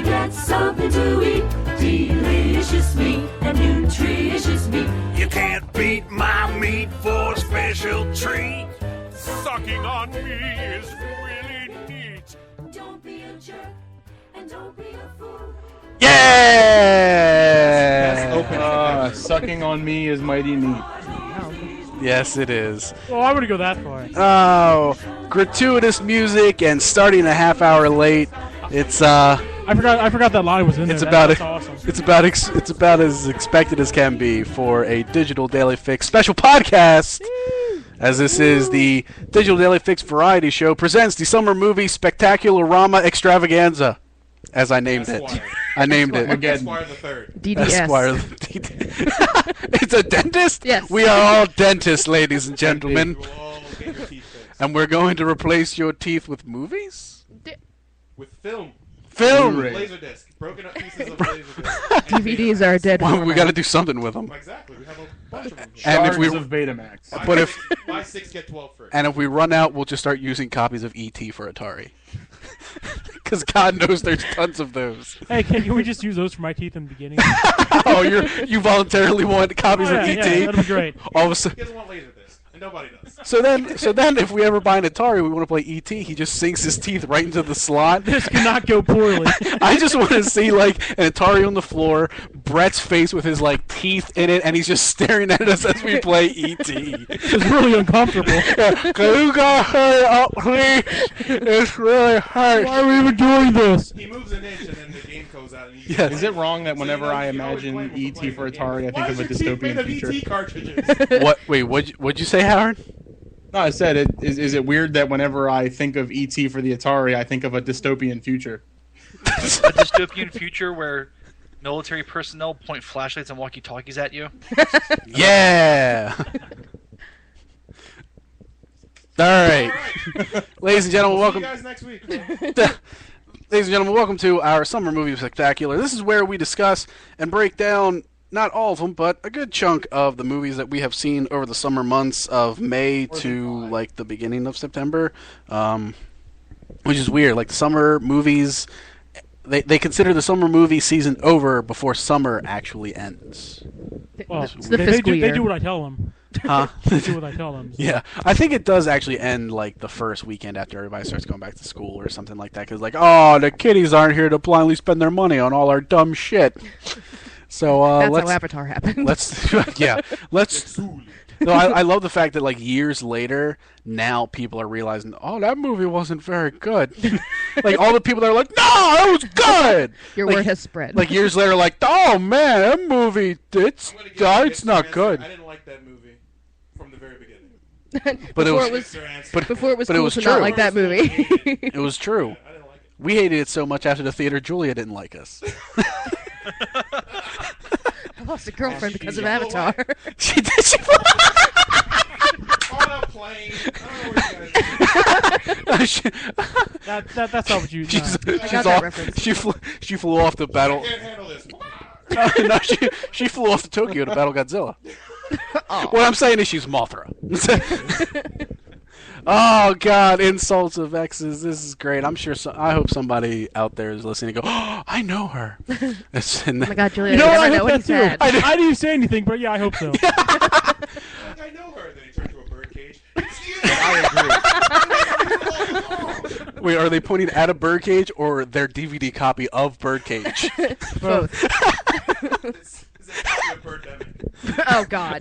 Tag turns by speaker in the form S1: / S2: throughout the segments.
S1: we get something to eat. Delicious meat and nutritious meat.
S2: You can't beat my meat for a special treat.
S3: Sucking on me is really neat.
S1: Don't be a jerk and don't be a fool.
S4: Yeah!
S5: Sucking on me is mighty neat.
S4: Yes, it is.
S6: Well, I wouldn't go that far.
S4: Oh, gratuitous music and starting a half hour late. It's
S6: I forgot that line was in there. That's awesome.
S4: It's about as expected as can be for a Digital Daily Fix special podcast. As this is the Digital Daily Fix variety show presents the summer movie Spectacularama Extravaganza, as I named it. I named it.
S7: Esquire the Third.
S8: DDS.
S4: Esquire. It's a dentist?
S8: Yes.
S4: We are all dentists, ladies and gentlemen.
S7: You will all get your teeth fixed.
S4: And we're going to replace your teeth with movies?
S7: With film.
S4: Film!
S7: Laserdisc. Broken up pieces of Laserdisc.
S8: DVDs are dead.
S4: Well, we got to do something with them.
S7: Exactly. We have a bunch of them.
S4: And if we
S5: Shards of Betamax.
S7: Buy 6, get 12 free.
S4: And if we run out, we'll just start using copies of E.T. for Atari. Because God knows there's tons of those.
S6: Hey, can we just use those for my teeth in the beginning?
S4: Oh, you voluntarily want copies of E.T.?
S6: Yeah, that'd be great.
S4: All of a sudden.
S7: He doesn't want Laserdisc. And nobody does.
S4: So then, if we ever buy an Atari, we want to play E.T., he just sinks his teeth right into the slot.
S6: This cannot go poorly.
S4: I just want to see, like, an Atari on the floor, Brett's face with his, like, teeth in it, and he's just staring at us as we play E.T.
S6: It's really uncomfortable.
S4: Can you guys hurry up, please? It's really hurt.
S6: Why are we even doing this?
S7: He moves an inch and then the game goes out. And he
S4: Yes.
S5: Is it wrong that whenever I
S7: you always
S5: imagine
S7: blame him for
S5: E.T.
S7: playing
S5: for
S7: the
S5: Atari, I
S7: game.
S5: think of a
S7: Why is your teeth made
S5: dystopian
S7: of
S5: future?
S7: ET cartridges?
S4: What? Wait, what'd you say, Howard?
S5: No, I said, is it weird that whenever I think of E.T. for the Atari, I think of a dystopian future?
S9: A dystopian future where military personnel point flashlights and walkie-talkies at you?
S4: Yeah! Alright. Ladies and gentlemen, welcome.
S7: See you guys next week.
S4: Ladies and gentlemen, welcome to our Summer Movie Spectacular. This is where we discuss and break down, not all of them, but a good chunk of the movies that we have seen over the summer months of May to, like, the beginning of September. Which is weird. Like, the summer movies, they consider the summer movie season over before summer actually ends.
S6: Well,
S8: It's the
S6: they
S8: fiscal
S6: do
S8: year.
S6: what I tell them.
S4: Huh?
S6: They do what I tell them. So.
S4: Yeah, I think it does actually end like the first weekend after everybody starts going back to school or something like that. Because oh, the kiddies aren't here to blindly spend their money on all our dumb shit. So
S8: That's
S4: let's
S8: how Avatar happened.
S4: let's. No, I love the fact that like years later, now people are realizing, oh, that movie wasn't very good. Like all the people that are like, no, it was good.
S8: Your
S4: like,
S8: word has spread.
S4: Like years later, like, oh man, that movie, it's not good.
S7: I didn't like that movie from the very beginning.
S4: But it was
S8: before it was
S4: but
S8: cool
S4: it was
S8: to
S4: true.
S8: not like that movie.
S4: It was true.
S7: I didn't like it.
S4: We hated it so much after the theater, Julia didn't like us.
S8: I lost a girlfriend because of Avatar.
S4: She did. She
S7: On a plane. I don't know where you guys
S6: That's not what you.
S4: She's
S8: I got that reference.
S4: she flew off the battle.
S7: can't handle this.
S4: No, she flew off to Tokyo to battle Godzilla. What I'm saying is she's Mothra. Oh God, insults of exes. This is great. I'm sure. I hope somebody out there is listening and go, oh, I know her.
S8: Oh my God, Julia,
S6: You know
S8: I
S6: what? I
S8: never know
S6: hope
S8: what
S6: that
S8: he
S6: too.
S8: said.
S6: I didn't even say anything, but yeah, I hope so.
S7: I know her. Then he turned to a birdcage. It's you.
S4: Wait, are they pointing at a birdcage or their DVD copy of Birdcage?
S8: Both.
S7: It's actually a birdemic.
S8: Oh God.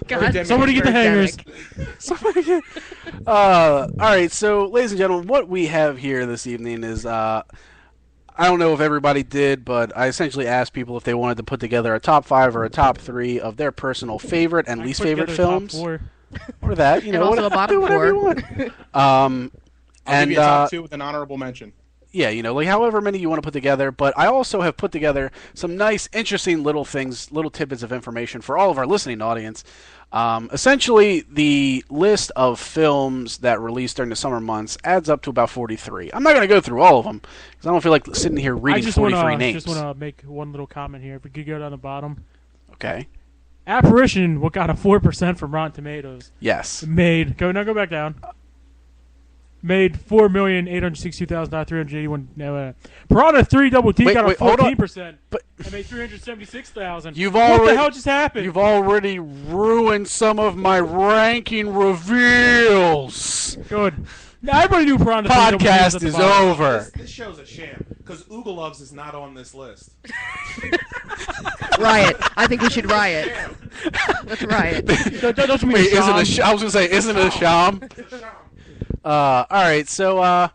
S8: God.
S6: Somebody get the hangers.
S4: All right, so ladies and gentlemen, what we have here this evening is I don't know if everybody did, but I essentially asked people if they wanted to put together a top 5 or a top 3 of their personal favorite and least favorite films,
S6: Top 4.
S4: or that, you
S8: And
S4: know,
S8: also a bottom
S4: do whatever you
S8: 4.
S4: want.
S5: I'll
S4: And
S5: give you a top 2 with an honorable mention.
S4: yeah, you know, like however many you want to put together. But I also have put together some nice, interesting little things, little tidbits of information for all of our listening audience. Essentially, the list of films that released during the summer months adds up to about 43. I'm not going to go through all of them because I don't feel like sitting here reading 43 names.
S6: I just want to make one little comment here. If we could go down the bottom.
S4: Okay.
S6: Apparition, what got a 4% from Rotten Tomatoes.
S4: Yes.
S6: Go back down. made $4,862,381. Piranha 3 Double D
S4: Wait,
S6: got a
S4: hold on.
S6: 14%.
S4: But-
S6: and made $376,000.
S4: You've
S6: What
S4: already-
S6: the hell just happened?
S4: You've already ruined some of my ranking reveals.
S6: Good. Now everybody knew Piranha 3 Double D was
S4: Podcast
S6: at the
S4: is
S6: bottom.
S4: over.
S7: This show's a sham because Oogaloves is not on this list.
S8: Riot. I think we should riot. Let's riot.
S6: Don't you mean
S4: Wait,
S6: Sham?
S4: I was gonna say, isn't it a sham? All right, so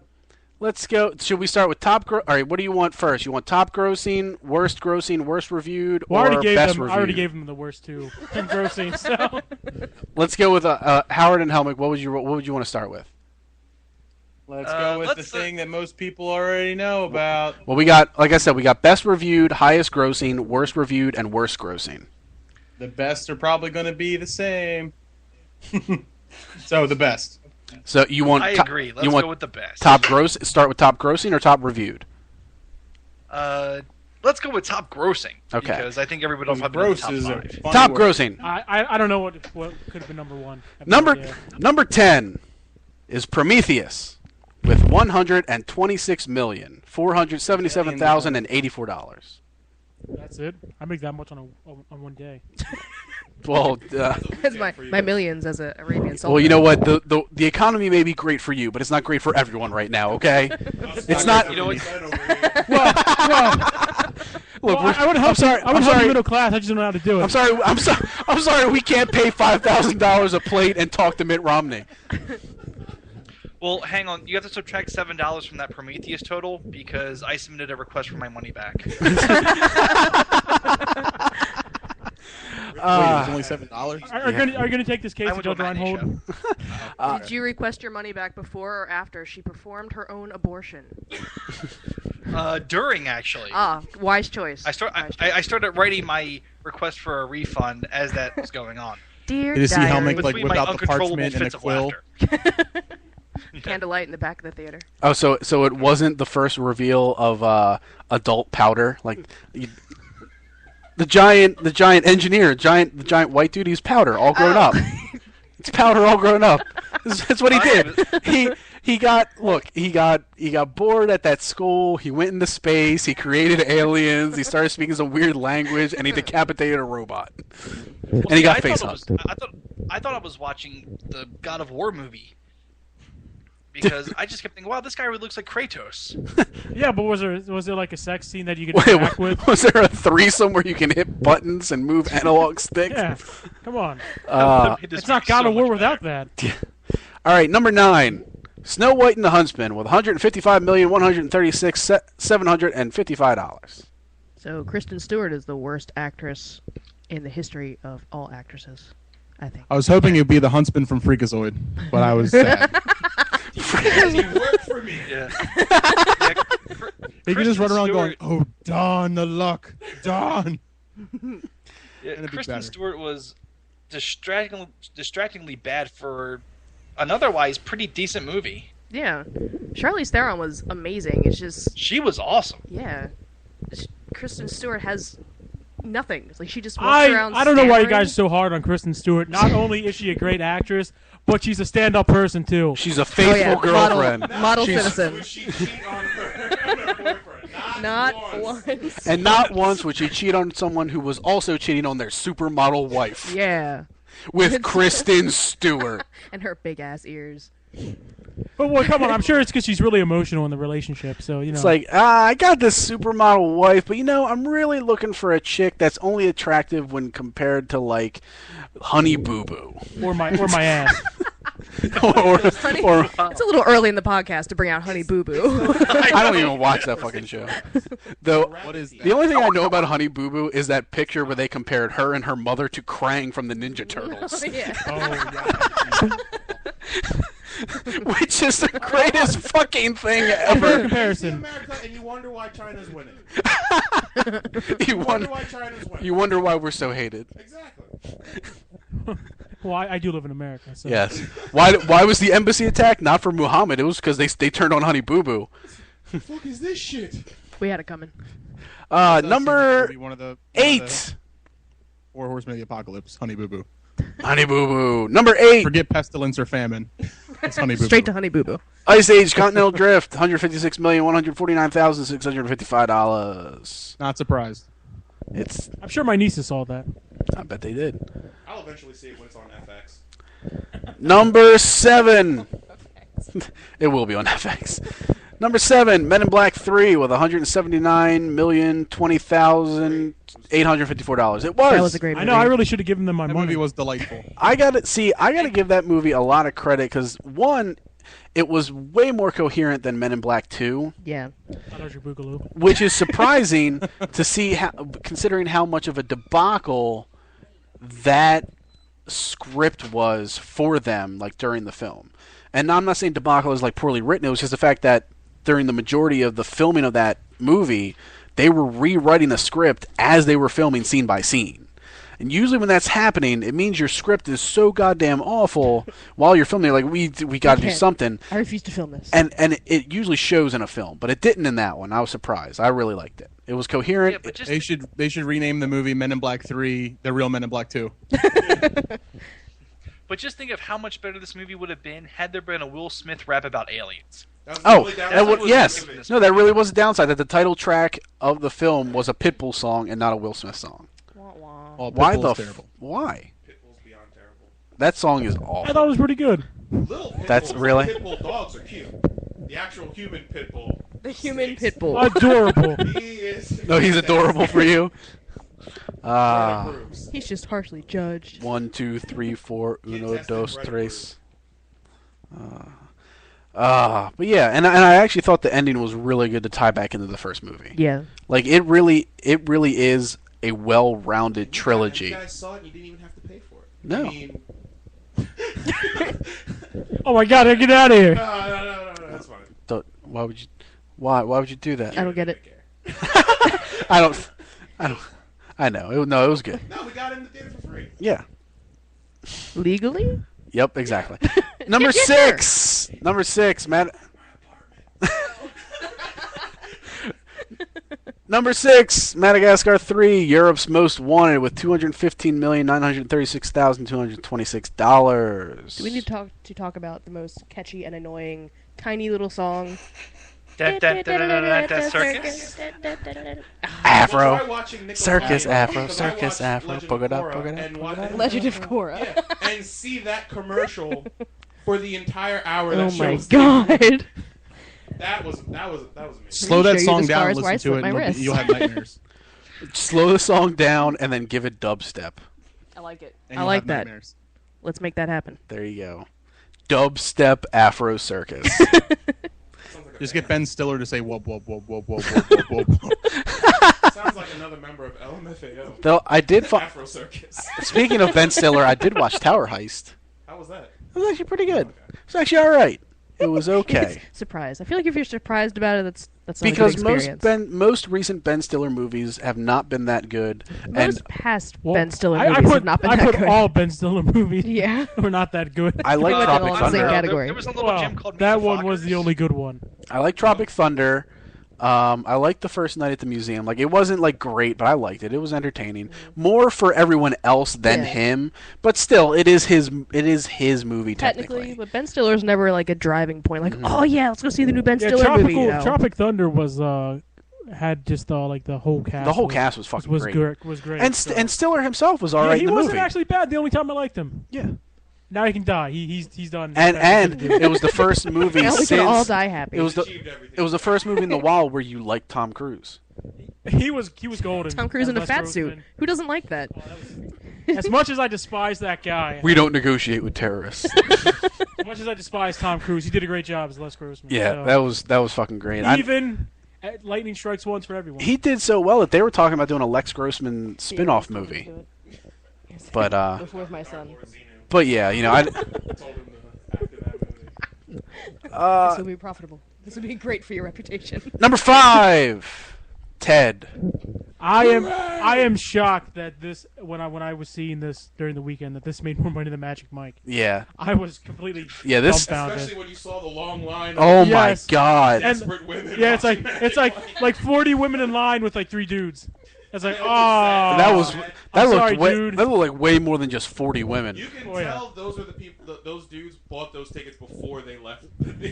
S4: let's go. Should we start with All right, what do you want first? You want top grossing, worst reviewed,
S6: Well,
S4: or best reviewed?
S6: I already gave them the worst two in grossing. So
S4: Let's go with Howard and Helmick. What would you want to start with?
S5: Let's go with the thing that most people already know about.
S4: Well, we got, like I said, we got best reviewed, highest grossing, worst reviewed, and worst grossing.
S5: The best are probably going to be the same. So the best.
S4: So you want?
S9: I agree. Let's go with the best.
S4: Top gross. Start with top grossing or top reviewed.
S9: Let's go with top grossing.
S4: Okay.
S9: Because I think everybody will have
S5: Gross
S9: top
S5: is a
S9: 5.
S5: funny
S4: Top
S5: word.
S4: grossing.
S6: I don't know what could have been number one. I have no idea.
S4: Number 10 is Prometheus with $126,477,084.
S6: That's it. I make that much on one day.
S4: Well,
S8: That's my millions as a Arabian soldier.
S4: well, you know what? The economy may be great for you, but it's not great for everyone right now. Okay, it's not.
S9: You know what?
S4: Look,
S6: I would help. I would help the middle class. I just don't know how to do it.
S4: I'm sorry. I'm sorry. We can't pay $5,000 a plate and talk to Mitt Romney.
S9: Well, hang on. You have to subtract $7 from that Prometheus total because I submitted a request for my money back.
S5: Wait, it was only $7.
S6: Are you going to take this case
S9: I
S6: to
S9: went to a
S6: Judge
S9: matinee
S6: Reinhold?
S8: Did you request your money back before or after she performed her own abortion?
S9: During, actually.
S8: Wise choice.
S9: I started writing my request for a refund as that was going on.
S8: Dear
S5: Did you see how
S8: diary.
S5: Like,
S9: Between my
S5: without the
S9: uncontrollable
S5: parchment and
S9: fits
S5: the
S9: of
S5: quill?
S9: laughter.
S8: Candlelight in the back of the theater.
S4: Oh, so it wasn't the first reveal of adult powder, like the giant engineer, the giant white dude. He's powder, all grown up. It's powder, all grown up. That's what he did. He got bored at that school. He went into space. He created aliens. He started speaking some weird language, and he decapitated a robot.
S9: Well,
S4: and he got face
S9: I thought I was watching the God of War movie. Because I just kept thinking, wow, this guy really looks like Kratos.
S6: Yeah, but was there like a sex scene that you could interact with?
S4: Was there a threesome where you can hit buttons and move analog sticks?
S6: Yeah, come on.
S9: It's
S6: not God of War without that.
S4: All right, number 9, Snow White and the Huntsman with $155,136,755.
S8: So Kristen Stewart is the worst actress in the history of all actresses, I think.
S5: I was hoping it'd be the huntsman from Freakazoid, but I was sad.
S7: He worked for me.
S9: Yeah.
S5: He could just run around
S9: Stewart-
S5: going, "Oh, Don, the luck, Don."
S9: Yeah,
S5: It'd be
S9: Kristen
S5: better.
S9: Stewart was distractingly bad for an otherwise pretty decent movie.
S8: Yeah. Charlize Theron was amazing. It's just,
S9: She was awesome.
S8: yeah. Kristen Stewart has nothing. It's like she just walks around
S6: I don't know why you
S8: stammering.
S6: guys are so hard on Kristen Stewart. Not only is she a great actress, but she's a stand-up person too.
S4: She's a faithful girlfriend.
S8: Model
S4: She's-
S8: citizen.
S7: Would she cheat on her boyfriend?
S8: Not
S7: once.
S8: once.
S4: And not once would she cheat on someone who was also cheating on their supermodel wife
S8: Yeah.
S4: with Kristen Stewart.
S8: And her big ass ears.
S6: But well, come on, I'm sure it's because she's really emotional in the relationship. So you know,
S4: It's like, I got this supermodel wife, but I'm really looking for a chick that's only attractive when compared to like Honey Boo Boo.
S6: or my ass.
S4: or
S8: It's a little early in the podcast to bring out Honey Boo Boo.
S4: I don't even watch that fucking show. Though
S5: What is that?
S4: the only thing I know about Honey Boo Boo is that picture where they compared her and her mother to Krang from the Ninja Turtles,
S8: Yeah.
S6: Oh yeah.
S4: which is the greatest fucking thing
S6: Fair
S4: ever.
S7: In
S6: comparison.
S7: America, and you wonder why China's winning.
S4: You
S7: Wonder
S4: wonder,
S7: why China's winning.
S4: you wonder why we're so hated.
S7: Exactly.
S6: Well, I do live in America. So.
S4: Yes. Why was the embassy attacked? Not for Muhammad. It was because they turned on Honey Boo Boo.
S7: The fuck is this shit?
S8: We had it coming.
S4: Number
S5: One of the
S4: 8.
S5: 4 Horsemen of the Apocalypse, Honey Boo Boo.
S4: Honey Boo Boo. Number 8.
S5: Forget pestilence or famine. It's Honey Boo Boo.
S8: Straight to Honey Boo Boo.
S4: Ice Age Continental Drift. $156,149,655.
S5: Not surprised.
S4: It's.
S6: I'm sure my nieces saw that.
S4: I bet they did.
S7: I'll eventually see it when it's on FX.
S4: Number 7. It will be on FX. Number 7, Men in Black 3 with $179,020,854. It was.
S8: That was a great movie.
S6: I know. I really should have given them my
S5: That
S6: money.
S5: movie was delightful.
S4: I gotta give that movie a lot of credit because one, it was way more coherent than Men in Black 2,
S8: Yeah.
S6: Boogaloo.
S4: which is surprising to see, considering how much of a debacle that script was for them, like during the film. And I'm not saying debacle is like poorly written. It was just the fact that during the majority of the filming of that movie, they were rewriting the script as they were filming scene by scene. And usually when that's happening, it means your script is so goddamn awful while you're filming. You're like, we got to do
S8: can't.
S4: something.
S8: I refuse to film this.
S4: And it usually shows in a film, but it didn't in that one. I was surprised. I really liked it. It was coherent.
S9: Yeah, but just
S5: They should rename the movie Men in Black 3 The Real Men in Black 2.
S9: But just think of how much better this movie would have been had there been a Will Smith rap about aliens.
S7: That was the
S4: Oh,
S7: only downside
S4: that would,
S7: was
S4: yes.
S7: giving this
S4: No, that really was a downside. That the title track of the film was a Pitbull song and not a Will Smith song.
S8: Wah, wah.
S5: Oh,
S4: Why
S5: Pitbull's
S4: the
S5: terrible.
S4: why?
S7: Pitbull's beyond terrible.
S4: That song is
S6: I
S4: awful.
S6: thought it was pretty good.
S7: Little pitbulls,
S4: That's really-
S7: Pitbull dogs are cute. The actual human pitbull.
S8: The human
S7: stinks.
S8: pitbull.
S6: Adorable.
S7: He is.
S4: No, he's adorable for you.
S7: Bruce.
S8: He's just harshly judged.
S4: 1, 2, 3, 4, uno,
S7: tested
S4: dos,
S7: right
S4: tres. But yeah, and I actually thought the ending was really good to tie back into the first movie.
S8: Yeah.
S4: Like it really is a well-rounded trilogy.
S7: You guys saw it and you didn't even have to pay for it.
S4: No.
S7: I mean,
S6: Oh my God! Get out of here.
S7: no, that's fine.
S4: Why would you do that?
S8: I don't get it.
S4: I don't. I know. It was good.
S7: No, we got it in the theater for free.
S4: Yeah.
S8: Legally?
S4: Yep. Exactly. Number 6. Number 6, Matt. Number 6, Madagascar 3, Europe's Most Wanted, with $215,936,226.
S8: Do we need to talk about the most catchy and annoying tiny little song?
S9: That circus.
S4: Afro.
S7: Try watching Nickelodeon,
S4: Circus, Afro,
S7: because I
S4: circus,
S7: watched
S4: Afro,
S7: Legend of
S4: poke it up,
S7: Korra
S4: poke it up,
S7: and
S4: poke
S7: watch-
S4: it up.
S8: Legend of Korra.
S7: Yeah, and see that commercial for the entire hour.
S8: Oh
S7: that
S8: my
S7: shows
S8: God.
S7: That was amazing.
S5: Slow
S8: Show
S5: that
S8: you
S5: song
S8: the
S5: down
S8: scars
S5: and
S8: where I
S5: listen to
S8: slit
S5: it,
S8: my
S5: and
S8: wrists.
S5: you'll have nightmares.
S4: Slow the song down and then give it dubstep.
S8: I like it.
S5: And
S8: I
S5: you'll
S8: like
S5: have
S8: that.
S5: nightmares.
S8: Let's make that happen.
S4: There you go. Dubstep Afro Circus.
S5: Just get Ben Stiller to say whoop whoop whoop whoop whoop whoop whoop whoop.
S7: Sounds like another member of LMFAO.
S4: Though I did.
S7: Afro Circus.
S4: Speaking of Ben Stiller, I did watch Tower Heist.
S7: How was that?
S4: It was actually pretty good. It was actually all right. It was okay.
S8: Surprised. I feel like if you're surprised about it, that's not
S4: Because
S8: a good experience.
S4: most recent Ben Stiller movies have not been that good.
S8: Most
S4: And
S8: past
S6: Well,
S8: Ben Stiller
S6: I
S8: movies
S6: put,
S8: have not been
S6: I
S8: that
S6: put
S8: good.
S6: all Ben Stiller movies.
S8: Yeah.
S6: were not that good.
S4: I like
S8: Pretty much
S4: Tropic
S8: all in the same
S4: Thunder.
S8: category.
S9: There was a little
S6: Well,
S9: gym called Meet
S6: that
S9: the
S6: one was the
S9: Fockers.
S6: only good one.
S4: I like Tropic Thunder. I liked the first night at the museum. Like, it wasn't like great, but I liked it. It was entertaining. More for everyone else than
S8: Yeah.
S4: him, but still, it is his movie technically.
S8: But Ben Stiller's never like a driving point. Like, oh yeah, let's go see the new Ben Stiller
S6: Tropical,
S8: movie. You know?
S6: Tropic Thunder was had just like the whole cast.
S4: The whole cast was fucking great.
S6: Was great.
S4: And
S6: so.
S4: and Stiller himself was all
S6: Yeah,
S4: right
S6: he
S4: in the
S6: wasn't
S4: movie.
S6: actually bad. The only time I liked him.
S4: Yeah.
S6: Now he can die. He's done.
S4: And it was the first movie
S8: Now we
S4: since
S8: can all die happy.
S4: it was the
S7: Achieved everything.
S4: it was the first movie in the while where you liked Tom Cruise.
S6: he was golden.
S8: Tom Cruise
S6: as
S8: in a
S6: Les
S8: fat suit.
S6: Grossman.
S8: Who doesn't like that?
S6: As much as I despise that guy,
S4: We don't negotiate with terrorists.
S6: as much as I despise Tom Cruise, he did a great job as Les Grossman.
S4: Yeah,
S6: so.
S4: that was fucking great.
S6: Even lightning strikes once for everyone.
S4: He did so well that they were talking about doing a Lex Grossman spin-off movie. But
S8: Before with my son.
S4: but yeah, you know, I
S7: Told him to act in that movie.
S8: This will be profitable. This will be great for your reputation.
S4: number 5, Ted.
S6: I am shocked that this when I was seeing this during the weekend that this made more money than Magic Mike.
S4: Yeah.
S6: I was completely
S4: This-
S6: dumbfounded.
S7: Especially when you saw the long line of
S4: Oh
S6: Yes.
S4: my God.
S6: And-
S7: desperate women.
S6: Yeah, it's
S7: watching Magic
S6: like
S7: Mike.
S6: 40 women in line with like 3 dudes. It's like, oh,
S4: that
S6: I'm
S4: looked
S6: sorry,
S4: way,
S6: dude.
S4: that looked like way more than just 40 women.
S7: You can
S6: Oh, yeah.
S7: tell those are the people. Those dudes bought those tickets before they left.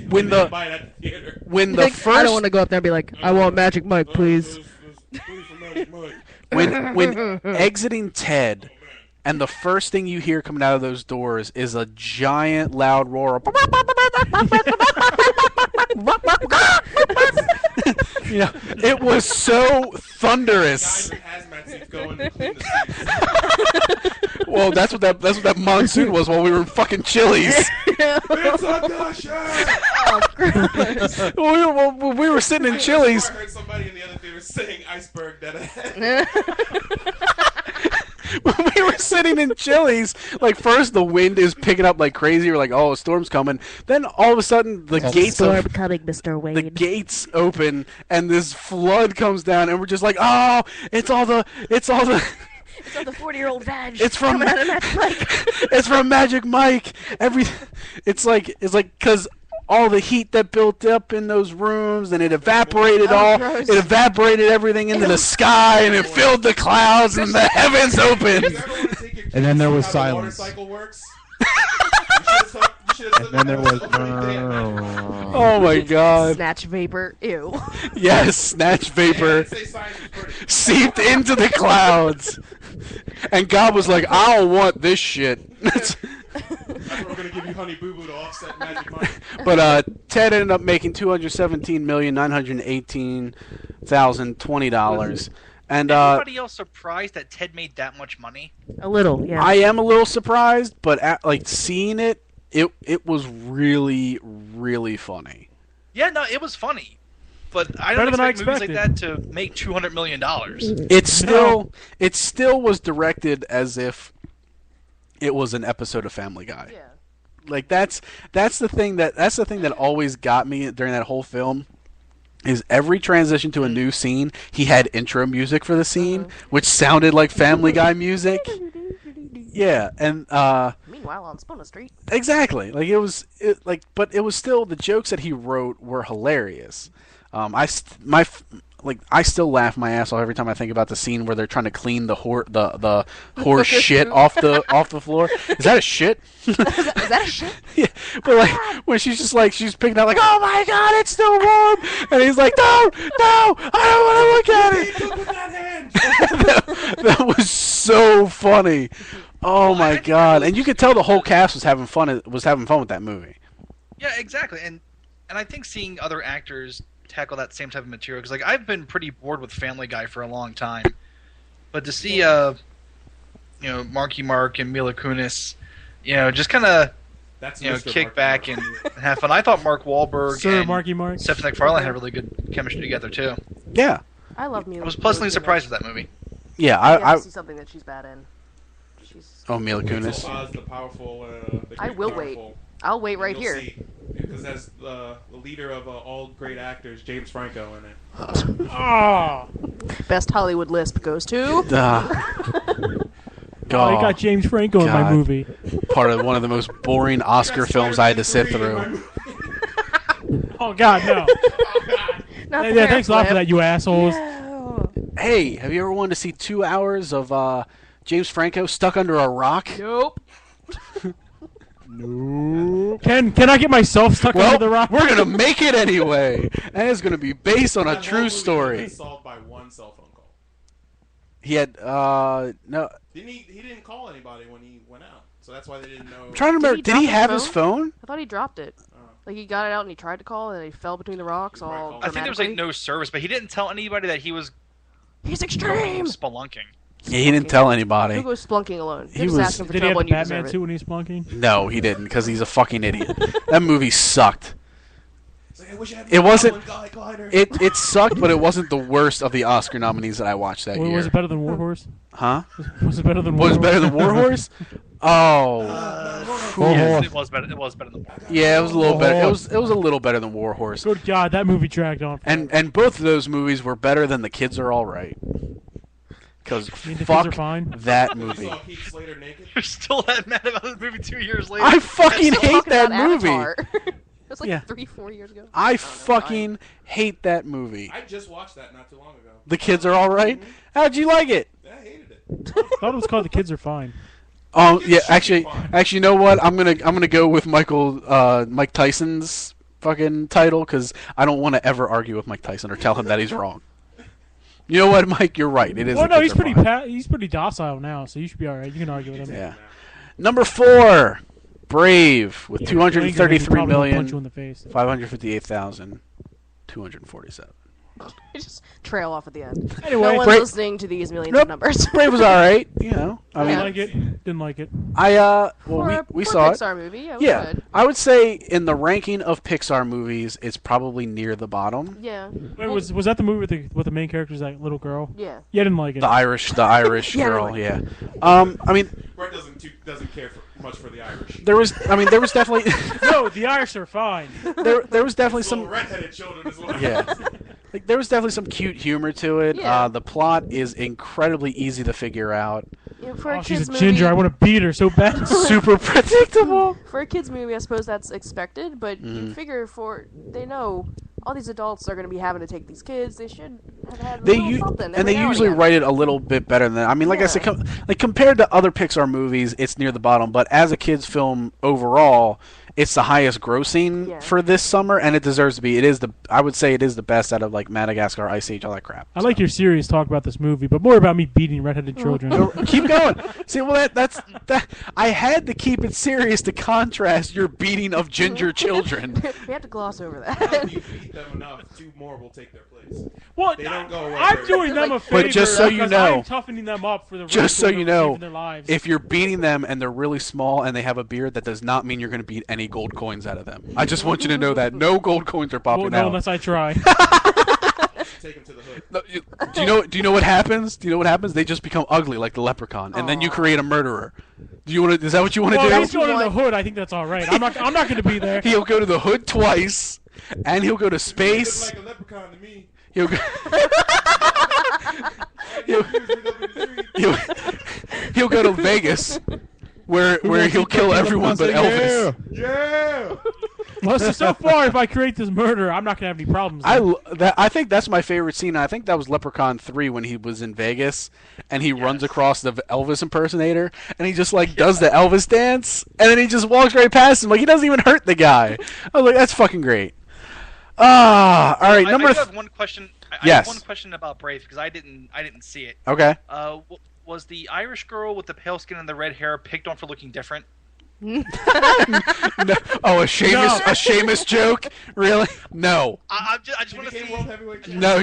S4: When
S7: they
S4: the-
S7: buy it at the theater.
S4: When the
S8: Like,
S4: first
S8: I don't want to go up there and be like, I want Magic Mike, please.
S7: Please for Magic Mike.
S4: when exiting Ted, and the first thing you hear coming out of those doors is a giant loud roar. You know, it was so thunderous.
S7: Guys in hazmat suits going to clean the seats.
S4: Well, that's what that monsoon was while we were in fucking Chili's.
S7: It's a gusher!
S4: we were sitting in Chili's.
S7: I heard somebody in the other theater saying iceberg dead ahead.
S4: When we were sitting in Chili's, like first the wind is picking up like crazy. We're like, oh, a storm's coming. Then all of a sudden the gates
S8: Storm coming, Mr. Wayne.
S4: the gates open and this flood comes down, and we're just like, oh, it's all the
S8: It's all the 40-year-old vag.
S4: It's from
S8: coming out of Magic Mike.
S4: it's from Magic Mike. It's like because all the heat that built up in those rooms, and it evaporated
S8: gross.
S4: it evaporated everything into the sky, and it filled the clouds, and the heavens opened.
S7: You ever want to take your kids
S5: And then there
S7: to
S5: was
S7: see how the
S5: silence.
S7: water cycle works? You should've
S5: And then there was.
S4: Oh my God!
S8: Snatch vapor. Ew.
S4: Yes, snatch vapor
S7: Say science is pretty.
S4: seeped into the clouds, and God was like, "I don't want this shit."
S7: That's what we're gonna give you, Honey Boo Boo, to offset Magic Mike.
S4: But Ted ended up making $217,918,020, and
S9: Anybody else surprised that Ted made that much money?
S8: A little, yeah.
S4: I am a little surprised, but like seeing it was really, really funny.
S9: Yeah, no, it was funny, but I
S6: Better
S9: don't
S6: than I
S9: expect movies like
S6: expected.
S9: that to make $200 million.
S4: It still was directed as if it was an episode of Family Guy.
S8: Yeah.
S4: Like that's the thing that always got me during that whole film. Is every transition to a new scene, he had intro music for the scene, which sounded like Family Guy music. Yeah, and
S8: Meanwhile, on Spona Street.
S4: exactly. Like but it was still, the jokes that he wrote were hilarious. I still laugh my ass off every time I think about the scene where they're trying to clean the horse shit off the floor. Is that a shit?
S8: Is that a shit?
S4: Yeah, but like when she's picking out like, oh my God, it's still warm, and he's like, no, I don't want to look at it.
S7: With that hand!
S4: That was so funny. Oh my God, and you could tell the whole cast was having fun with that movie.
S9: Yeah, exactly, and I think seeing other actors tackle that same type of material, because like I've been pretty bored with Family Guy for a long time, but to see Marky Mark and Mila Kunis, just kind of
S7: That's
S9: kick back and have fun. I thought Mark Wahlberg
S6: Sir
S9: and
S6: Marky Mark.
S9: Stephen McFarlane had really good chemistry together too.
S4: Yeah,
S8: I love Mila.
S9: I was pleasantly surprised with that movie.
S4: yeah.
S8: I see something that she's bad in.
S4: Mila Kunis.
S7: The powerful.
S8: I will wait. I'll wait right here.
S7: Because that's the leader of all great actors, James Franco, in it.
S6: Oh,
S8: Best Hollywood lisp goes to.
S6: oh, you got James Franco in my
S4: God.
S6: movie.
S4: Part of one of the most boring Oscar films I had to sit through.
S6: Oh God, no.
S8: Not the
S6: Yeah, thanks a lot for
S8: hair
S6: that, you assholes.
S8: flip.
S4: Hey, have you ever wanted to see 2 hours of James Franco stuck under a rock?
S8: Nope.
S6: Can I get myself stuck
S4: Well,
S6: under the rock?
S4: we're gonna make it anyway, and it's gonna be based on a
S7: That
S4: true
S7: whole movie
S4: story.
S7: was solved by one cell phone call.
S4: He had no.
S7: He didn't call anybody when he went out, so that's why they didn't know.
S4: I'm trying to remember.
S8: he
S4: Did he
S8: drop
S4: have
S8: his
S4: his phone?
S8: I thought he dropped it. Like he got it out and he tried to call and he fell between the rocks all
S9: I think there was like
S8: dramatically.
S9: no service, but he didn't tell anybody that he was
S8: He's
S9: going
S8: extreme.
S9: spelunking.
S4: Yeah, he didn't tell anybody.
S8: Who goes splunking alone?
S4: He
S8: You're just
S4: was-
S8: asking for
S6: Did he have
S8: trouble
S6: the
S8: and you
S6: Batman
S8: deserve
S6: suit
S8: it.
S6: when he's plunking?
S4: No, he didn't, because he's a fucking idiot. That movie sucked.
S7: It's like, I wish I had
S4: It wasn't-
S7: Goblin glider.
S4: It sucked, but it wasn't the worst of the Oscar nominees that I watched that year.
S6: Was it better than Warhorse?
S4: Huh?
S6: Was it better than
S4: Was
S6: Warhorse?
S4: it better than Warhorse? Oh,
S9: Yes, it was better. It was better than that.
S4: yeah, it was a little better. It was a little better than Warhorse.
S6: Good God, that movie dragged on.
S4: And both of those movies were better than The Kids Are All Right. Because
S6: mean, The Kids
S4: fuck
S6: Are Fine?
S4: that
S7: You
S4: movie.
S7: saw Heath Slater naked.
S9: You're still that mad about this movie 2 years later.
S4: I fucking
S8: Still
S4: hate
S8: talking
S4: that
S8: about
S4: movie.
S8: Avatar.
S10: was like
S4: Yeah.
S10: 3-4 years ago.
S4: I fucking hate that movie.
S7: I just watched that not too long ago.
S4: The kids are all right. How'd you like it?
S7: I hated it.
S6: I thought it was called The Kids Are Fine.
S4: Oh yeah,
S7: should be fine.
S4: actually, you know what? I'm gonna go with Mike Tyson's fucking title because I don't want to ever argue with Mike Tyson or tell him that he's wrong. You know what, Mike? You're right. It is.
S6: Well,
S4: The
S6: no,
S4: Kids
S6: he's
S4: Are
S6: pretty
S4: Fine.
S6: he's pretty docile now, so you should be all right. You can argue with him.
S4: Yeah. Number 4, Brave with
S6: He probably won't punch you in
S4: 233,558,247.
S6: the face.
S10: I just trail off at the end.
S6: Anyway,
S10: no one's
S4: Brave-
S10: listening to these millions
S4: Nope.
S10: of numbers.
S4: Brave was all right. You know, I
S6: Didn't
S4: mean,
S6: like it. Didn't like it.
S4: we
S10: For a
S4: saw it.
S10: Pixar movie. Yeah, it was
S4: Yeah,
S10: good.
S4: I would say in the ranking of Pixar movies, it's probably near the bottom.
S10: Yeah.
S6: Wait, was that the movie with the main character is that little girl?
S10: Yeah.
S6: Yeah, I didn't like it.
S4: The Irish
S10: Yeah,
S4: girl.
S10: really.
S4: Yeah. I mean,
S7: Brett doesn't care much for the Irish.
S4: there was definitely
S6: No, the Irish are fine.
S4: there was definitely
S7: Some
S4: some
S7: redheaded children as well.
S4: yeah. Like there was definitely some cute humor to it.
S10: Yeah.
S4: The plot is incredibly easy to figure out.
S10: You know, for a
S6: Oh, she's
S10: kids
S6: a
S10: movie,
S6: ginger. I want to beat her so bad.
S4: Super predictable.
S10: For a kids movie, I suppose that's expected, but
S4: Mm-hmm.
S10: you figure they know all these adults are going to be having to take these kids. They should have had a
S4: They
S10: little something.
S4: and
S10: every
S4: they
S10: now
S4: usually
S10: again.
S4: write it a little bit better than that. I mean, like I
S10: Yeah.
S4: said, like compared to other Pixar movies, it's near the bottom. But as a kids' film overall, it's the highest grossing
S10: Yeah.
S4: for this summer, and it deserves to be. I would say it is the best out of like Madagascar, Ice Age, all that crap.
S6: I like your serious talk about this movie, but more about me beating redheaded children.
S4: Keep going. See, well, that's I had to keep it serious to contrast your beating of ginger children.
S10: We have to gloss over
S7: If
S10: that.
S7: you beat them enough, 2 more will take their place.
S6: Well,
S7: They don't go away
S6: I'm
S7: very
S6: doing them a favor.
S4: But just so you
S6: because
S4: know-
S6: I'm toughening them up for the
S4: Just
S6: rest
S4: so
S6: of
S4: you
S6: their
S4: know,
S6: life and their lives.
S4: if you're beating them and they're really small and they have a beard, that does not mean you're going to beat any gold coins out of them. I just want you to know that no gold coins are popping
S6: well, no,
S4: out.
S6: unless I try.
S7: Take them to the hood.
S4: No, do you know what happens? Do you know what happens? They just become ugly like the leprechaun, and then you create a murderer. Do you want to? Is that what you want to
S6: Well,
S4: do?
S6: if he's going in the hood. I think that's all right. I'm not going to be there.
S4: He'll go to the hood twice, and he'll go to
S7: You
S4: space.
S7: look like a leprechaun to me.
S4: He'll go.
S7: All you gotta do is read up in the tree.
S4: he'll go to Vegas, where he'll kill everyone but Elvis.
S7: Yeah!
S6: Well, so far, if I create this murder, I'm not going to have any problems.
S4: I think that's my favorite scene. I think that was Leprechaun 3 when he was in Vegas and he runs across the Elvis impersonator and he just like does the Elvis dance and then he just walks right past him like he doesn't even hurt the guy. I was like, that's fucking great. All right,
S9: I
S4: number.
S9: do have one question. I
S4: Yes.
S9: have one question about Brave because I didn't see it.
S4: Okay.
S9: Was the Irish girl with the pale skin and the red hair picked on for looking different?
S4: No. Oh, a Seamus joke? Really? No.
S9: I just
S7: She
S9: want to
S7: became
S9: see.
S7: world heavyweight champion.
S4: No,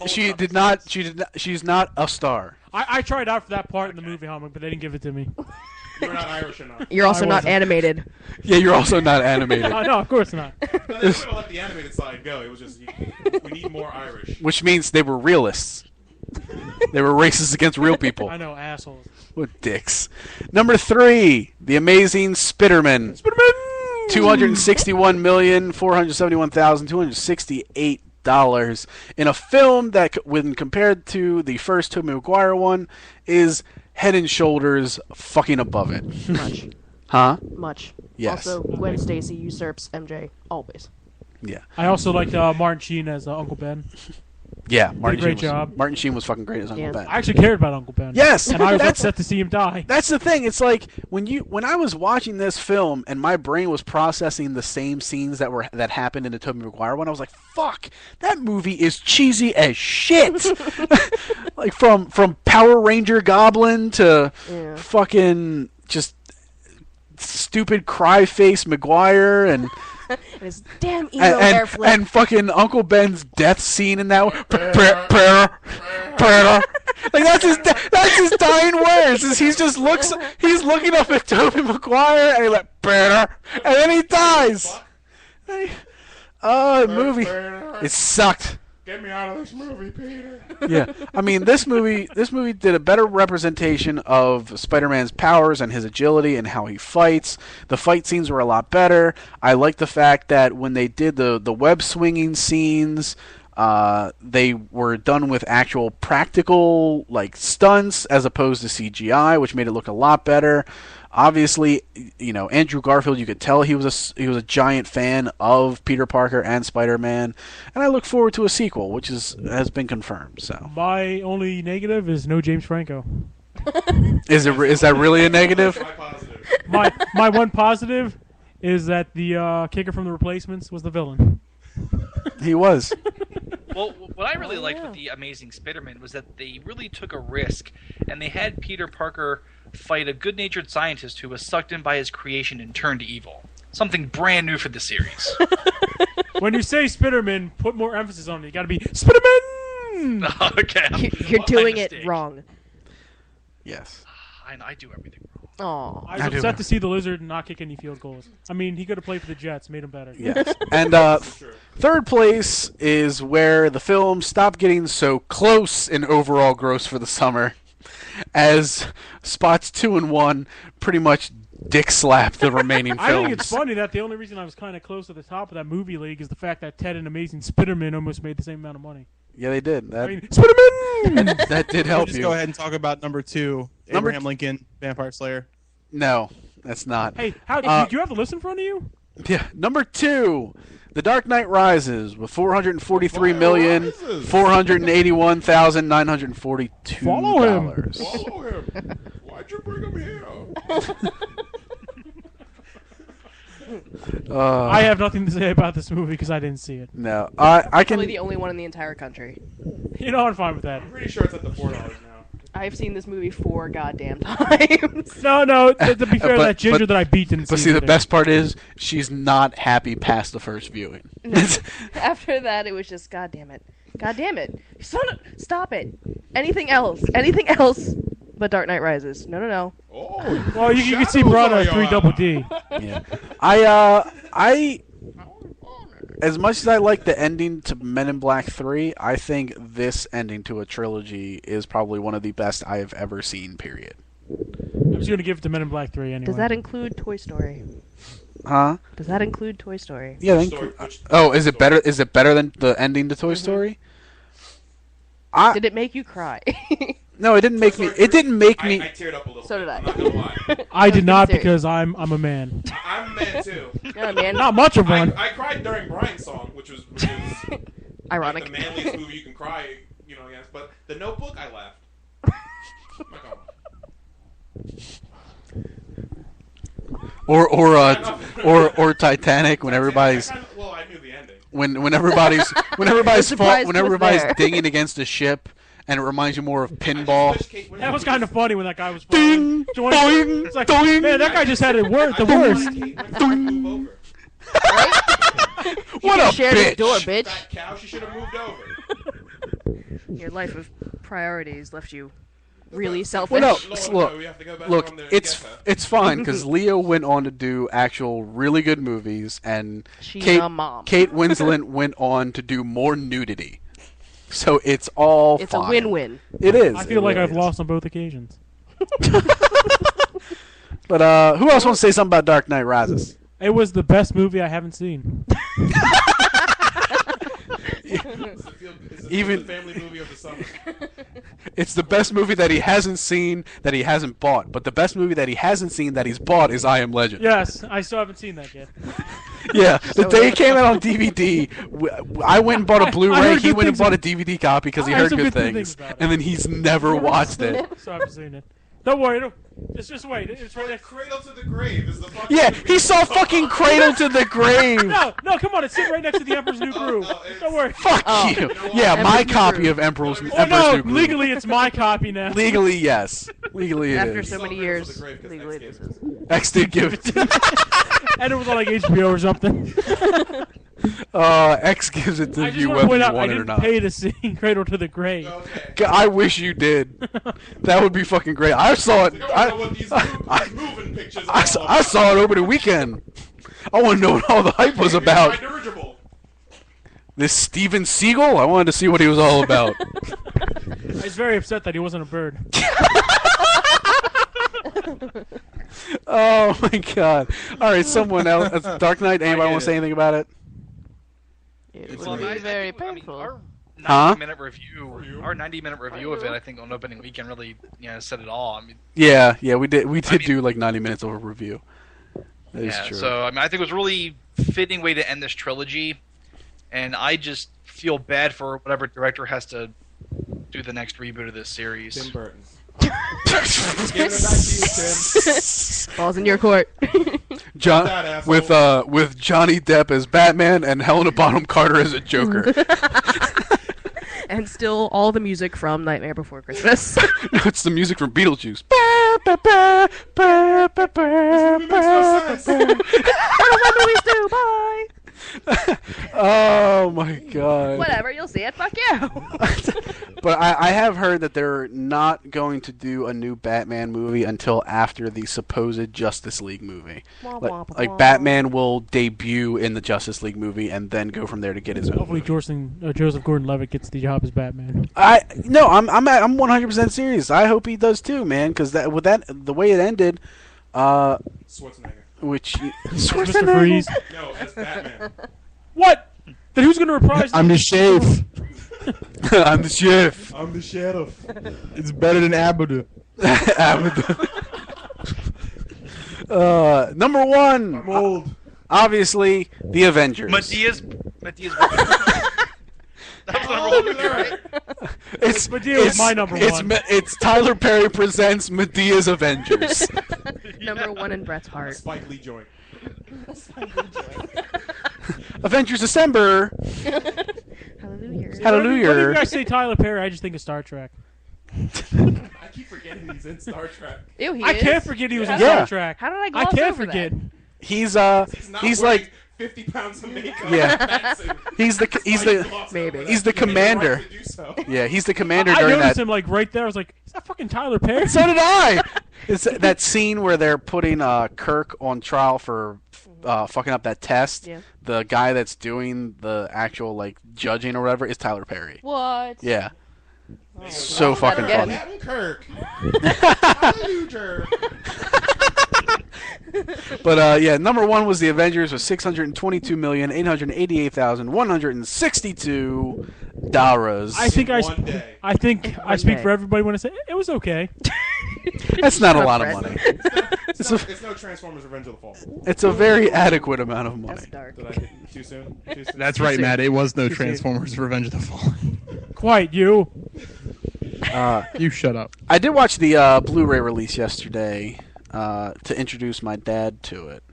S4: she did not. She's not a star.
S6: I tried out for that part in the movie, Helmut, but they didn't give it to me.
S7: You're not Irish enough.
S8: You're also
S6: I
S8: not
S6: wasn't.
S8: animated.
S4: Yeah, you're also not animated,
S6: No, of course not.
S7: No, they could have let the animated side go. It was just, we need more Irish.
S4: which means they were realists. They were racist against real people.
S6: I know, assholes.
S4: What dicks. Number 3, The Amazing Spiderman. $261,471,268 in a film that, when compared to the first Tobey Maguire one, is head and shoulders fucking above it.
S8: Much.
S4: Huh?
S8: Much.
S4: Yes.
S8: Also, Gwen Stacy usurps MJ always.
S4: Yeah.
S6: I also liked Martin Sheen as Uncle Ben.
S4: Yeah. Martin
S6: great
S4: Sheen
S6: job.
S4: Martin Sheen was fucking great as Uncle
S8: Yeah.
S4: Ben.
S6: I actually cared about Uncle Ben.
S4: Yes,
S6: And I was
S4: that's-
S6: upset to see him die.
S4: That's the thing. It's like when I was watching this film and my brain was processing the same scenes that happened in the Tobey Maguire one. I was like, "Fuck, that movie is cheesy as shit." Like from Power Ranger Goblin to
S8: Yeah.
S4: fucking just stupid cry face Maguire and
S8: And his damn emo hair flip.
S4: and fucking Uncle Ben's death scene in that one. Like that's his dying words. Is he's looking up at Tobey Maguire and he like and then he dies. Oh, the movie, it sucked.
S7: Get me out of this movie, Peter.
S4: Yeah, I mean this movie did a better representation of Spider-Man's powers and his agility and how he fights. The fight scenes were a lot better. I like the fact that when they did the web swinging scenes, They were done with actual practical stunts as opposed to CGI, which made it look a lot better. Obviously, Andrew Garfield, you could tell he was a giant fan of Peter Parker and Spider-Man, and I look forward to a sequel, which has been confirmed. So
S6: my only negative is no James Franco.
S4: Is that really a negative?
S6: My one positive is that the kicker from The Replacements was the villain.
S4: He was.
S9: Well, what I really liked with the Amazing Spider-Man was that they really took a risk, and they had Peter Parker fight a good-natured scientist who was sucked in by his creation and turned evil. Something brand new for the series.
S6: When you say Spider-Man, put more emphasis on it. You gotta be Spider-Man!
S9: Okay.
S8: You're doing it wrong.
S4: Yes.
S9: I do everything wrong.
S8: Oh,
S6: I was upset to see the Lizard not kick any field goals. I mean, he could have played for the Jets, made him better.
S4: Yes. And third place is where the film stopped getting so close in overall gross for the summer, as spots 2 and 1 pretty much dick slapped the remaining films.
S6: I think it's funny that the only reason I was kind of close to the top of that movie league is the fact that Ted and Amazing Spider-Man almost made the same amount of money.
S4: Yeah, they did.
S6: Spider-Man!
S4: That did help
S5: Just
S4: you.
S5: go ahead and talk about number 2, Abraham Lincoln, Vampire Slayer.
S4: No, that's not.
S6: Hey, do you have the list in front of you?
S4: Yeah, number 2, The Dark Knight Rises with $443,481,942.
S6: Follow him.
S7: Follow him. Why'd you bring him here?
S6: I have nothing to say about this movie because I didn't see it.
S4: No, I can.
S8: probably the only one in the entire country.
S6: You know, I'm fine with that.
S7: I'm pretty sure it's at the $4 now.
S8: I've seen this movie 4 goddamn times.
S6: No. To be fair,
S4: But-
S6: that ginger
S4: but-
S6: that I beat didn't.
S4: But see, the best part is she's not happy past the first viewing.
S8: After that, it was just, God damn it, stop it. Anything else but Dark Knight Rises. No.
S7: Oh,
S6: Well, you can see Brada 3 double D.
S4: Yeah, I as much as I like the ending to Men in Black 3, I think this ending to a trilogy is probably one of the best I have ever seen. Period.
S6: I'm just gonna give it to Men in Black 3 anyway.
S8: Does that include Toy Story?
S4: Huh?
S8: Does that include Toy Story?
S4: Yeah. Is it better? Is it better than the ending to Toy Story?
S8: Did it make you cry?
S4: No, it didn't make me. It didn't make me.
S7: I teared up a little.
S8: So did I.
S7: I'm not gonna lie.
S6: I did not
S8: serious.
S6: because I'm a man.
S7: I'm a man too.
S8: Yeah, man.
S6: Not much of one.
S7: I cried during Brian's song, which was
S8: Ironic.
S7: Like the manliest movie you can cry, against. But The Notebook, I laughed.
S4: Or Titanic when everybody's
S7: Well, I knew the ending.
S4: when everybody's
S8: surprised he was there.
S4: dinging against a ship, and it reminds you more of pinball.
S6: That was kind of funny when that guy was
S4: Ding,
S6: falling.
S4: doing,
S6: It's like,
S4: doing.
S6: man, that guy just had it the worst.
S7: Move over.
S4: What
S8: You
S4: a
S8: shared his
S4: bitch!
S8: door, bitch.
S7: That cow, she should have moved over.
S8: Your life of priorities left you really selfish.
S4: Well, no,
S7: We have to go back
S4: look,
S7: on there and
S4: it's
S7: get her.
S4: it's fine because Leo went on to do actual really good movies, and
S8: She's
S4: Kate
S8: a mom.
S4: Kate Winslet went on to do more nudity. So it's all
S8: It's
S4: fine.
S8: a win-win.
S4: It is.
S6: I feel
S4: It
S6: like
S4: really
S6: I've
S4: is.
S6: lost on both occasions.
S4: But who else wants to say something about Dark Knight Rises?
S6: It was the best movie I haven't seen.
S7: Even the family movie of the summer.
S4: It's the best movie that he hasn't seen that he hasn't bought, but the best movie that he hasn't seen that he's bought is I Am Legend.
S6: Yes, I still haven't seen that yet.
S4: Yeah, the day it came out on DVD, I went and bought a
S6: I
S4: Blu-ray.
S6: heard
S4: He
S6: good
S4: went and
S6: things
S4: bought a DVD copy because he
S6: I heard
S4: heard
S6: some
S4: good
S6: good
S4: things,
S6: things about it.
S4: and then he's never watched it.
S6: So I haven't seen it. Don't worry. Just wait. It's right next.
S7: Cradle to the Grave is the fucking
S4: Yeah,
S7: movie.
S4: he saw fucking Cradle to the Grave.
S6: No, come on. It's sitting right next to The Emperor's New Groove. Don't worry.
S4: Fuck you. Yeah, my
S8: Emperor's New
S4: copy
S8: Groove.
S4: of Emperor's
S6: Oh
S4: New
S6: no,
S4: Groove.
S6: legally it's my copy now.
S4: Legally, yes. Legally, it
S8: After
S4: is.
S8: so many
S7: Cradle to
S8: years,
S7: the Grave 'cause
S8: legally
S7: X
S8: this
S7: gave
S8: is.
S4: X did give it to me.
S6: And it was on like HBO or something.
S4: X gives it to
S6: I just
S4: you
S6: want to
S4: whether
S6: point
S4: you
S6: out I
S4: want it or
S6: didn't
S4: not.
S6: pay to see Cradle to the Grave.
S7: Okay.
S4: I wish you did. That would be fucking great. I saw it.
S7: I don't know what these moving pictures are.
S4: I saw it over the weekend. I want to know what all the hype was about.
S7: My dirigible.
S4: This Steven Seagal? I wanted to see what he was all about.
S6: I was very upset that he wasn't a bird.
S4: Oh my god. Alright, someone else. Dark Knight, anybody want to say anything about it?
S8: It
S9: Well,
S8: would be
S9: I
S8: very
S9: think- I mean,
S8: painful.
S9: our
S4: Huh?
S9: 90-minute review. Our 90-minute review of it, I think, on opening weekend really, said it all. I mean,
S4: Yeah, we did do like 90 minutes of a review. That is true.
S9: So I think it was a really fitting way to end this trilogy, and I just feel bad for whatever director has to do the next reboot of this series.
S7: Tim Burton. Giving it back to you, Tim.
S8: Balls in your court.
S4: John
S7: that asshole.
S4: with Johnny Depp as Batman and Helena Bonham Carter as a Joker.
S8: And still all the music from Nightmare Before Christmas.
S4: It's the music from Beetlejuice.
S8: Movies do, bye!
S4: Oh my god.
S8: Whatever, you'll see it, fuck you!
S4: But I have heard that they're not going to do a new Batman movie until after the supposed Justice League movie. Like Batman will debut in the Justice League movie and then go from there to get his own.
S6: Hopefully, Joseph Gordon-Levitt gets the job as Batman.
S4: I'm 100% serious. I hope he does too, man. Because the way it ended,
S7: Schwarzenegger.
S4: which
S6: Mr. Freeze.
S7: No, as Batman.
S6: What? Then who's going to reprise?
S5: I'm the sheriff.
S4: I'm the sheriff.
S7: I'm the sheriff.
S5: It's better than Abudu.
S4: Number one.
S7: I'm old.
S4: Obviously, the Avengers.
S9: Medea's that was the number one movie, right?
S4: It's
S6: Madea was my number one.
S4: It's Tyler Perry presents Medea's Avengers.
S8: Number one in Brett's heart.
S7: Spike Lee joint.
S4: Avengers December.
S8: Hallelujah.
S4: Hallelujah.
S6: Whenever I say Tyler Perry, I just think of Star Trek.
S7: I keep forgetting he's in Star Trek.
S8: Ew, he
S6: I
S8: is?
S6: can't forget he was in
S4: Yeah.
S6: Star Trek.
S8: How did I
S6: I
S8: gloss
S6: can't
S8: over
S6: forget.
S8: that?
S7: He's
S4: He's
S7: not
S4: he's
S7: wearing
S4: like
S7: 50 pounds of makeup.
S4: Yeah. he's the
S8: Maybe.
S4: he's the commander.
S7: Right to do so.
S4: Yeah, he's the commander
S6: I
S4: during
S6: noticed
S4: that.
S6: him like right there. I was like, is that fucking Tyler Perry?
S4: So did I. It's that scene where they're putting Kirk on trial for fucking up that test.
S8: Yeah.
S4: The guy that's doing the actual like judging or whatever is Tyler Perry.
S10: What?
S4: Yeah. So fucking
S10: Gotta
S4: funny.
S10: get
S7: Captain Kirk. Hallelujah.
S4: But yeah, number one was the Avengers with $622,888,162.
S6: I think
S7: One day.
S6: I speak
S8: day.
S6: for everybody when I say it was okay.
S4: That's not a lot of
S8: Brett.
S4: money.
S7: It's no Transformers Revenge of the Fall.
S4: It's a very adequate amount of money.
S8: That's dark.
S7: Did I get too soon? Too soon?
S5: That's right, Matt. It was no Transformers Revenge of the Fall.
S6: Quite you.
S5: You shut up.
S4: I did watch the Blu-ray release yesterday to introduce my dad to it,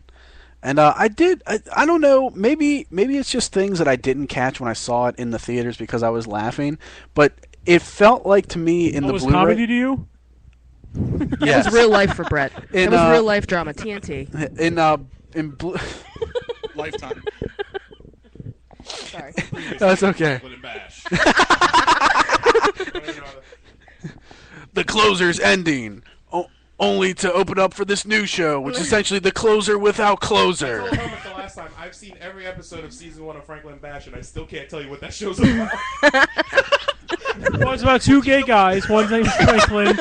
S4: and I don't know. Maybe it's just things that I didn't catch when I saw it in the theaters because I was laughing. But it felt like to me in
S6: That
S4: the
S6: was
S4: Blu-ray.
S6: comedy to you?
S8: It
S4: Yes.
S8: was real life for Brett. It
S4: In,
S8: was real life drama. TNT.
S4: in blue.
S5: Lifetime.
S8: Sorry.
S4: That's okay.
S7: Split and bash.
S4: The closer's ending. Only to open up for this new show, which is essentially the closer without
S7: I
S4: closer.
S7: told Helmut the last time, I've seen every episode of season 1 of Franklin Bash, and I still can't tell you what that show's about.
S6: Well, it's about two gay guys. One's named Franklin.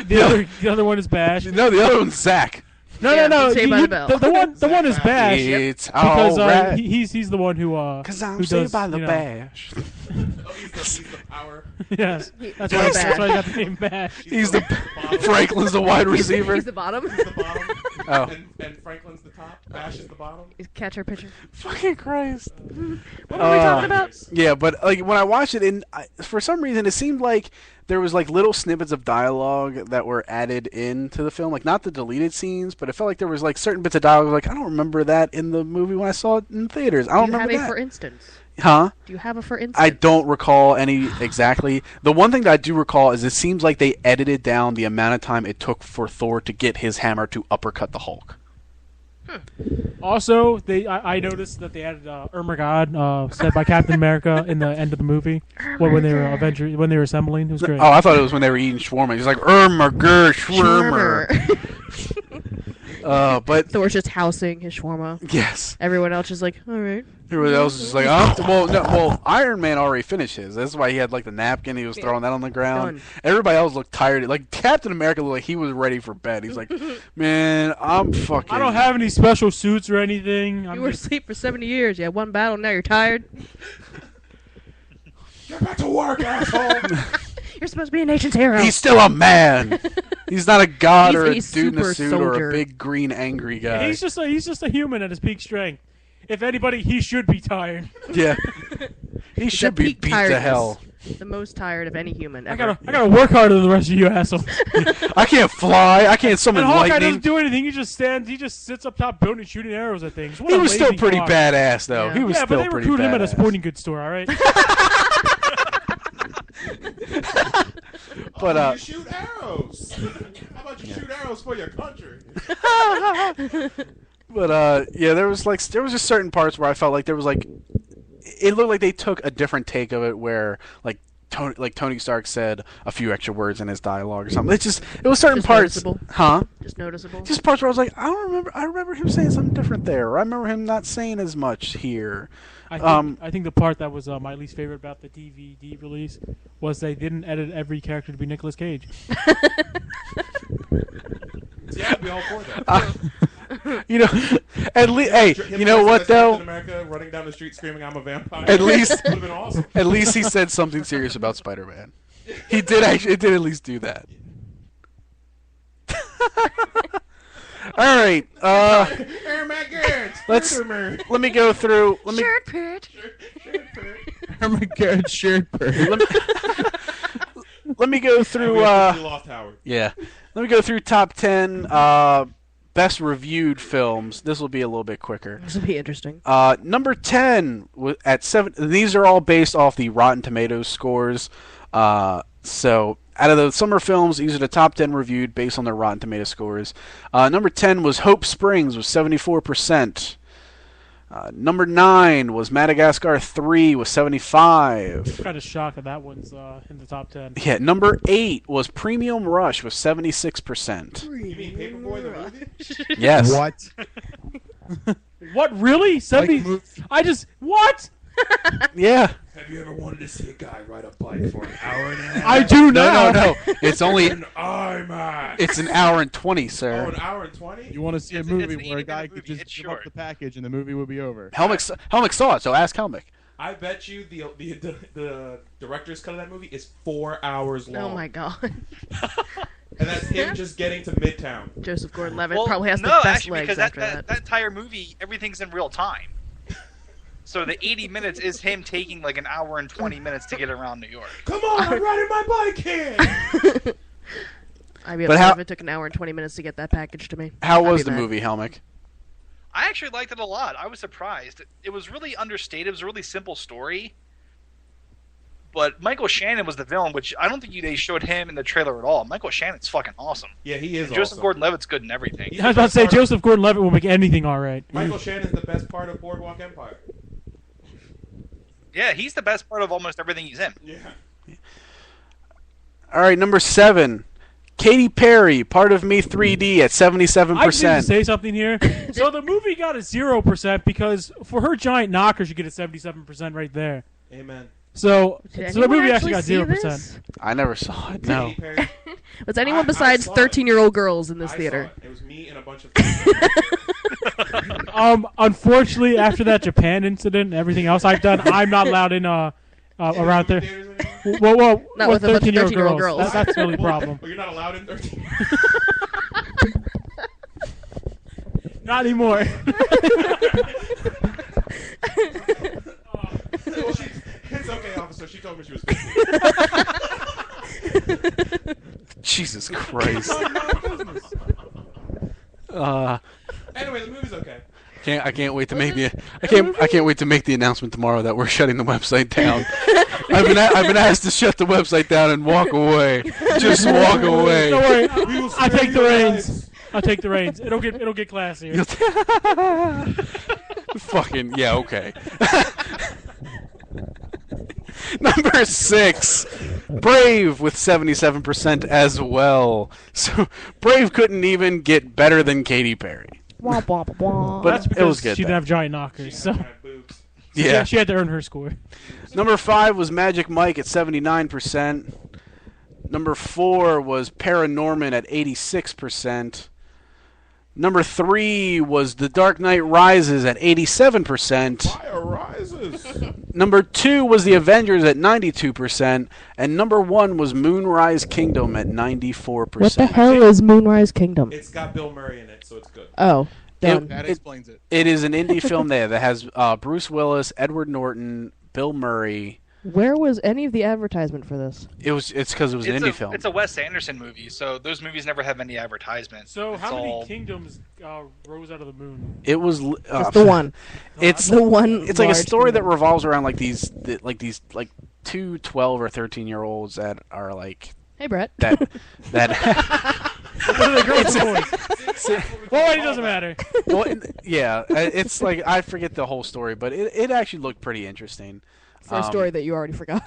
S6: The other one is Bash.
S4: No, the other one's Zach.
S8: Yeah,
S6: No.
S8: Saved by the Bell.
S6: The one is Bash.
S4: It's
S6: Because
S4: alright.
S6: he's the one who
S4: Cause I'm
S6: who
S4: saved
S6: does,
S4: by the
S6: you know,
S4: bash.
S7: Oh, he's the power.
S6: Yes, that's
S8: Yes.
S6: why I got the name Bash.
S4: He's the
S7: bottom.
S4: Franklin's the wide receiver.
S8: He's the bottom.
S7: He's the bottom.
S4: Oh.
S7: And Franklin's the top. Bash is the bottom.
S8: He's catcher pitcher.
S4: Fucking Christ.
S8: What were we talking about?
S4: Yeah, but like when I watched it, for some reason it seemed like there was like little snippets of dialogue that were added into the film, like not the deleted scenes, but it felt like there was like certain bits of dialogue. Like I don't remember that in the movie when I saw it in theaters. I don't
S8: Do you have
S4: remember
S8: a
S4: that.
S8: for instance?
S4: Huh?
S8: Do you have a for instance?
S4: I don't recall any exactly. The one thing that I do recall is it seems like they edited down the amount of time it took for Thor to get his hammer to uppercut the Hulk.
S6: Also, I noticed that they added Ermagod, said by Captain America in the end of the movie. When they were assembling, it was great.
S4: Oh, I thought it was when they were eating shawarma. He's like, Ermager, shawarma. But
S8: Thor's just housing his shawarma.
S4: yes.
S8: Everyone else is like, all right.
S4: Everybody else is just like, oh, well, Iron Man already finished his. That's why he had like the napkin. He was throwing that on the ground.
S8: Done.
S4: Everybody else looked tired. Like Captain America looked like he was ready for bed. He's like, man, I'm fucking.
S6: I don't have any special suits or anything.
S8: You were asleep for 70 years. You had one battle. Now you're tired.
S7: Get back to work, asshole.
S8: You're supposed to be a nation's hero.
S4: He's still a man. He's not a god or a
S8: He's
S4: dude in a
S8: super
S4: suit or
S8: soldier.
S4: a big green angry guy.
S6: He's just a human at his peak strength. If anybody, he should be tired.
S4: Yeah. He
S8: He's
S4: should
S8: at
S4: be
S8: peak
S4: beat to
S8: tiredness.
S4: hell.
S8: The most tired of any human
S6: I
S8: ever.
S6: gotta work harder than the rest of you assholes.
S4: I can't fly. I can't summon
S6: And Hawkeye
S4: lightning.
S6: doesn't do anything. He just stands. He just sits up top building, shooting arrows at things. What
S4: He
S6: a
S4: was still
S6: lazy
S4: pretty
S6: fuck.
S4: badass, though.
S8: Yeah.
S4: He was
S6: Yeah,
S4: still
S6: but they
S4: pretty
S6: recruited him at a
S4: badass.
S6: sporting goods store. All right.
S4: But
S7: You shoot arrows. How about you shoot arrows for your country?
S4: But yeah, there was just certain parts where I felt like there was like, it looked like they took a different take of it, where Tony Stark said a few extra words in his dialogue or something. It was certain
S8: Just
S4: parts,
S8: noticeable.
S4: huh?
S8: Just noticeable.
S4: Just parts where I was like, I remember him saying something different there. Or I remember him not saying as much here.
S6: I think the part that was my least favorite about the DVD release was they didn't edit every character to be Nicolas Cage.
S7: Yeah, I'd be all for that.
S4: You know, hey, you know what though?
S7: Captain America running down the street screaming, "I'm a vampire."
S4: At least,
S7: would have been awesome.
S4: at least he said something serious about Spider-Man. He did at least do that. All right,
S7: Aaron McGarrett.
S4: let me go through.
S8: Shirt pitch.
S5: Garrett shirt bird.
S4: Let me go through.
S7: We lost Howard.
S4: Yeah, let me go through top 10 best reviewed films. This will be a little bit quicker.
S8: This will be interesting.
S4: Number 10 at 7. These are all based off the Rotten Tomatoes scores. So out of the summer films, these are the top 10 reviewed based on their Rotten Tomatoes scores. Number 10 was Hope Springs with 74%. Number 9 was Madagascar 3 with 75.
S6: Kind of shocked that that one's in the top 10.
S4: Yeah, number 8 was Premium Rush with 76%.
S7: You mean Paperboy the movie?
S4: Yes.
S5: What?
S6: What, really? 70? What?
S4: Yeah.
S7: Have you ever wanted to see a guy ride a bike for an hour and a half?
S6: I do now.
S4: No. It's only
S7: An IMAX.
S4: it's an hour and 20,
S7: Oh,
S4: sir.
S7: an hour and 20?
S5: You want to see
S9: It's
S5: a movie
S9: an
S5: where a
S9: 80-minute
S5: guy could
S9: movie.
S5: just
S9: It's
S5: give up
S9: short.
S5: the package and the movie would be over.
S4: Helmick saw it, so ask Helmick.
S7: I bet you the director's cut of that movie is 4 hours long.
S8: Oh my god.
S7: And that's him just getting to Midtown.
S8: Joseph Gordon-Levitt
S9: Well,
S8: probably has
S9: no,
S8: the best
S9: actually,
S8: legs
S9: because
S8: after
S9: that entire movie, everything's in real time. So the 80 minutes is him taking like an hour and 20 minutes to get around New York.
S7: Come on, I'm riding my bike here.
S8: I'd be
S4: But
S8: upset
S4: how-
S8: if it took an hour and 20 minutes to get that package to me.
S4: How
S8: I'd
S4: was
S8: be
S4: the
S8: mad.
S4: movie, Helmick?
S9: I actually liked it a lot. I was surprised. It was really understated. It was a really simple story. But Michael Shannon was the villain, which I don't think they showed him in the trailer at all. Michael Shannon's fucking awesome.
S7: Yeah, he is
S9: And Joseph
S7: awesome.
S9: Gordon-Levitt's good in everything.
S7: He's
S6: I was
S7: the
S6: about to
S7: best
S6: say
S7: part of-
S6: Joseph Gordon-Levitt will make anything all right.
S7: Michael Shannon's the best part of Boardwalk Empire.
S9: Yeah, he's the best part of almost everything he's in.
S7: Yeah.
S4: All right, number 7. Katy Perry, Part of Me 3D at 77%.
S6: I just need to say something here. So the movie got a 0% because for her giant knocker, she get a 77% right there.
S7: Amen.
S6: So
S8: Did
S6: the movie
S8: anyone
S6: actually got
S8: see
S6: 0%.
S8: this?
S4: I never saw it. No.
S7: Katy Perry.
S8: Was anyone
S7: I
S8: besides
S7: saw it.
S8: 13-year-old girls in this
S7: I
S8: theater?
S7: saw it. It was me and a bunch of
S6: Unfortunately, after that Japan incident and everything else I've done, I'm not allowed in around there. Well,
S8: Not with a bunch of
S6: 13-year-old
S8: 13-year-old girls.
S6: That's really the problem.
S7: Oh, you're not allowed in 13.
S6: Not anymore.
S7: Well, it's okay, officer. She told me she was 15.
S4: Jesus Christ.
S7: Anyway, the movie's okay.
S4: I can't wait to make I can't wait to make the announcement tomorrow that we're shutting the website down. I've been asked to shut the website down and walk away. Just walk away.
S6: Don't worry.
S7: We will
S6: I
S7: spare
S6: take the
S7: your
S6: reins.
S7: lives.
S6: I'll take the reins. It'll get classier.
S4: Fucking yeah, okay. Number 6, Brave with 77% as well. So Brave couldn't even get better than Katy Perry.
S8: Wah, wah, wah, wah.
S4: But
S6: That's
S4: it
S6: because
S4: was good.
S6: she didn't have giant knockers, so
S7: Had boobs.
S4: Yeah.
S6: she had to earn her score.
S4: Number 5 was Magic Mike at 79%. Number 4 was Paranorman at 86%. Number 3 was The Dark Knight Rises at 87%.
S7: Fire rises.
S4: Number 2 was The Avengers at 92%, and number 1 was Moonrise Kingdom at 94%.
S8: What the hell is Moonrise Kingdom?
S7: It's got Bill Murray in it, so it's good.
S8: Oh, done.
S5: That explains it.
S4: It is an indie film that has Bruce Willis, Edward Norton, Bill Murray.
S8: Where was any of the advertisement for this?
S4: It's because it was an indie film.
S9: It's a Wes Anderson movie, so those movies never have any advertisement.
S6: So
S9: It's
S6: how many
S9: all-
S6: kingdoms rose out of the moon?
S4: It was
S8: Just the one.
S4: It's
S8: The one.
S4: It's like a
S8: large
S4: story that
S8: kingdom.
S4: revolves around like these two 12 or 13-year-olds that are like
S8: Hey, Brett.
S4: that.
S6: What are they girls or boys? Well, it doesn't matter.
S4: Well, yeah, it's like I forget the whole story, but it actually looked pretty interesting.
S8: For a story that you already forgot.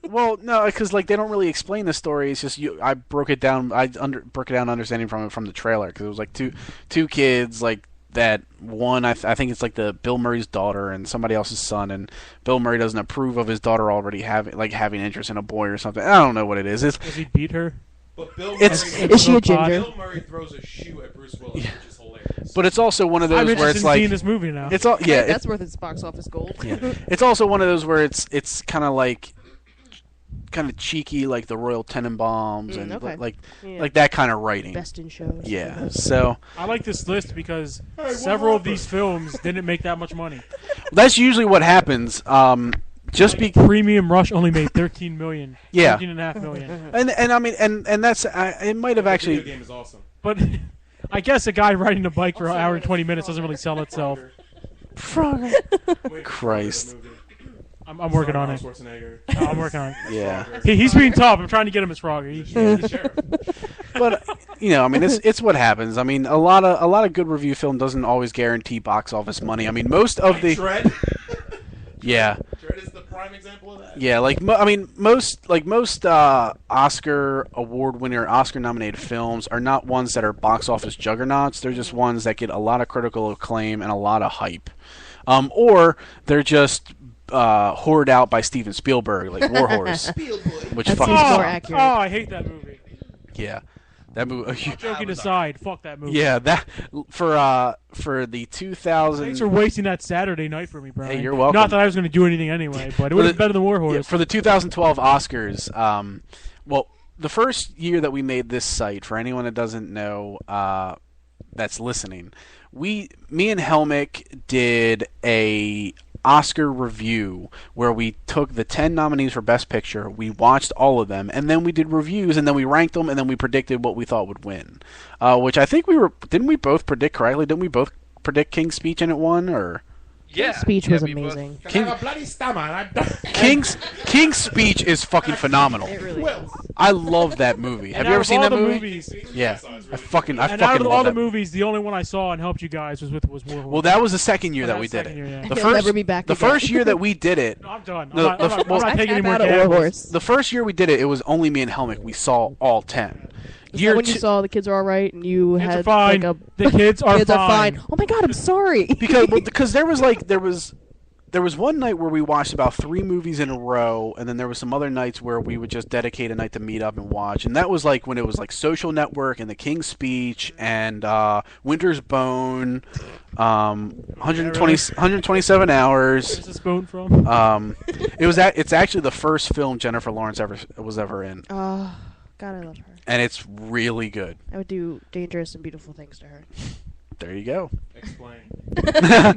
S4: Well, no, because like they don't really explain the story. It's just I broke it down. Broke it down understanding from the trailer because it was like two kids like that. One I think it's like the Bill Murray's daughter and somebody else's son, and Bill Murray doesn't approve of his daughter already having interest in a boy or something. I don't know what it is.
S6: Does he beat her?
S7: But Bill Murray,
S8: Is she a ginger?
S7: Bill Murray throws a shoe at Bruce Willis, which is hilarious.
S4: But it's also one of those
S6: I'm
S4: where
S6: interested
S4: it's
S6: in
S4: like
S6: seeing this movie now.
S4: it's all yeah.
S8: That's worth its box office gold.
S4: Yeah. It's also one of those where it's kind of like kind of cheeky, like the Royal Tenenbaums and
S8: okay.
S4: like that kind of writing.
S8: Best in shows.
S4: Yeah. So
S6: I like this list because several of these films didn't make that much money.
S4: that's usually what happens. Just
S6: Like Premium Rush only made 13 million.
S4: Yeah.
S6: 13.5 million.
S4: and I mean and that's it might have
S7: The
S4: actually
S7: video game is awesome.
S6: But I guess a guy riding a bike for an hour and 20 minutes doesn't really sell itself.
S4: Christ.
S6: I'm working on it.
S7: Schwarzenegger.
S6: I'm working on it.
S4: Yeah.
S6: He's being tough. I'm trying to get him as Frogger.
S7: The sheriff.
S4: But I mean it's what happens. I mean a lot of good review film doesn't always guarantee box office money. I mean most of the
S7: Dredd.
S4: yeah.
S7: Dredd is the prime example of that.
S4: Yeah, like most Oscar award winner, Oscar nominated films are not ones that are box office juggernauts. They're just ones that get a lot of critical acclaim and a lot of hype, or they're just hoarded out by Steven Spielberg, like War Horse, which
S8: That
S4: fucking
S8: seems more
S6: Oh,
S8: accurate.
S6: I hate that movie.
S4: yeah, that movie.
S6: Joking aside, fuck that movie.
S4: Yeah, that for the 2000.
S6: Thanks for wasting that Saturday night for me, Brian.
S4: Hey, you're welcome.
S6: Not that I was going to do anything anyway, but it would have been better than War Horse.
S4: Yeah, for the 2012 Oscars, well, the first year that we made this site, for anyone that doesn't know that's listening, me and Helmick did a Oscar review where we took the 10 nominees for Best Picture, we watched all of them, and then we did reviews, and then we ranked them, and then we predicted what we thought would win. Which I think didn't we both predict correctly? Didn't we both predict King's Speech and it won, or?
S9: Yeah.
S8: Speech
S9: yeah,
S8: was
S9: we both-
S8: amazing.
S7: I have a bloody stomach.
S4: King's Speech is fucking phenomenal.
S8: It really is.
S4: I love that movie. Have
S6: And
S4: you
S6: out
S4: ever
S6: of
S4: seen
S6: all
S4: that
S6: the
S4: movie?
S6: movies,
S4: Yeah, I fucking
S6: and out
S4: love
S6: of all
S4: that
S6: the movies, the only one I saw and helped you guys was War Horse.
S4: Well, that was the second year
S6: Oh,
S4: that
S6: that
S4: we
S6: was
S4: did
S6: second
S4: it.
S6: year, yeah.
S4: The
S8: He'll
S4: first,
S8: never be back
S4: the
S8: again.
S4: first year that we did it,
S6: No, I'm done.
S4: No,
S6: I'm not
S8: I'm
S6: taking any more
S8: out of War
S6: gambles.
S8: Horse.
S4: the first year we did it was only me and Helmick. We saw all 10.
S8: Is
S4: Year
S8: that when you
S4: two,
S8: saw the kids are all right and you
S6: Kids are
S8: had
S6: fine.
S8: like a
S6: The kids are
S8: kids are fine. Oh my god, I'm sorry.
S4: because there was one night where we watched about 3 movies in a row, and then there was some other nights where we would just dedicate a night to meet up and watch, and that was like when it was like Social Network and The King's Speech and Winter's Bone, 127 Hours.
S6: Where's this bone from?
S4: It's actually the first film Jennifer Lawrence was ever in,
S8: Oh, God, I love her.
S4: and it's really good.
S8: I would do dangerous and beautiful things to her.
S4: There you go.
S7: Explain.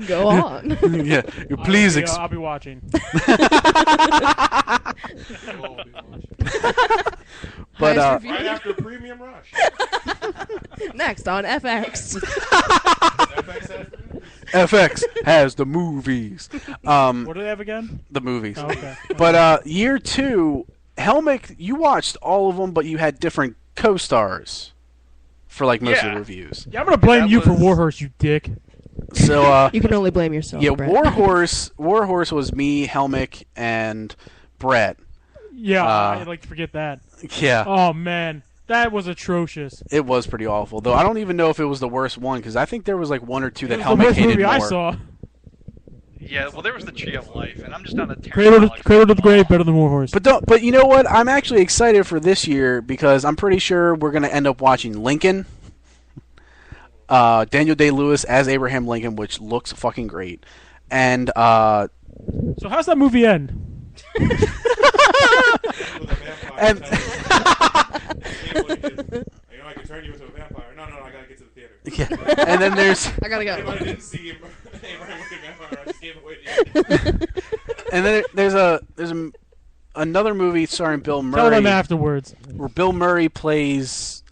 S8: Go on.
S4: Yeah, please.
S6: I'll be watching.
S4: But
S8: Highest review.
S7: Right after Premium Rush.
S8: Next on FX.
S4: FX has the movies.
S6: What do they have again?
S4: The movies.
S6: Oh, okay.
S4: But year 2, Helmick, you watched all of them, but you had different co-stars for like most of the
S9: Yeah.
S4: reviews.
S6: Yeah, I'm gonna blame
S9: That
S6: you for
S9: was-
S6: War Horse, you dick.
S4: So
S8: You can only blame yourself.
S4: yeah,
S8: Brett.
S4: War Horse was me, Helmick, and Brett.
S6: Yeah, I'd like to forget that.
S4: Yeah,
S6: Oh man, that was atrocious.
S4: it was pretty awful. Though I don't even know if it was the worst one because I think there was like 1 or 2 that
S6: It was the
S4: Helmick
S6: worst
S4: hated
S6: movie
S4: more.
S6: I saw.
S9: Yeah, well, there was the Tree of Life, and I'm just not a
S6: Cradle
S9: terrible
S6: to the Grave, better than War Horse.
S4: But you know what? I'm actually excited for this year because I'm pretty sure we're gonna end up watching Lincoln. Daniel Day-Lewis as Abraham Lincoln, which looks fucking great, and
S6: So how's that movie end?
S7: With a vampire.
S4: And
S7: You know, I can turn you into a vampire. No, I gotta get to the theater.
S4: yeah. And then there's
S8: I gotta go.
S7: I didn't see him. Abraham with a vampire. I just gave away the
S4: and then there's another movie starring Bill Murray.
S6: Tell them afterwards.
S4: Where Bill Murray plays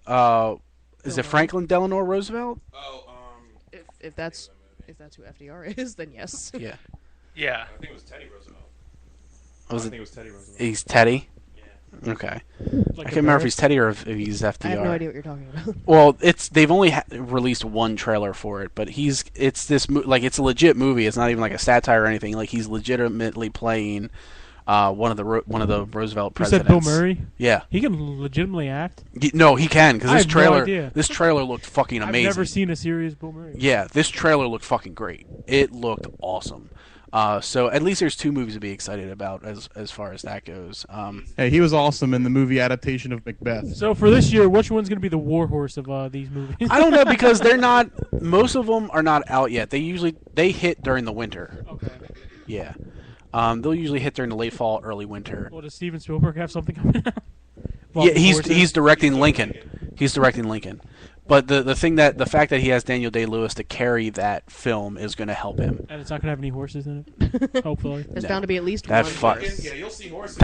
S4: is it Franklin Delano Roosevelt?
S7: Oh,
S8: If that's who FDR is, then yes.
S4: Yeah.
S9: Yeah.
S7: I think it was Teddy Roosevelt.
S4: Was
S7: I
S4: it?
S7: think it was Teddy Roosevelt.
S4: He's Teddy.
S7: Yeah.
S4: Okay.
S6: Like
S4: I can't remember if he's Teddy or if he's FDR.
S8: I have no idea what you're talking about.
S4: Well, they've only released one trailer for it, but it's a legit movie. It's not even like a satire or anything. Like he's legitimately playing one of the Roosevelt
S6: You
S4: presidents.
S6: said Bill Murray?
S4: Yeah.
S6: He can legitimately act?
S4: No, he can because
S6: I have no idea.
S4: this trailer looked fucking amazing.
S6: I've never seen a serious Bill Murray.
S4: Yeah, this trailer looked fucking great. It looked awesome. So at least there's two movies to be excited about as far as that goes.
S5: Hey, he was awesome in the movie adaptation of Macbeth.
S6: So for this year, which one's going to be the warhorse of these movies?
S4: I don't know because they're not. Most of them are not out yet. They hit during the winter.
S6: Okay.
S4: Yeah, they'll usually hit during the late fall, early winter.
S6: Well, does Steven Spielberg have something coming out?
S4: Yeah, he's directing Lincoln. He's directing Lincoln. But the fact that he has Daniel Day-Lewis to carry that film is going to help him.
S6: And it's not going to have any horses in it, hopefully.
S8: There's
S4: No.
S8: bound to be at least
S4: That
S8: one
S4: fuck-
S8: horse.
S7: Yeah, you'll see horses.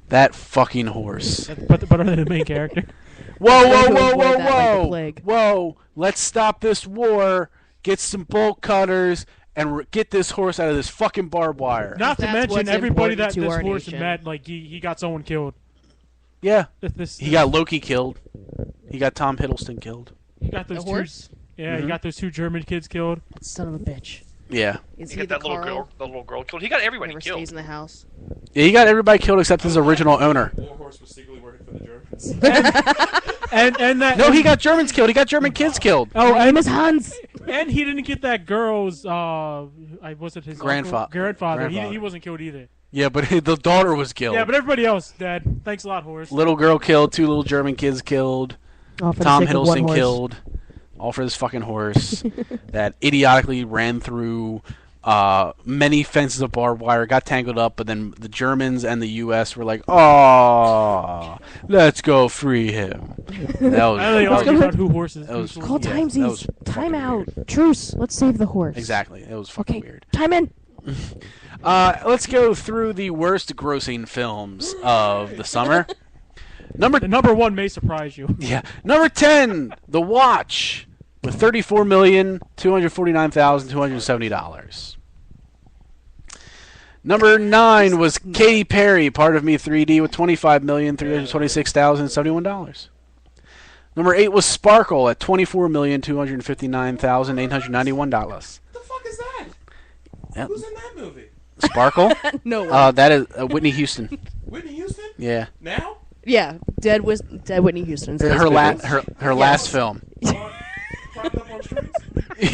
S4: That fucking horse.
S6: But are they the main character?
S4: Whoa,
S8: Trying
S4: whoa,
S8: to
S4: whoa,
S8: avoid
S4: whoa,
S8: that like the
S4: whoa,
S8: plague.
S4: whoa! Let's stop this war. Get some bolt cutters and get this horse out of this fucking barbed wire.
S6: Not to
S8: That's
S6: mention
S8: what's
S6: everybody
S8: important
S6: that
S8: to
S6: this
S8: our
S6: horse
S8: nation.
S6: met, like he got someone killed.
S4: Yeah,
S6: This,
S4: he got Loki killed. He got Tom Hiddleston killed.
S6: he got those
S8: The horse?
S6: Yeah, he got those two German kids killed.
S8: Son of a bitch.
S4: Yeah,
S8: Is
S9: He
S8: he
S9: got
S8: the
S9: that little
S8: Carl?
S9: girl, the little girl killed. He got everybody
S8: Never
S9: killed.
S8: stays in the house.
S4: yeah, he got everybody killed except his original owner.
S7: Warhorse was secretly working for the Germans.
S6: And that
S4: No, he got Germans killed. He got German kids killed.
S6: oh,
S8: My name is Hans.
S6: and he didn't get that girl's was it his
S4: Grandfather.
S6: grandfather.
S4: Grandfather.
S6: He wasn't killed either.
S4: Yeah, but the daughter was killed.
S6: Yeah, but everybody else dead. Thanks a lot, horse.
S4: Little girl killed. Two little German kids killed.
S8: Oh, for the
S4: Tom
S8: sake of one
S4: Hiddleston
S8: horse.
S4: killed. All for this fucking horse that idiotically ran through many fences of barbed wire, got tangled up, but then the Germans and the U.S. were like, "Oh, let's go free him." That was
S6: I don't think argue about who horses.
S4: That was-
S6: whose
S8: Call
S4: Yeah,
S8: timesies.
S4: that was
S8: Time
S4: fucking
S8: out.
S4: weird.
S8: Truce. Let's save the horse.
S4: exactly. It was fucking
S8: Okay.
S4: weird.
S8: Time in.
S4: Let's go through the worst grossing films of the summer. Number
S6: The number one may surprise you.
S4: Yeah. Number 10, The Watch, with $34,249,270. Number 9 was Katy Perry, Part of Me 3D, with $25,326,071. Number 8 was Sparkle at $24,259,891.
S7: the fuck is that?
S4: Yep.
S7: Who's in that movie?
S4: Sparkle?
S8: No way.
S4: That is Whitney Houston.
S7: Whitney Houston?
S4: Yeah.
S7: Now?
S8: Yeah, dead Whitney Houston.
S4: Her last film.
S7: Propped up on strings?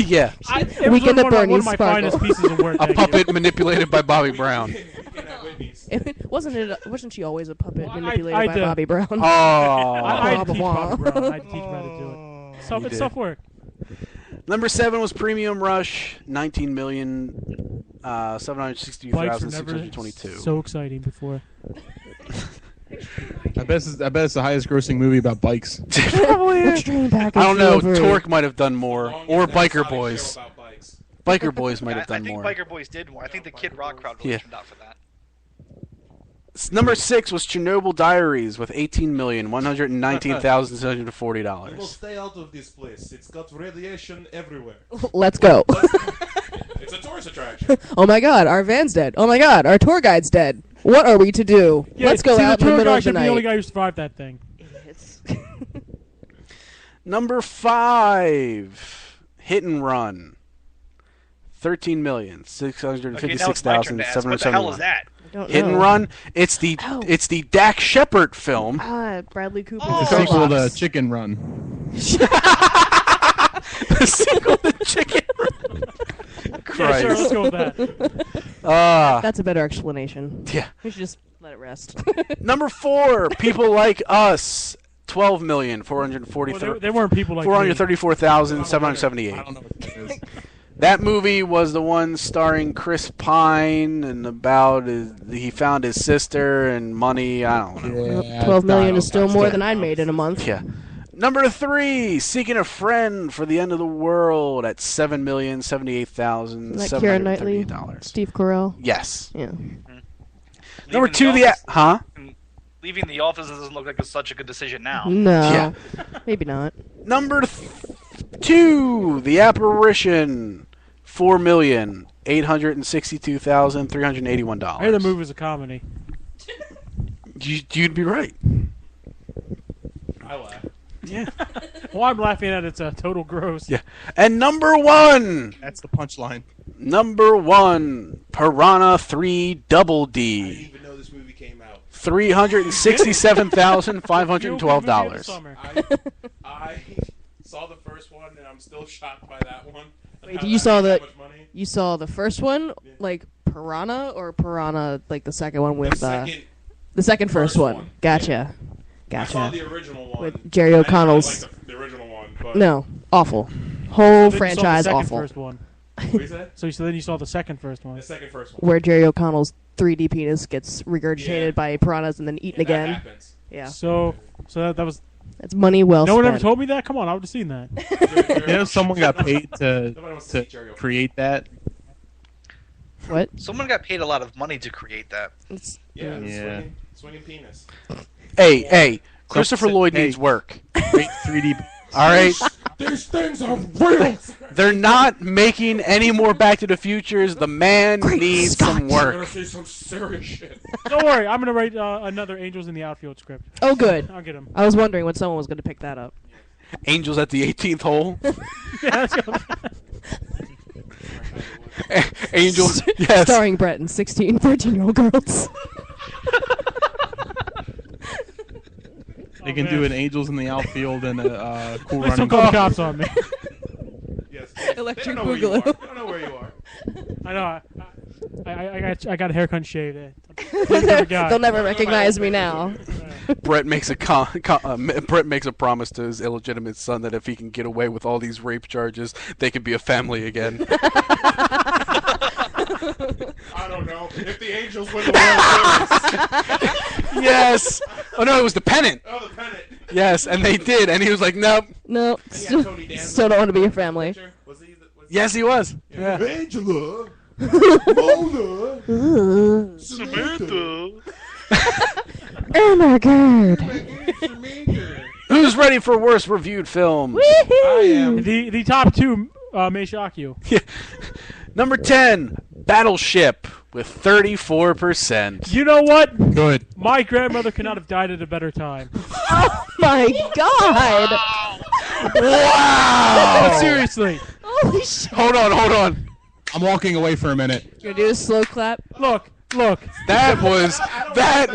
S4: Yeah.
S6: It was
S8: Weekend at
S6: one of
S8: Bernie's
S6: my
S8: Sparkle.
S6: finest pieces of work.
S4: A
S6: that
S4: puppet manipulated by Bobby Brown.
S7: You can have Whitney's.
S8: Wasn't she always a puppet
S6: Well,
S8: manipulated
S6: I
S8: by
S6: did.
S8: Bobby Brown?
S4: Oh.
S6: I'd teach
S8: Blah,
S6: Bobby
S8: blah,
S6: Brown. I'd teach him how to do it. So
S4: You
S6: it's
S4: did.
S6: tough work.
S4: Number 7 was Premium Rush, 19,763,622.
S6: So exciting before.
S5: I bet it's the highest grossing movie about bikes.
S8: Which train package
S4: I don't know.
S8: delivery?
S4: Torque might have done more,
S7: Long
S4: or
S7: as that's
S4: Biker
S7: not a show
S4: Boys.
S7: about bikes.
S4: Biker Boys might
S9: I
S4: have done
S9: think
S4: more.
S9: Biker Boys did more. I think the Kid Rock crowd really
S4: Yeah.
S9: turned out for that.
S4: Number 6 was Chernobyl Diaries with $18,119,740.
S7: We will stay out of this place. It's got radiation everywhere.
S8: Let's go.
S7: It's a tourist attraction.
S8: Oh my god, our van's dead. Oh my god, our tour guide's dead. What are we to do?
S6: Yeah,
S8: Let's go
S6: see,
S8: out in the
S6: tour
S8: middle
S6: guy
S8: of the
S6: should be the only
S8: night.
S6: guy who survived that thing.
S4: Number 5, Hit and Run.
S9: Okay, now it's my turn to ask. What the hell is
S4: 13,656,771.
S9: that?
S8: Don't
S4: Hit and
S8: know.
S4: Run. It's the Dak Shepard film.
S8: Bradley Cooper.
S9: Oh.
S5: The
S8: the
S5: sequel to
S8: Cyclops.
S5: Chicken Run.
S4: The sequel to Chicken Run.
S6: Yeah, sure, let's
S4: Christ.
S6: go with that.
S8: That's a better explanation.
S4: Yeah.
S8: We should just let it rest.
S4: Number 4, People Like Us.
S6: Well, they weren't people like me.
S4: $434,778.
S5: I don't know what that is.
S4: That movie was the one starring Chris Pine and about he found his sister and money. I don't know.
S5: Yeah,
S8: 12 million is
S5: I
S8: still
S5: don't know.
S8: more than I made in a month.
S4: Yeah. Number 3, Seeking a Friend for the End of the World at $7,078,738.
S8: Like Keira Knightley, Steve Carell.
S4: Yes.
S8: Yeah.
S4: Number
S9: Leaving
S4: 2,
S9: the office-
S4: huh?
S9: Leaving the office doesn't look like such a good decision now.
S8: No.
S4: Yeah.
S8: Maybe not.
S4: Number 2, The Apparition, $4,862,381.
S6: I hear the movie was a comedy.
S4: You'd be right.
S7: I laugh.
S4: Yeah.
S6: Well, I'm laughing at its total gross.
S4: Yeah. And number 1,
S5: That's the punchline.
S4: Piranha 3 Double
S7: I didn't
S4: D,
S7: even know this movie came out.
S4: $367,512.
S6: Summer.
S7: I saw the first one, and I'm still shocked by that one.
S8: Wait,
S7: How
S8: you
S7: that
S8: saw
S7: made that
S8: the
S7: much money.
S8: you saw the first one, like Piranha, or Piranha, like the second one with the second first one. Gotcha.
S7: I saw the
S8: Gotcha.
S7: original one.
S8: With Jerry
S7: I didn't really
S8: O'Connell's.
S7: like the original one, but
S8: No, awful.
S6: Then you saw
S8: Whole
S6: the
S8: franchise
S6: second
S8: awful.
S6: First one.
S7: What is that?
S6: So then you saw the second first one.
S7: The second first one.
S8: Where Jerry O'Connell's 3D penis gets regurgitated
S7: Yeah.
S8: by piranhas and then eaten
S7: Yeah, that
S8: again.
S7: happens.
S8: Yeah,
S6: So that was.
S8: that's money well
S6: No one
S8: spent.
S6: ever told me that. Come on, I would have seen that.
S5: You know, someone got paid
S7: Nobody wants to
S5: to
S7: see Jerry O'Connell.
S5: create that.
S8: What?
S9: Someone got paid a lot of money to create that.
S8: It's,
S7: Yeah,
S5: Yeah.
S7: Swinging penis.
S4: Hey, Christopher Lloyd
S5: Hey.
S4: needs work.
S5: Great 3D.
S4: All right?
S7: These things are real.
S4: They're not making any more Back to the Futures. The man needs some
S7: We're gonna
S4: work.
S7: see some serious shit.
S6: Don't worry, I'm gonna write another Angels in the Outfield script.
S8: oh, good.
S6: I'll get him.
S8: I was wondering when someone was going to pick that up.
S4: Angels at the 18th hole.
S6: Yeah, let's go.
S4: Angels, yes.
S8: Starring Brett and 16, 13-year-old girls.
S5: They can do an Angels in the Outfield and a cool
S6: Please
S5: running.
S6: don't call the cops on me.
S7: Yes.
S8: Electric
S7: They don't know where you
S8: Boogaloo.
S7: are. They don't know where you are.
S6: I know. I got a haircut and shaved.
S8: They'll never recognize me now.
S4: Brett makes a Brett makes a promise to his illegitimate son that if he can get away with all these rape charges, they can be a family again.
S7: I don't know. If the Angels win the World Series.
S4: Yes. Oh no, it was the pennant.
S7: Oh, the pennant.
S4: Yes, and they did, and he was like, nope.
S8: No,
S7: Yeah, Tony Danza.
S8: still don't want to be your family.
S7: Was he
S4: Yes, he was.
S7: Yeah. Angela. Mona. Samantha.
S8: Oh my god.
S4: Who's ready for worst reviewed film?
S7: I am.
S6: The top two may shock you.
S4: Number 10, Battleship with 34%.
S6: You know what?
S5: Good.
S6: My grandmother could not have died at a better time.
S8: Oh my god.
S4: Wow!
S6: Seriously.
S8: Holy shit.
S4: Hold on.
S5: I'm walking away for a minute.
S8: You're gonna do a slow clap?
S6: Look.
S4: That was that.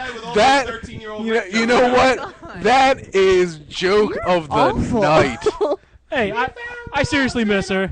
S4: You know what? That is joke of the
S8: Awful.
S4: night.
S6: Hey, I seriously miss her.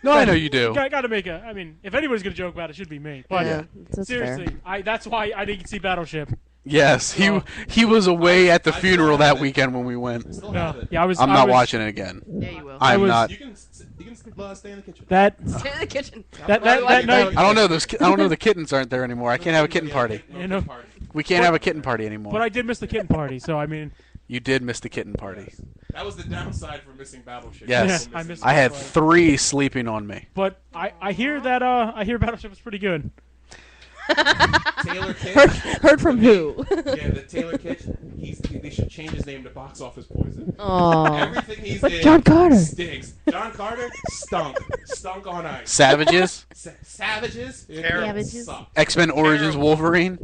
S4: No, I know you do.
S6: Got to make a. I mean, if anybody's gonna joke about it, it should be me. But
S8: Yeah, that's
S6: seriously,
S8: fair.
S6: that's why I didn't see Battleship.
S4: Yes, he was away at the funeral that weekend when we went.
S7: Still have it.
S6: Yeah, I was.
S4: I'm
S6: I
S4: not
S6: was-
S4: watching it again.
S8: Yeah, you will.
S4: I'm
S6: was-
S4: not.
S7: You can stay in the kitchen.
S6: That
S8: Stay in the kitchen.
S6: that night.
S4: I don't know those. I don't know the kittens aren't there anymore. I can't have a kitten party.
S6: You know,
S4: We can't have a kitten party anymore.
S6: but I did miss the kitten party. So I mean,
S4: You did miss the kitten party.
S7: That was the downside for missing Battleship.
S4: Yes.
S6: Yeah, I missed
S4: I had
S6: Battleship.
S4: 3 sleeping on me.
S6: but I hear that I hear Battleship was pretty good.
S7: Taylor Kitsch.
S8: Heard from who?
S7: Yeah, the Taylor Kitsch. They should change his name to Box Office Poison.
S8: Oh.
S7: Everything he's
S8: But
S7: in
S8: John Carter.
S7: stinks. John Carter stunk on ice.
S4: Savages,
S7: Savages,
S8: Savages.
S7: suck.
S4: X-Men Origins
S7: Terrible.
S4: Wolverine.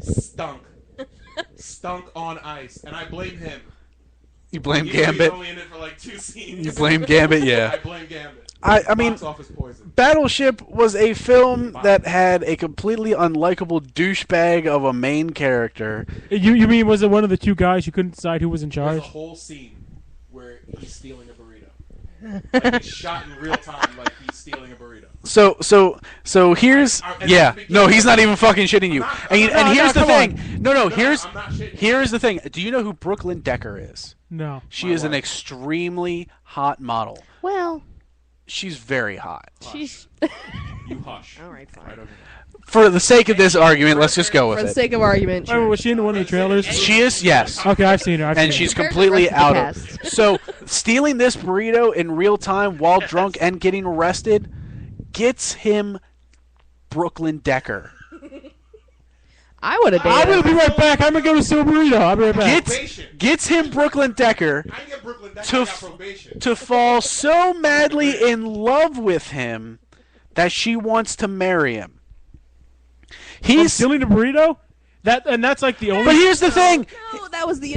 S7: Stunk on ice, and I blame him.
S4: You blame
S7: Even though
S4: Gambit.
S7: He's only in it for like 2 scenes.
S4: You blame Gambit,
S7: I
S4: yeah.
S7: blame Gambit.
S4: I mean,
S7: Box Office Poison.
S4: Battleship was a film that had a completely unlikable douchebag of a main character.
S6: You mean was it one of the two guys you couldn't decide who was in
S7: There's a
S6: charge?
S7: whole scene where he's stealing a burrito. Like it's shot in real time, like he's stealing a burrito.
S4: So here's
S7: And
S4: yeah.
S7: that's
S4: No,
S7: because-
S4: he's not even fucking shitting you. And here's the
S6: come
S4: thing. No,
S7: No,
S4: here's
S7: I'm not shitting.
S4: here's the thing. Do you know who Brooklyn Decker is?
S6: No.
S4: She is an extremely hot model.
S8: Well,
S4: she's very hot.
S8: She's
S7: You hush.
S8: all right, fine.
S7: Right over there.
S4: For the sake of this argument, let's just go with
S8: For the
S4: it.
S8: sake of argument,
S6: Wait,
S8: sure.
S6: was she in one of the trailers?
S4: She is, yes.
S6: Okay, I've seen her.
S4: And she's
S8: Compared to
S4: completely
S8: the rest
S4: out
S8: of the
S4: of. So, stealing this burrito in real time while drunk and getting arrested gets him Brooklyn Decker.
S8: I would have
S6: I'm
S8: dated.
S6: gonna be right back. I'm gonna go to steal a burrito. I'll be right back.
S4: Gets him Brooklyn Decker
S7: I get Brooklyn Decker.
S4: To
S7: I got
S4: f-
S7: probation.
S4: to fall so madly in love with him that she wants to marry him.
S6: I'm
S4: He's.
S6: stealing a burrito. That's like the only.
S4: But here's the thing.
S8: No, that was the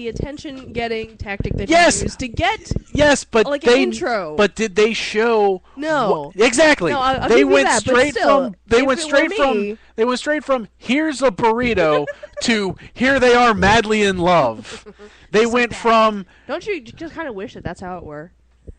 S8: attention-getting tactic that
S4: Yes.
S8: he used to get.
S4: Yes, but
S8: Like an
S4: they.
S8: intro.
S4: But did they show?
S8: No.
S4: Exactly.
S8: No, I'll
S4: they
S8: give you
S4: went
S8: that, but
S4: straight
S8: still,
S4: from. They
S8: if
S4: went
S8: it
S4: straight
S8: were
S4: from.
S8: me-
S4: They went straight from. Here's a burrito to here they are madly in love. They went from.
S8: Don't you just kind of wish that that's how it were?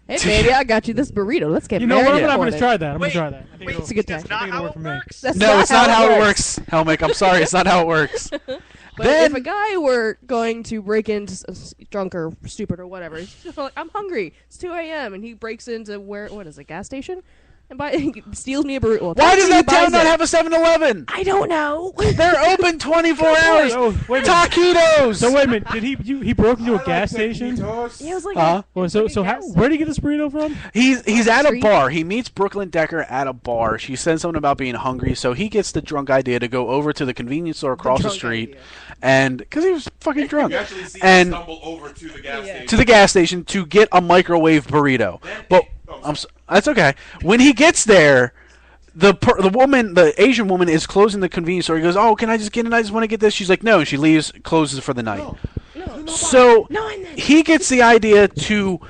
S8: Hey, baby, I got you this burrito. Let's get
S6: You know
S8: married.
S6: what?
S8: in the
S6: I'm gonna
S8: morning.
S6: try that. I'm
S9: Wait,
S6: gonna try that. I think
S9: wait,
S6: it'll,
S8: It's a good
S9: that's
S8: time.
S9: not
S6: I think it'll
S9: how
S6: work
S9: it
S6: for me.
S9: works.
S8: That's
S4: No, it's not how it works, Helmick. I'm sorry, it's not how it works.
S8: But
S4: Then-
S8: if a guy were going to break into drunk or stupid or whatever, he's just like, I'm hungry. It's 2 a.m. and he breaks into what is it, gas station, and he steals me a burrito. Well,
S4: Why does
S8: technically
S4: that town
S8: buys
S4: not
S8: it.
S4: have a 7-Eleven?
S8: I don't know.
S4: They're open 24 hours.
S6: Oh, wait a minute.
S4: Taquitos.
S6: So wait a minute. Did he broke into a gas station?
S8: Yeah, it was like
S4: Huh?
S6: So where did he get this burrito from?
S4: He's at a
S8: Street.
S4: bar. He meets Brooklyn Decker at a bar. She says something about being hungry, so he gets the drunk idea to go over to the convenience store across the
S8: drunk
S4: street,
S8: idea.
S4: and because he was fucking drunk,
S7: You actually see
S4: and
S7: him stumble over to the gas station.
S4: to the gas station to get a microwave burrito. But that's okay. When he gets there, the Asian woman is closing the convenience store. He goes, "Oh, can I just get in? I just want to get this." She's like, "No." She leaves, closes for the night. So he gets the idea to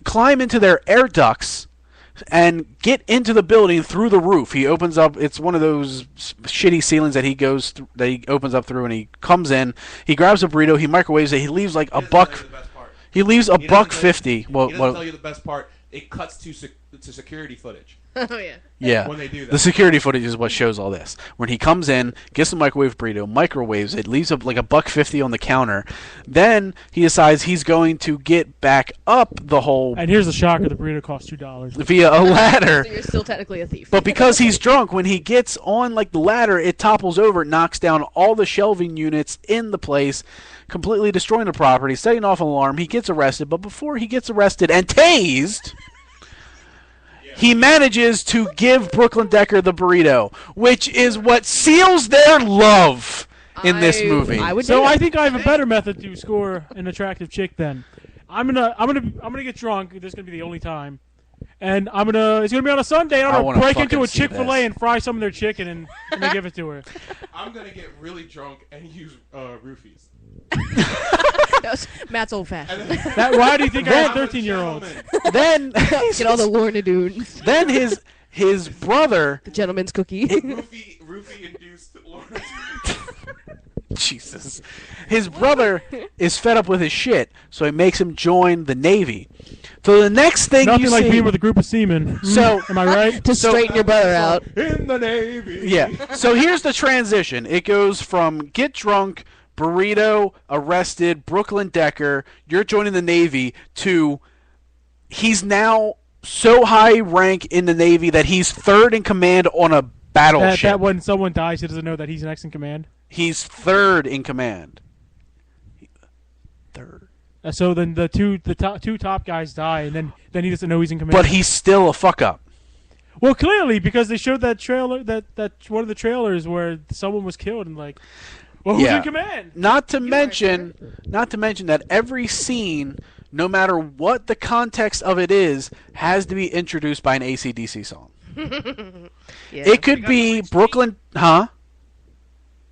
S4: climb into their air ducts and get into the building through the roof. He opens up. It's one of those shitty ceilings that he opens up through, and he comes in. He grabs a burrito. He microwaves it. He leaves like a buck. He leaves a $1.50. Well,
S7: He doesn't tell you the best part. It cuts to security footage.
S8: Oh yeah.
S4: yeah.
S7: When they do that.
S4: The security footage is what shows all this. When he comes in, gets the microwave burrito, microwaves it, leaves like a $1.50 on the counter. Then he decides he's going to get back up the whole
S6: And here's the shocker: the burrito costs $2.
S4: via a ladder.
S8: So you're still technically a thief.
S4: But because he's drunk, when he gets on like the ladder, it topples over, knocks down all the shelving units in the place, completely destroying the property, setting off an alarm. He gets arrested, but before he gets arrested and tased, he manages to give Brooklyn Decker the burrito, which is what seals their love in this movie.
S8: I would
S6: So
S8: do
S6: I
S8: it.
S6: think I have a better method to score an attractive chick. Then I'm gonna get drunk. This is gonna be the only time, and it's gonna be on a Sunday. And
S4: I
S6: I'm
S4: wanna
S6: gonna break into
S4: fucking
S6: a
S4: see
S6: Chick-fil-A
S4: this.
S6: and fry some of their chicken and then give it to her.
S7: I'm gonna get really drunk and use roofies.
S8: Matt's old fashioned.
S6: Why do you think I have
S7: I'm a
S6: 13-year-olds?
S7: gentleman.
S4: Then,
S8: Get all the Lorna Doons.
S4: then his brother,
S8: The gentleman's cookie.
S7: Roofie induced Lawrence.
S4: Jesus, his brother is fed up with his shit, so he makes him join the Navy. So the next thing
S6: Nothing
S4: you
S6: like
S4: see,
S6: being with a group of seamen.
S4: So-
S6: am I right?
S8: to straighten your brother out.
S7: In the Navy.
S4: yeah. So here's the transition. It goes from get drunk, burrito, arrested, Brooklyn Decker, you're joining the Navy, to he's now so high rank in the Navy that he's third in command on a battleship.
S6: That when someone dies, he doesn't know that he's next in command.
S4: He's third in command. Third.
S6: So then the two top guys die, and then he doesn't know he's in command.
S4: But he's still a fuck up.
S6: Well, clearly, because they showed that trailer, that one of the trailers where someone was killed, and like, well, who's
S4: Yeah.
S6: in command?
S4: Not to mention that every scene, no matter what the context of it is, has to be introduced by an AC/DC song.
S8: Yeah.
S4: It could be Brooklyn, huh?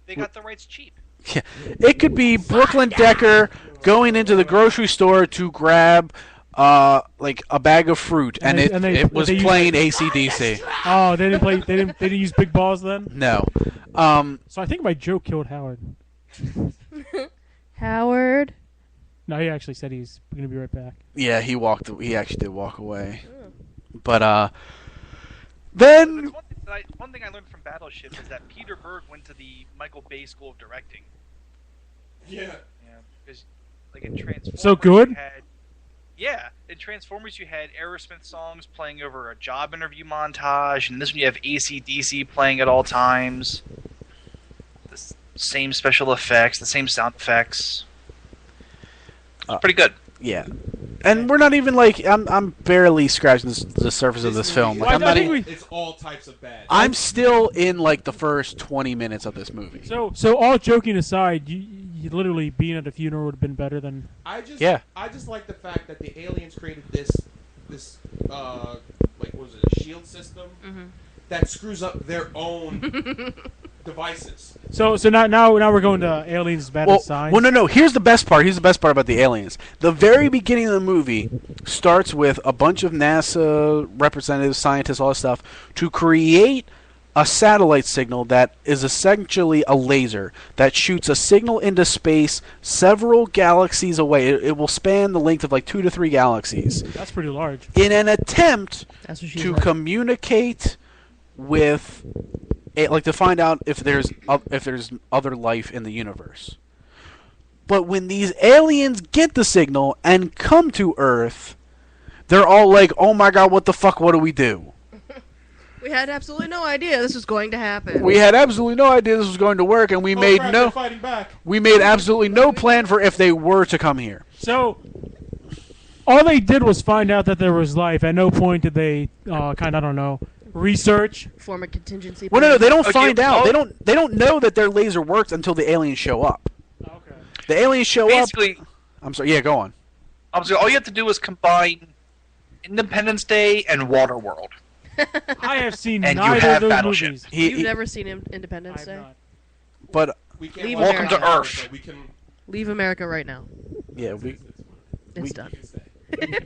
S9: They got the rights cheap.
S4: Yeah. It could be Brooklyn Decker going into the grocery store to grab like a bag of fruit, and it was
S6: they
S4: playing AC/DC.
S6: Oh, they didn't play. They didn't use big balls then.
S4: No.
S6: So I think my joke killed Howard.
S8: Howard.
S6: No, he actually said he's going to be right back.
S4: Yeah, he actually did walk away. But then
S9: That's one thing I learned from Battleship is that Peter Berg went to the Michael Bay School of Directing.
S7: Yeah.
S9: Yeah, because like in Transformers.
S6: So good?
S9: Yeah, in Transformers you had Aerosmith songs playing over a job interview montage, and this one you have AC/DC playing at all times. The same special effects, the same sound effects. It's pretty good.
S4: Yeah. And we're not even like I'm barely scratching the surface of this film. Like,
S7: movie,
S4: I'm not even,
S7: it's all types of bad.
S4: I'm still in like the first 20 minutes of this movie.
S6: So all joking aside, you literally being at a funeral would have been better than.
S7: I just like the fact that the aliens created this like what was it, a shield system that screws up their own devices.
S6: So now we're going to aliens bad as signs.
S4: Well, no. Here's the best part. Here's the best part about the aliens. The very beginning of the movie starts with a bunch of NASA representatives, scientists, all this stuff, to create a satellite signal that is essentially a laser that shoots a signal into space several galaxies away. It will span the length of like 2 to 3 galaxies.
S6: That's pretty large.
S4: In an attempt to communicate with, like, to find out if there's other life in the universe. But when these aliens get the signal and come to Earth, they're all like, "Oh my God, what the fuck? What do we do?"
S8: We had absolutely no idea this was going to happen.
S4: We had absolutely no idea this was going to work, and we made absolutely no plan for if they were to come here.
S6: So all they did was find out that there was life. At no point did they research,
S8: form a contingency
S4: plan. Well, no, they don't find out.
S9: well-
S4: They don't know that their laser works until the aliens show up.
S6: Okay.
S4: The aliens show
S9: Basically,
S4: up. I'm sorry. Yeah, go on.
S9: All you have to do is combine Independence Day and Waterworld.
S6: I have seen
S9: And you
S6: neither
S9: have
S6: of those
S9: Battleship.
S6: movies.
S8: You've never seen Independence Day?
S4: But
S7: we can't
S8: Leave
S9: Welcome
S8: America.
S9: to Earth.
S7: We can.
S8: Leave America right now.
S4: yeah,
S8: It's done.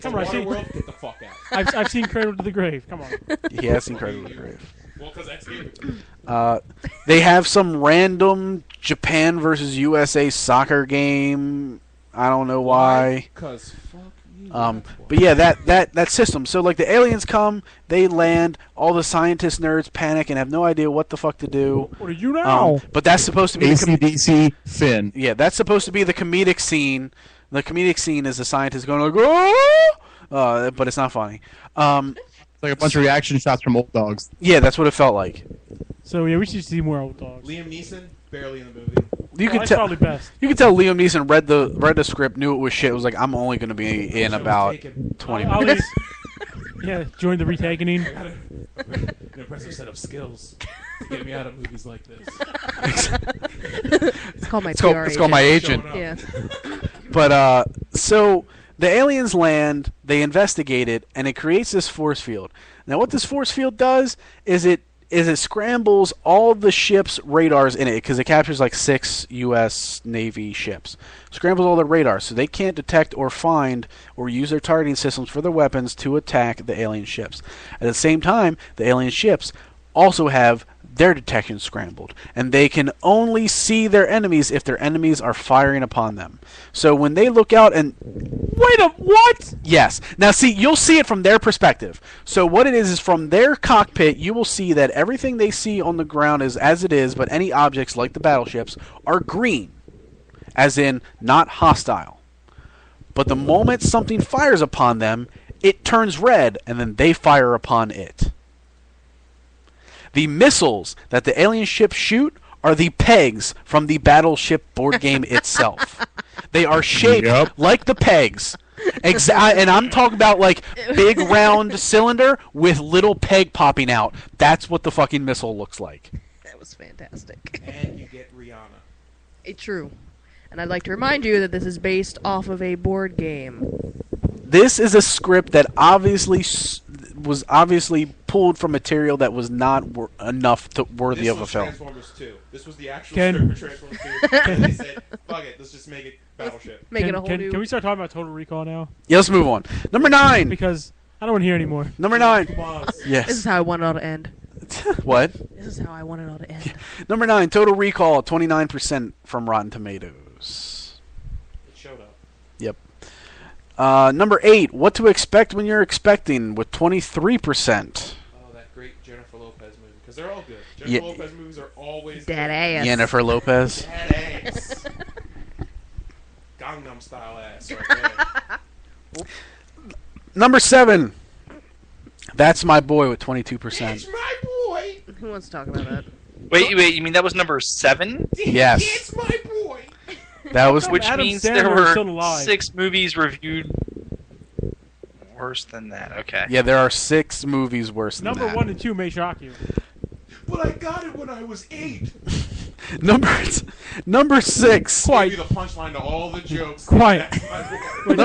S6: Come on,
S7: Waterworld, get the fuck out.
S6: I've seen Cradle to the Grave. Come on.
S4: he has Incredible Grave.
S7: Well, because that's good.
S4: They have some random Japan versus USA soccer game. I don't know why.
S7: Because fuck you.
S4: But yeah, that system. So like the aliens come, they land, all the scientist nerds panic and have no idea what the fuck to do.
S6: What do you know?
S4: But that's supposed to be
S5: AC/DC Finn.
S4: yeah, that's supposed to be the comedic scene. The comedic scene is the scientist going like, "Oh!" But it's not funny.
S5: It's like a bunch of reaction shots from old dogs.
S4: Yeah, that's what it felt like.
S6: So yeah, we should see more old dogs.
S7: Liam Neeson, barely in the movie.
S4: You could
S6: that's
S4: tell.
S6: probably best.
S4: You could tell Liam Neeson read the script, knew it was shit. It was like, I'm only going to be in about 20
S6: I'll
S4: minutes.
S6: Yeah, join the retakening.
S7: I got an impressive set of skills to get me out of movies like this.
S8: It's called my
S4: It's
S8: PR
S4: called my agent.
S8: Yeah.
S4: But so the aliens land, they investigate it, and it creates this force field. Now, what this force field does is it scrambles all the ship's radars in it because it captures like 6 U.S. Navy ships. Scrambles all their radars so they can't detect or find or use their targeting systems for their weapons to attack the alien ships. At the same time, the alien ships also have their detection scrambled, and they can only see their enemies if their enemies are firing upon them. So when they look out and...
S6: Wait a what?
S4: Yes. Now see, you'll see it from their perspective. So what it is from their cockpit, you will see that everything they see on the ground is as it is, but any objects like the battleships are green, as in not hostile. But the moment something fires upon them, it turns red, and then they fire upon it. The missiles that the alien ships shoot are the pegs from the Battleship board game itself. They are shaped like the pegs. And I'm talking about like big round cylinder with little peg popping out. That's what the fucking missile looks like.
S8: That was fantastic.
S7: And you get Rihanna.
S8: It's true. And I'd like to remind you that this is based off of a board game.
S4: This is a script that was obviously pulled from material that was not enough to worthy of a film.
S7: Transformers 2. This was the actual script for Transformers 2. And they said, fuck it, let's just make it Battleship.
S6: Can we start talking about Total Recall now?
S4: Yeah, let's move on. Number 9.
S6: Because I don't want to hear anymore.
S4: Number 9. Yes.
S8: This is how I want it all to end.
S4: What?
S8: This is how I want it all to end.
S4: Number 9, Total Recall, 29% from Rotten Tomatoes.
S7: It showed up.
S4: Yep. Number 8, What to Expect When You're Expecting, with 23%.
S7: Oh, that great Jennifer Lopez movie. Because they're all good. Jennifer Lopez movies are always
S8: Dead
S7: good.
S8: ass.
S4: Jennifer Lopez.
S7: Dead ass. Gangnam style ass right there.
S4: Number 7. That's My Boy with 22%.
S7: My boy.
S8: Who wants to talk about that?
S9: Wait, you mean that was number 7?
S4: Yes.
S7: It's my boy.
S4: That was
S9: Which
S6: Adam
S9: means
S6: Sandler
S9: there
S6: is still
S9: were
S6: alive.
S9: 6 movies reviewed worse than that. Okay.
S4: Yeah, there are 6 movies worse than
S6: Number
S4: that.
S6: 1 and 2 may shock you.
S7: But I got it when I was 8.
S4: Number 6.
S6: Quiet.
S7: Give you the punchline to all the jokes.
S6: Quiet.
S7: That's my boy.
S6: Wait,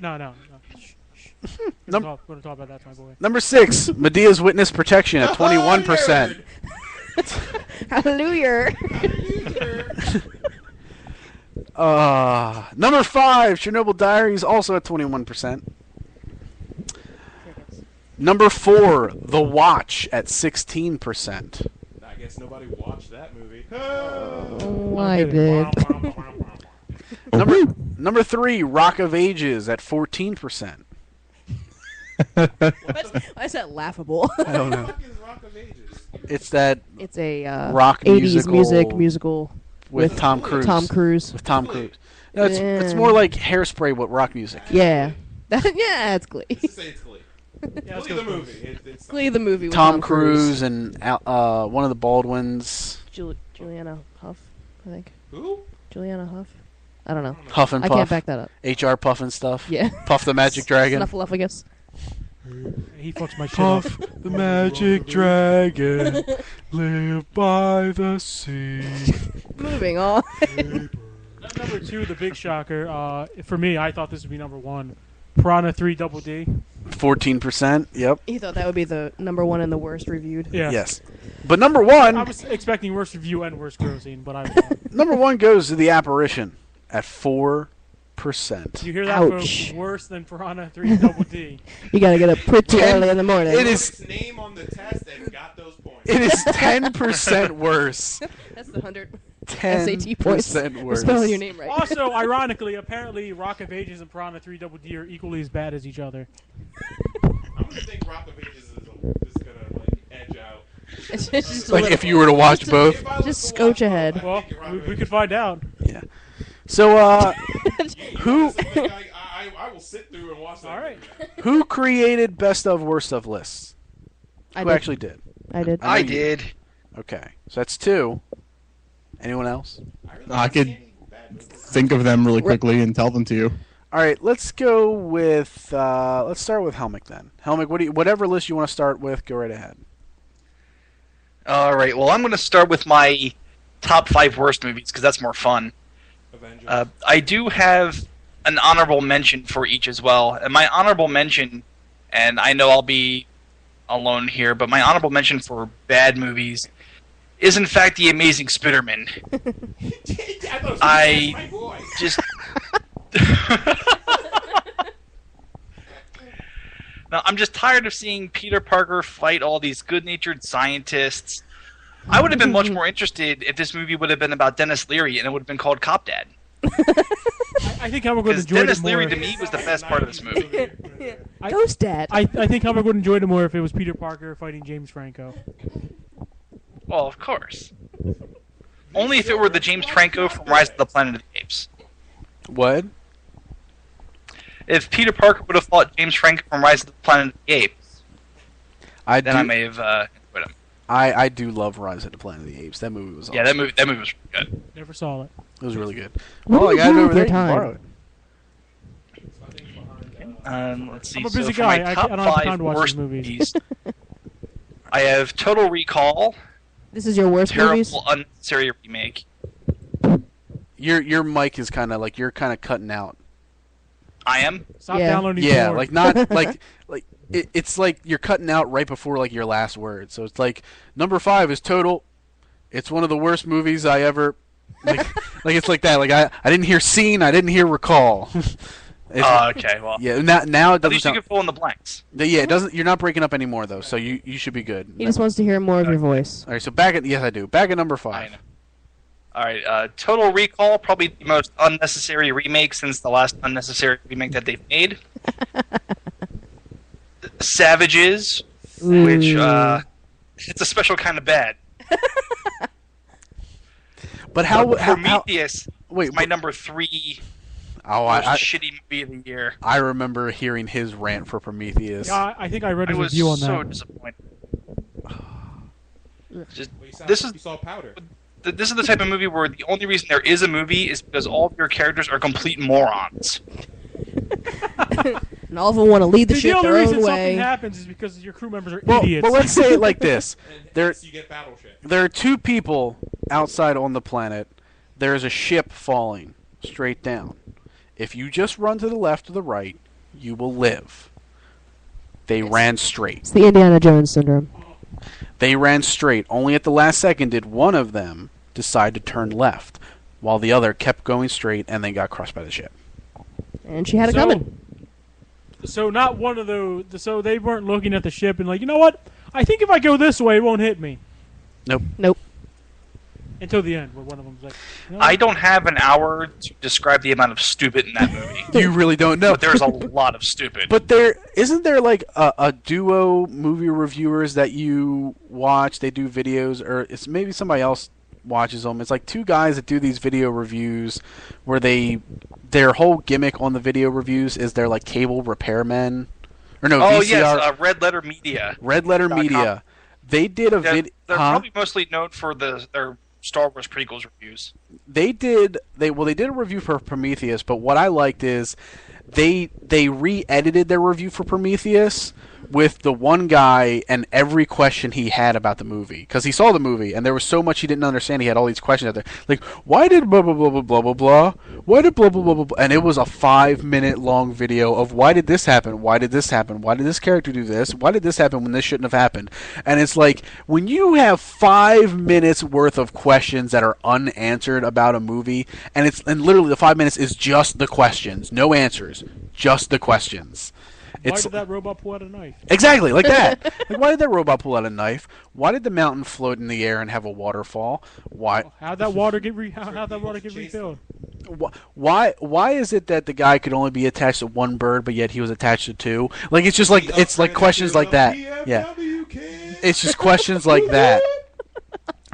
S6: no. No. Shh. We're
S4: Num-
S6: going to talk about That's My Boy.
S4: Number 6. Medea's Witness Protection at 21%.
S8: Hallelujah.
S4: Number 5. Chernobyl Diaries also at 21%. Number 4. The Watch at 16%.
S7: I guess nobody watched that movie.
S8: Oh, I did.
S4: Number 3. Rock of Ages at 14%.
S8: Why is that laughable?
S4: I don't know.
S7: What the fuck is Rock of Ages?
S4: It's that
S8: It's a
S4: rock
S8: 80s
S4: musical
S8: musical
S4: with Tom Cruise.
S8: Tom Cruise.
S4: With Tom Cruise. No, it's
S8: Yeah.
S4: more like Hairspray with rock music.
S8: Yeah. Yeah, it's Glee.
S7: Let's say it's Glee.
S6: Yeah, let's
S7: Glee
S6: go
S7: the
S6: with
S7: movie. It's
S8: Glee the movie with
S4: Tom Cruise and one of the Baldwins,
S8: Juliana Huff, I think.
S7: Who?
S8: Juliana Huff? I don't know.
S4: Huff and
S8: I
S4: Puff.
S8: can't back that up.
S4: HR Puff and stuff.
S8: Yeah.
S4: Puff the Magic Dragon.
S8: Snuffleupagus.
S6: He fucks my shit up.
S4: Puff the Magic Dragon, live by the sea.
S8: Moving on.
S6: Number 2, the big shocker. For me, I thought this would be number 1. Piranha 3 Double D.
S4: 14%. Yep.
S8: You thought that would be the number 1 and the worst reviewed?
S6: Yeah.
S4: Yes. But number 1.
S6: I was expecting worst review and worst grossing, but I.
S4: Number 1 goes to The Apparition at 4%.
S6: You hear that,
S8: Ouch.
S6: folks? Worse than Piranha 3 Double D.
S8: You gotta get up pretty early in the morning.
S4: It is.
S7: Its name on the test and got those points.
S4: It is 10% worse.
S8: That's the 100
S4: 10%
S8: SAT points for
S4: worse.
S8: spelling your name right.
S6: Also, ironically, apparently, Rock of Ages and Piranha 3 Double D are equally as bad as each other.
S7: I'm gonna think Rock of Ages is gonna like edge out.
S8: It's just a
S4: Like
S8: little-
S4: if you were to watch
S8: just a-
S4: both.
S7: If I was
S8: Just
S7: to
S8: scotch
S7: watch
S8: ahead.
S7: both, I
S6: Well,
S7: think Rock
S6: we
S7: of
S6: could
S7: Ages-
S6: find out.
S4: Yeah. So, who
S7: That's the thing, I will sit through and watch that.
S6: All right.
S7: movie.
S4: who created best of worst of lists?
S8: I
S4: Who
S8: did.
S4: actually did?
S8: I did.
S9: I did.
S4: Okay, so that's 2. Anyone else?
S5: I could think of them really quickly and tell them to you.
S4: All right, let's go with. Let's start with Helmick then. Helmick, whatever list you want to start with, go right ahead.
S9: All right. Well, I'm going to start with my top 5 worst movies because that's more fun.
S7: Avengers.
S9: I do have an honorable mention for each as well. And my honorable mention, and I know I'll be alone here, but my honorable mention for bad movies is in fact The Amazing Spider-Man. I
S7: My boy.
S9: just... Now, I'm just tired of seeing Peter Parker fight all these good-natured scientists. I would have been much more interested if this movie would have been about Dennis Leary and it would have been called Cop Dad.
S6: I think Howard would
S9: Because
S6: enjoy
S9: Dennis
S6: it more.
S9: Leary to me was the best part of this movie.
S8: Ghost Dad.
S6: I think Howard would enjoy it more if it was Peter Parker fighting James Franco.
S9: Well, of course. Only if it were the James Franco from Rise of the Planet of the Apes.
S4: What?
S9: If Peter Parker would have fought James Franco from Rise of the Planet of the Apes, then I may have enjoyed him.
S4: I do love Rise of the Planet of the Apes. That movie was awesome.
S9: Yeah, that movie was good.
S6: Never saw it.
S4: It was really good.
S8: What
S4: Well,
S8: do
S4: I got
S8: you
S4: it
S8: do
S4: over
S8: with
S4: there.
S8: your
S4: You can
S8: time?
S4: borrow it.
S9: Let's see.
S6: I'm a busy
S9: so for
S6: guy.
S9: my
S6: I
S9: top
S6: don't have
S9: 5
S6: time to watch
S9: worst
S6: these movies.
S9: movies, I have Total Recall,
S8: This is your worst movies?
S9: terrible, unnecessary remake.
S4: Your mic is kind of like you're kind of cutting out.
S9: I am.
S6: Stop
S8: Yeah.
S6: downloading
S4: Yeah,
S6: porn.
S4: like not like it's like you're cutting out right before like your last word. So it's like number 5 is Total. It's one of the worst movies I ever. Like it's like that. Like I didn't hear scene. I didn't hear recall.
S9: Okay, well.
S4: Yeah. Now it
S9: At
S4: doesn't.
S9: least you
S4: Sound,
S9: can fill in the blanks.
S4: yeah, it doesn't. You're not breaking up anymore though. So you should be good.
S8: He just wants to hear more of your voice.
S4: All right. So back at yes I do. Back at number
S9: I
S4: 5.
S9: know. All right, Total Recall, probably the most unnecessary remake since the last unnecessary remake that they've made. Savages, which it's a special kind of bad.
S4: But how?
S9: Prometheus
S4: Wait.
S9: is my number 3
S4: Oh,
S9: Most
S4: I
S9: shitty movie of the year.
S4: I remember hearing his rant for Prometheus.
S6: Yeah, I think I read
S9: I
S6: his
S9: was
S6: review on
S9: so
S6: that.
S9: disappointed. Just,
S7: Well,
S9: this
S7: you
S9: is
S7: saw Powder.
S9: this is the type of movie where the only reason there is a movie is because all of your characters are complete morons.
S8: And all of them want to lead the
S6: The
S8: ship
S6: only
S8: their
S6: reason
S8: own
S6: something
S8: way.
S6: happens is because your crew members are
S4: Well,
S6: idiots.
S4: but let's say it like this:
S7: And
S4: there,
S7: hence you get Battleship.
S4: there are two people outside on the planet. There is a ship falling straight down. If you just run to the left or the right, you will live. They ran straight.
S8: It's the Indiana Jones syndrome.
S4: They ran straight. Only at the last second did one of them decide to turn left, while the other kept going straight and they got crushed by the ship.
S8: And she had it
S6: So-
S8: coming.
S6: So not one of those. So they weren't looking at the ship and like, you know what? I think if I go this way, it won't hit me.
S8: Nope.
S6: Until the end, where one of them's like, you know
S9: I
S6: what?
S9: don't have an hour to describe the amount of stupid in that movie.
S4: You really don't know.
S9: But there's a lot of stupid.
S4: But there isn't there like a duo movie reviewers that you watch. They do videos, or it's maybe somebody else watches them. It's like two guys that do these video reviews where their whole gimmick on the video reviews is they're like cable repairmen, or no
S9: oh
S4: VCR.
S9: yes, Red Letter Media.
S4: Red Letter
S9: .com.
S4: Media. They did a
S9: They're,
S4: video.
S9: they're probably mostly known for their Star Wars prequels reviews.
S4: They did a review for Prometheus, but what I liked is they re-edited their review for Prometheus with the one guy and every question he had about the movie, because he saw the movie and there was so much he didn't understand. He had all these questions out there, like why did blah blah blah blah blah blah blah, why did blah blah blah blah, and it was a 5-minute long video of why did this happen, why did this happen, why did this character do this, why did this happen when this shouldn't have happened. And it's like when you have 5 minutes worth of questions that are unanswered about a movie, and literally the 5 minutes is just the questions, no answers, just the questions.
S6: Why did that robot pull out a knife?
S4: Exactly, like that. Like, why did that robot pull out a knife? Why did the mountain float in the air and have a waterfall? Why?
S6: How'd that water get refilled?
S4: Why is it that the guy could only be attached to one bird, but yet he was attached to two? Like, it's just like it's like questions like that. Yeah, it's just questions like that.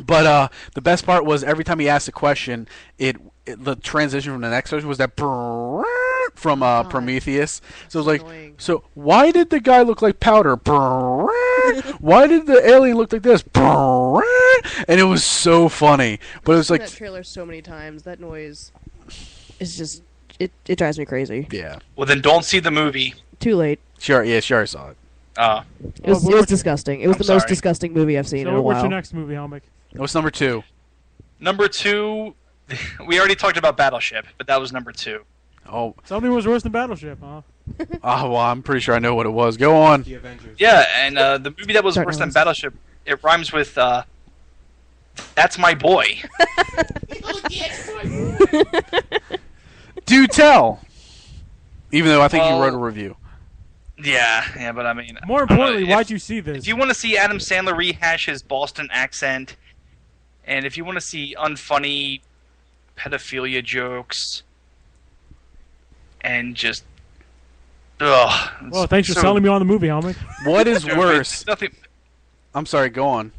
S4: But the best part was every time he asked a question, the transition from the next question was that from Prometheus. So it was like,
S8: annoying.
S4: so why did the guy look like powder? Why did the alien look like this? And it was so funny. But it was like
S8: that trailer so many times. That noise is just it drives me crazy.
S4: yeah.
S9: Well, then don't see the movie.
S8: Too late.
S4: Sure, yeah, sure I saw it.
S8: It was
S6: what's-
S8: disgusting. It was
S9: I'm
S8: the most
S9: sorry.
S8: disgusting movie I've seen in
S6: So
S8: a
S6: what's
S8: while.
S6: your next movie, Helmick?
S4: What's number 2?
S9: Number 2, we already talked about Battleship, but that was number 2.
S4: Oh,
S6: Something was worse than Battleship, huh?
S4: well, I'm pretty sure I know what it was. Go on.
S7: The Avengers.
S9: Yeah, and the movie that was
S8: Start
S9: worse than
S8: noise.
S9: Battleship, it rhymes with That's My Boy.
S4: Do tell. Even though I think you
S9: Well-
S4: wrote a review.
S9: Yeah, but I mean...
S6: More importantly,
S9: if-
S6: why'd you see this?
S9: If you want to see Adam Sandler rehash his Boston accent, and if you want to see unfunny pedophilia jokes, and just... Ugh.
S6: Well, thanks for selling me on the movie, Helmick.
S4: What is
S9: Dude,
S4: worse?
S9: it's Nothing...
S4: I'm sorry, go on.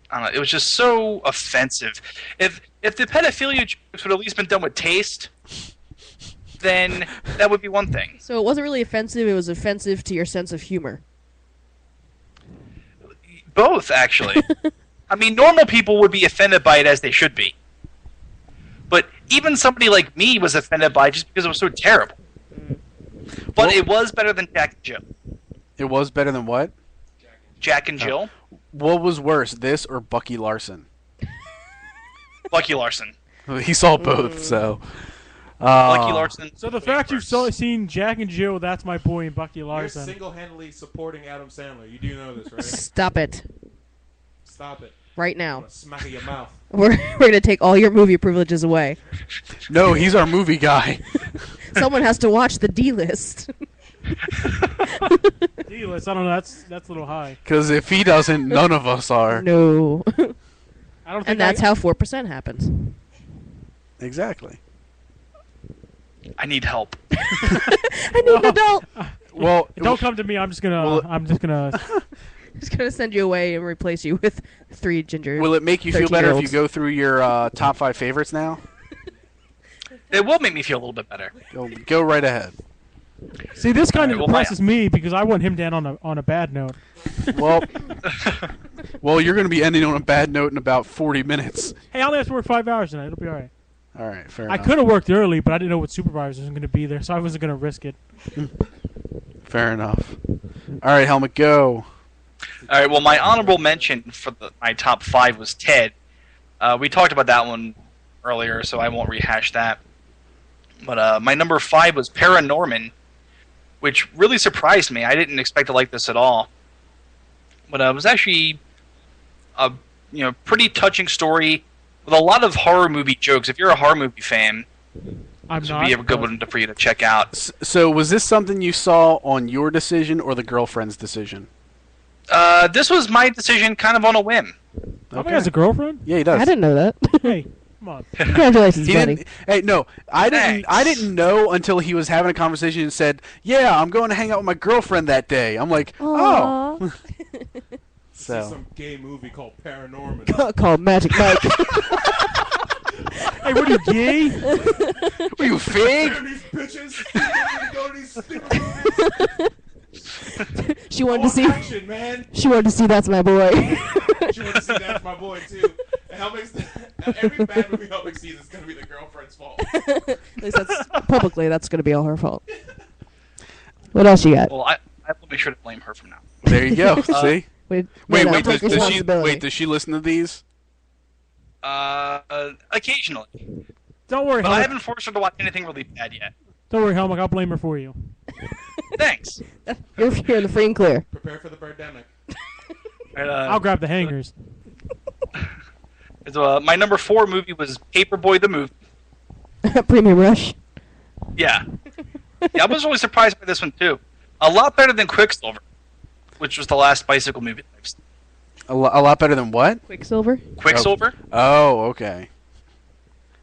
S9: I don't know, it was just so offensive. If the pedophilia jokes would at least been done with taste, then that would be one thing.
S8: So it wasn't really offensive. It was offensive to your sense of humor.
S9: Both, actually. I mean, normal people would be offended by it as they should be. But even somebody like me was offended by it just because it was so terrible. But
S4: Well-
S9: it was better than Jack and Jill.
S4: It was better than what?
S9: Jack and Jill,
S4: What was worse, this or Bucky Larson?
S9: Lucky Larson.
S4: He saw both, so.
S9: Lucky Larson.
S6: So the fact you've seen Jack and Jill, That's My Boy, and Bucky
S7: You're
S6: Larson.
S7: single-handedly supporting Adam Sandler. You do know this, right?
S8: Stop it
S7: Stop it.
S8: right
S7: I'm
S8: now.
S7: gonna smack of your mouth.
S8: We're gonna take all your movie privileges away.
S4: No, he's our movie guy.
S8: Someone has to watch the D list.
S6: D-list, I don't know. That's a little high.
S4: Because if he doesn't, none of us are.
S8: No.
S6: I don't think.
S8: And that's how 4% happens.
S4: Exactly.
S9: I need help.
S8: I need an adult.
S4: Well,
S6: Don't come to me. I'm just gonna.
S4: Well-
S6: I'm just gonna.
S8: Just gonna send you away and replace you with 3 ginger.
S4: will it make you feel better if you
S8: 13-year-olds.
S4: go through your top 5 favorites now?
S9: It will make me feel a little bit better.
S4: Go right ahead.
S6: See, this kind of
S9: Alright, well,
S6: depresses me because I want him down on a bad note.
S4: Well, you're going to be ending on a bad note in about 40 minutes.
S6: Hey, I only have to work 5 hours tonight. It'll be all right.
S4: All right, fair
S6: I
S4: enough.
S6: could have worked early, but I didn't know what supervisor was going to be there, so I wasn't going to risk it.
S4: Fair enough. All right, Helmut, go.
S9: All right. Well, my honorable mention for my top 5 was Ted. We talked about that one earlier, so I won't rehash that. But my number 5 was Paranorman, which really surprised me. I didn't expect to like this at all. But it was actually a pretty touching story with a lot of horror movie jokes. If you're a horror movie fan,
S6: I'm
S9: this
S6: not.
S9: would be a good one for you to check out.
S4: So was this something you saw on your decision or the girlfriend's decision?
S9: This was my decision kind of on a whim.
S6: Tommy has a girlfriend?
S4: Yeah, he does.
S8: I didn't know that.
S6: Hey, come on.
S8: Congratulations,
S4: He
S8: buddy.
S4: didn't, hey, no, I didn't.
S9: Thanks.
S4: I didn't know until he was having a conversation and said, "Yeah, I'm going to hang out with my girlfriend that day." I'm like, "Oh."
S8: Aw.
S7: See
S4: So
S7: some gay movie called Paranorman.
S8: Called Magic Mike.
S6: Hey, what are you, gay?
S4: were you fake?
S7: These bitches. You want me to go to these stupid movies?
S8: She wanted to see.
S7: Action, man.
S8: She wanted to see That's My Boy.
S7: She wanted to see That's My Boy too. And every bad movie Helmick sees is gonna be the girlfriend's fault.
S8: At least publicly, that's going to be all her fault. What else you got?
S9: Well, I will make sure to blame her from now.
S4: There you go. See?
S8: Wait,
S4: Wait.
S8: no,
S4: Does
S8: take
S4: she?
S8: responsibility.
S4: Wait. Does she listen to these?
S9: Occasionally.
S6: Don't worry,
S9: But I
S6: Helmut.
S9: haven't forced her to watch anything really bad yet.
S6: Don't worry, Helmut. I'll blame her for you.
S9: Thanks.
S8: You're in the free and clear.
S7: Prepare for the birdemic.
S9: And,
S6: I'll grab the hangers.
S9: my number 4 movie was Paperboy the movie.
S8: Premium Rush.
S9: Yeah. I was really surprised by this one too. A lot better than Quicksilver, which was the last bicycle movie that I've seen.
S4: A lot better than what?
S8: Quicksilver.
S9: Quicksilver?
S4: Oh, okay.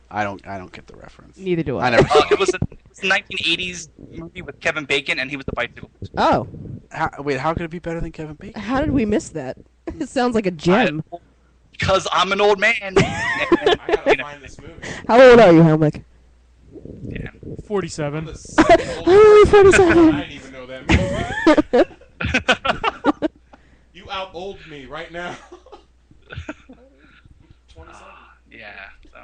S4: I don't get the reference.
S8: Neither do I.
S4: I never.
S9: It was a 1980s movie with Kevin Bacon, and he was the bicycle.
S8: Oh,
S4: How could it be better than Kevin Bacon?
S8: how did we miss that? It sounds like a gem.
S9: Because I'm an old man.
S7: I gotta find this movie.
S8: How old are you, Helmick?
S9: Yeah.
S6: 47.
S7: The second oldest
S8: Oh,
S7: person.
S8: 47.
S7: I didn't even know that movie. You out old me right now. 27.
S9: Yeah. So.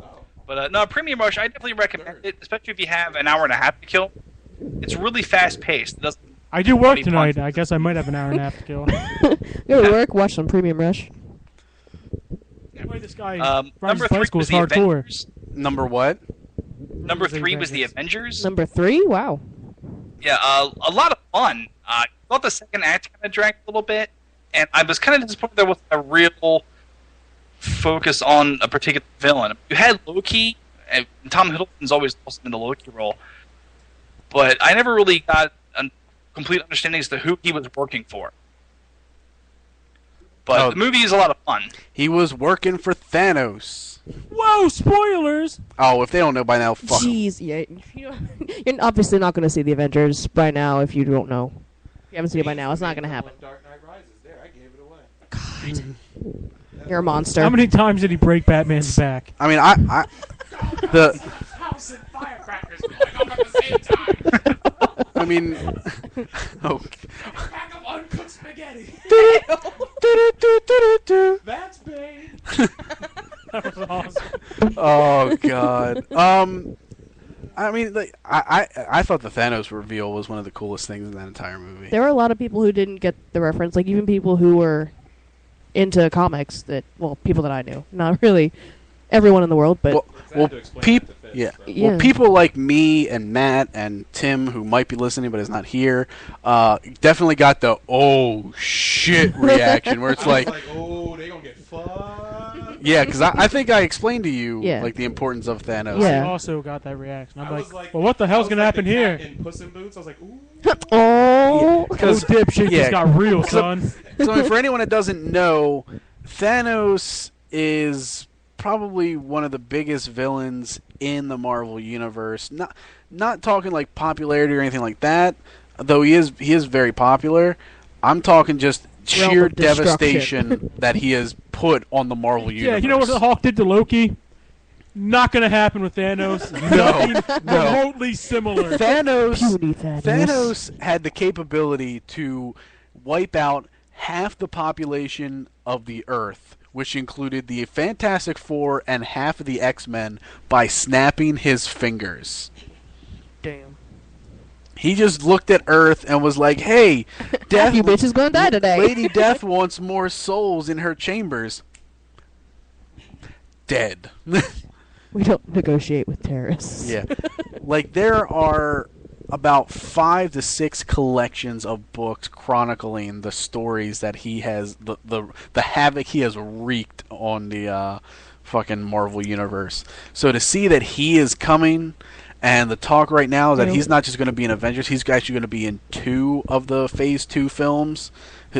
S7: Oh.
S9: But no, Premium Rush, I definitely recommend it, especially if you have an hour and a half to kill. It's really fast paced. It doesn't.
S6: I do work
S9: 20
S6: tonight.
S9: punches.
S6: I guess I might have an hour and a half to kill.
S8: Go to work, watch some Premium Rush.
S6: The way this guy
S9: Number
S6: runs
S9: 3
S6: bicycle
S9: was
S6: is
S9: the
S6: hardcore.
S9: Avengers.
S4: Number what?
S9: Number 3 was the Avengers.
S8: Number 3? Wow.
S9: Yeah, a lot of fun. I thought the second act kind of dragged a little bit, and I was kind of disappointed there wasn't a real focus on a particular villain. You had Loki, and Tom Hiddleston's always awesome in the Loki role, but I never really got a complete understanding as to who he was working for. But
S4: Oh.
S9: the movie is a lot of fun.
S4: He was working for Thanos.
S6: Whoa, spoilers!
S4: Oh, if they don't know by now, fuck 'em.
S8: Jeez, yeah. You're obviously not going to see the Avengers by now if you don't know. If you haven't seen it by now, it's not going to happen.
S7: Dark Knight Rises. There, I gave it away.
S8: You're a monster.
S6: How many times did he break Batman's back?
S4: I mean, the
S7: House and firecrackers going off at the same time.
S4: I mean, oh,
S7: Pack of uncooked spaghetti. That's Bane.
S6: That was awesome.
S4: oh god. I mean, like, I thought the Thanos reveal was one of the coolest things in that entire movie.
S8: There were a lot of people who didn't get the reference, like even people who were into comics people that I knew. Not really everyone in the world, but
S4: Well,
S7: to explain
S4: peop-
S7: that to Fitz,
S4: yeah.
S7: so.
S8: Yeah.
S4: Well, people like me and Matt and Tim, who might be listening but is not here, definitely got the "oh shit" reaction, where it's
S7: I was
S4: like,
S7: oh, they gonna get fucked.
S4: yeah, because I think I explained to you
S8: Yeah.
S4: like the importance of Thanos.
S8: Yeah.
S6: I also got that reaction. I'm
S7: I
S6: like,
S7: was like,
S6: well, what the hell's
S7: I was
S6: gonna
S7: like
S6: happen
S7: the
S6: here?
S7: cat in Puss in Boots. I was like, ooh.
S8: oh,
S6: Oh, dipshit
S4: Yeah.
S6: just got real, son.
S4: So I mean, for anyone that doesn't know, Thanos is probably one of the biggest villains in the Marvel universe. Not talking like popularity or anything like that, though he is very popular. I'm talking just
S8: Realm
S4: sheer
S8: of destruction.
S4: devastation that he has put on the Marvel universe.
S6: Yeah, you know what the Hawk did to Loki? Not gonna happen with Thanos. Nothing remotely similar.
S4: Thanos had the capability to wipe out half the population of the Earth, which included the Fantastic Four and half of the X-Men, by snapping his fingers.
S8: Damn.
S4: He just looked at Earth and was like, "Hey, Death,
S8: You bitch is gonna die today."
S4: Lady Death wants more souls in her chambers." Dead.
S8: We don't negotiate with terrorists.
S4: Yeah. Like, there are about 5 to 6 collections of books chronicling the stories that he has, the havoc he has wreaked on the fucking Marvel universe. So to see that he is coming, and the talk right now is that he's not just going to be in Avengers, he's actually going to be in 2 of the Phase 2 films.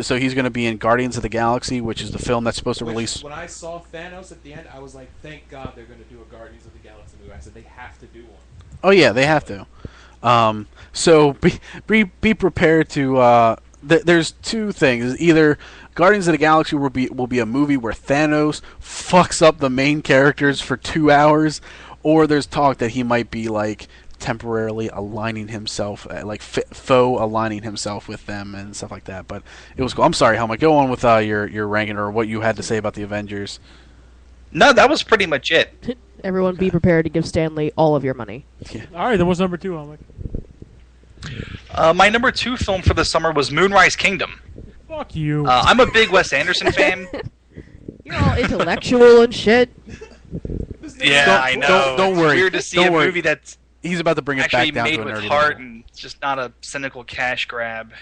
S4: So he's going to be in Guardians of the Galaxy, which is the film that's supposed to release.
S7: When I saw Thanos at the end, I was like, thank God they're going to do a Guardians of the Galaxy movie. I said, they have to do one.
S4: Oh yeah, they have to. So be prepared to. There's 2 things. Either Guardians of the Galaxy will be a movie where Thanos fucks up the main characters for 2 hours, or there's talk that he might be like temporarily aligning himself, like faux aligning himself with them and stuff like that. But it was cool. I'm sorry, Helmut. Go on with your ranking or what you had to say about the Avengers.
S9: No, that was pretty much it.
S8: Everyone be prepared to give Stanley all of your money.
S4: Yeah.
S6: All right, then what's number 2, Alec?
S9: My number 2 film for the summer was Moonrise Kingdom.
S6: Fuck you.
S9: I'm a big Wes Anderson fan.
S8: You're all intellectual and shit.
S9: Yeah, I know.
S4: Don't worry.
S9: It's weird to see a movie that's
S4: He's about to bring it
S9: actually
S4: back down
S9: made
S4: to a
S9: with
S4: nerdy
S9: heart
S4: level.
S9: and it's just not a cynical cash grab.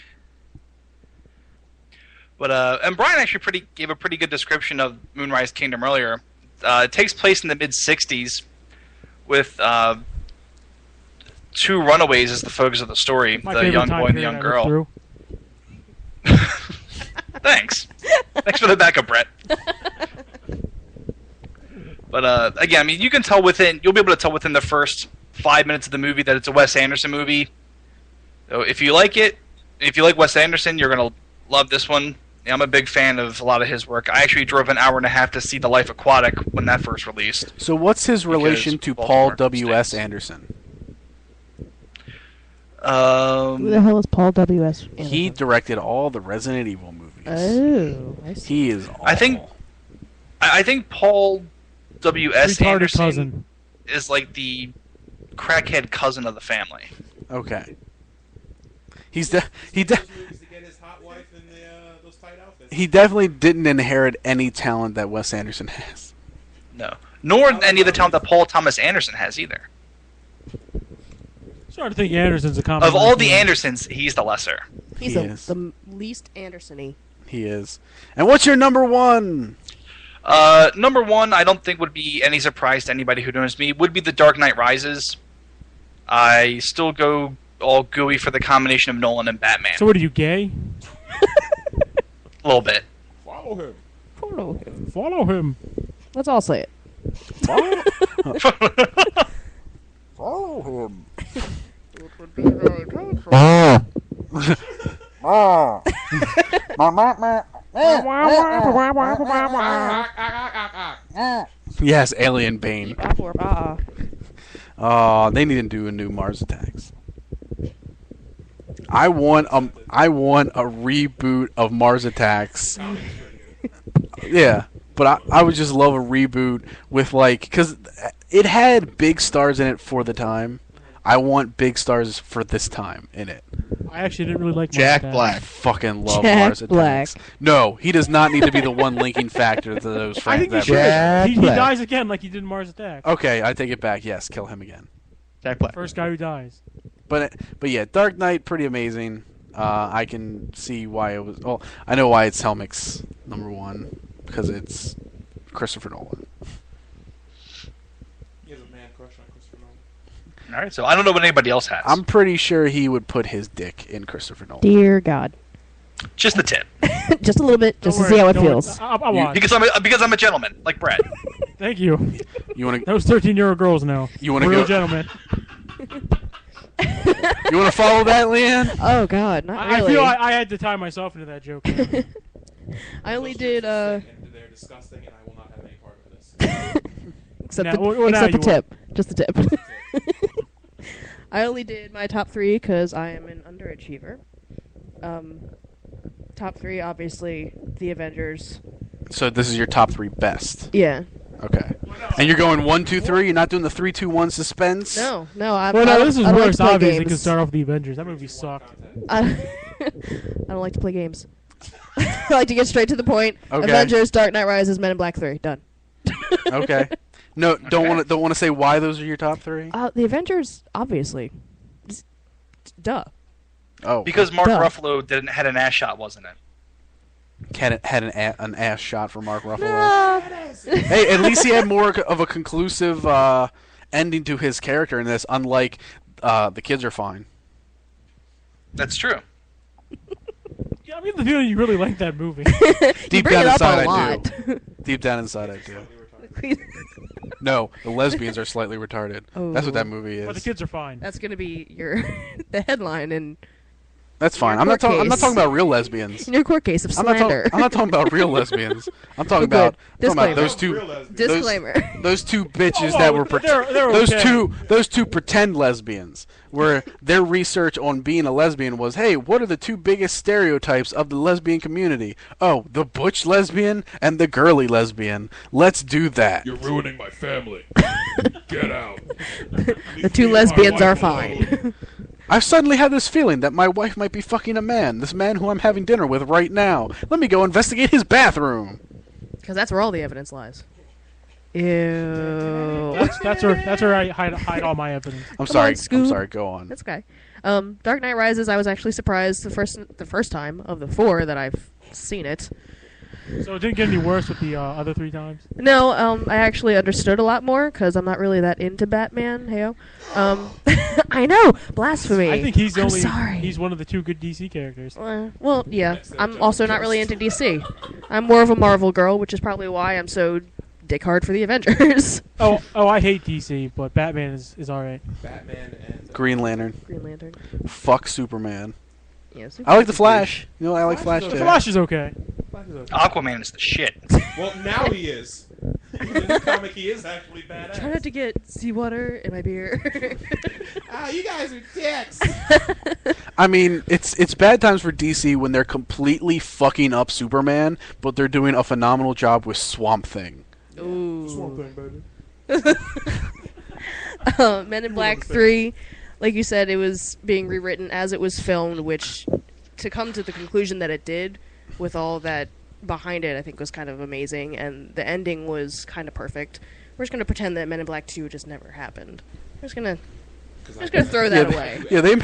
S9: But and Brian actually gave a pretty good description of Moonrise Kingdom earlier. It takes place in the mid-'60s with 2 runaways as the focus of the story,
S6: My
S9: the
S6: favorite
S9: young
S6: time
S9: boy and the
S6: period
S9: young
S6: I
S9: girl.
S6: lived
S9: Thanks. Thanks for the backup, Brett. But again, I mean, you'll be able to tell within the first 5 minutes of the movie that it's a Wes Anderson movie. So if you like it, if you like Wes Anderson, you're gonna love this one. Yeah, I'm a big fan of a lot of his work. I actually drove an hour and a half to see The Life Aquatic when that first released.
S4: So what's his relation to Paul W.S. Anderson?
S8: Who the hell is Paul W.S. Anderson?
S4: He directed all the Resident Evil movies.
S8: Oh, I see.
S4: He is awful.
S9: I think Paul W.S.
S6: Retarded
S9: Anderson
S6: cousin.
S9: is like the crackhead cousin of the family.
S4: Okay. He
S7: Movies to get his hot wife in those tight outfits.
S4: he definitely didn't inherit any talent that Wes Anderson has.
S9: No. Nor any of the talent that Paul Thomas Anderson has either.
S6: Starting to think Anderson's a compromise.
S9: Of all the Andersons, he's the lesser.
S8: He's
S4: He is.
S8: the least Anderson-y.
S4: He is. And what's your number 1?
S9: Number 1, I don't think would be any surprise to anybody who knows me, would be The Dark Knight Rises. I still go all gooey for the combination of Nolan and Batman.
S6: So what are you, gay?
S9: A little bit.
S7: Follow him.
S8: Follow him.
S6: Follow him.
S8: Let's all say it.
S4: Follow him.
S8: It would be very painful.
S4: Yes, Alien Bane. Oh, they need to do a new Mars Attacks. I want a reboot of Mars Attacks. Yeah, but I would just love a reboot with because it had big stars in it for the time. I want big stars for this time in it.
S6: I actually didn't really like
S5: Jack
S6: Mars
S5: Black.
S4: I fucking love
S8: Jack
S4: Mars
S8: Black.
S4: Attacks. No, he does not need to be the one linking factor to those
S6: I think he
S4: friends.
S6: should.
S5: Jack
S6: He
S5: Black.
S6: dies again like he did in Mars Attack.
S4: Okay, I take it back. Yes, kill him again.
S5: Jack Black.
S6: First guy who dies.
S4: But yeah, Dark Knight, pretty amazing. I can see why it was. Well, I know why it's Helmic's number 1 because it's Christopher Nolan.
S7: He has a man crush on Christopher Nolan.
S9: All right, so I don't know what anybody else has.
S4: I'm pretty sure he would put his dick in Christopher Nolan.
S8: Dear God.
S9: Just the tip.
S8: Just a little bit, just to
S6: Don't
S8: see how
S6: worry,
S8: it
S6: don't worry.
S8: feels.
S6: I'll watch.
S9: Because I'm a gentleman, like Brett.
S6: Thank you.
S4: You want to?
S6: Those 13-year-old girls now.
S4: You want to
S6: Real
S4: go?
S6: gentlemen.
S4: You want to follow that, Leanne?
S8: Oh God, not
S6: I
S8: really.
S6: feel I had to tie myself into that joke.
S8: I only did
S7: And they're disgusting, and I will not have any part of this.
S8: Except
S6: Now- well, now
S8: except the
S6: you are.
S8: tip. Just the tip. I only did my top 3 because I am an underachiever. Top 3, obviously, The Avengers.
S4: So this is your top 3 best.
S8: Yeah.
S4: Okay. And you're going 1, 2, 3. You're not doing the 3, 2, 1 suspense.
S8: No, I'm.
S6: Well,
S8: I
S6: no,
S8: don't-
S6: this is
S8: I don't like
S6: worse.
S8: to play
S6: Obviously,
S8: games.
S6: because start off with the Avengers. That movie sucked.
S8: I don't like to play games. I like to get straight to the point.
S4: Okay.
S8: Avengers, Dark Knight Rises, Men in Black 3. Done.
S4: Okay. No, don't want to say why those are your top 3.
S8: The Avengers, obviously. Just, duh.
S4: Oh,
S9: Because Mark
S8: Duh.
S9: Ruffalo had an ass shot, wasn't it?
S4: had an ass shot for Mark Ruffalo. Hey, at least he had more of a conclusive ending to his character in this, unlike The Kids Are Fine.
S9: That's true.
S6: Yeah, I mean, the feeling you really like that movie.
S4: Deep
S8: bring
S4: down
S8: it up
S4: inside,
S8: a
S4: I
S8: lot.
S4: do. Deep down inside, I do. No, the lesbians are slightly retarded. That's what that movie
S6: But the
S4: is.
S6: kids are fine.
S8: That's gonna be your the headline in
S4: That's fine.
S8: your
S4: I'm not
S8: court
S4: talking. I'm not
S8: case.
S4: talking about real lesbians.
S8: in your court case of
S4: I'm not,
S8: slander.
S4: I'm not talking about real lesbians. I'm talking
S8: Oh, good.
S4: about those
S8: Disclaimer.
S4: two.
S8: Disclaimer.
S4: Those two bitches
S6: Oh,
S4: that were
S6: they're
S4: those
S6: okay.
S4: those two pretend lesbians, where their research on being a lesbian was, hey, what are the 2 biggest stereotypes of the lesbian community? Oh, the butch lesbian and the girly lesbian. Let's do that.
S3: You're ruining my family. Get out.
S8: The 2 lesbians are fine.
S4: I've suddenly had this feeling that my wife might be fucking a man. This man who I'm having dinner with right now. Let me go investigate his bathroom.
S8: Because that's where all the evidence lies. Ew.
S6: That's where I hide all my evidence.
S4: I'm sorry.
S8: on, Scoot.
S4: I'm sorry. Go on.
S8: That's okay. Dark Knight Rises, I was actually surprised the first time of the 4 that I've seen it.
S6: So it didn't get any worse with the other 3 times.
S8: No, I actually understood a lot more because I'm not really that into Batman. Heyo. I know, blasphemy.
S6: I think he's
S8: I'm
S6: only
S8: sorry.
S6: he's one of the 2 good DC characters.
S8: Well, yeah. I'm also not really into DC. I'm more of a Marvel girl, which is probably why I'm so dick hard for the Avengers.
S6: Oh, I hate DC, but Batman is alright.
S7: Batman and
S4: Green Lantern.
S8: Green Lantern.
S4: Fuck Superman.
S8: Yeah,
S4: I like the Flash. You know, I like Flash
S7: Flash
S4: too.
S6: The Flash is okay.
S9: Aquaman is the shit.
S7: well, now he is. In the new comic, he is actually badass.
S8: Try not to get seawater in my beer.
S7: Ah, you guys are dicks.
S4: I mean, it's bad times for DC when they're completely fucking up Superman, but they're doing a phenomenal job with Swamp Thing.
S8: Ooh.
S6: baby.
S8: Men in Black 3, like you said, it was being rewritten as it was filmed, which, to come to the conclusion that it did, with all that behind it, I think was kind of amazing, and the ending was kind of perfect. We're just going to pretend that Men in Black 2 just never happened. We're just going to throw that away.
S4: Yeah, they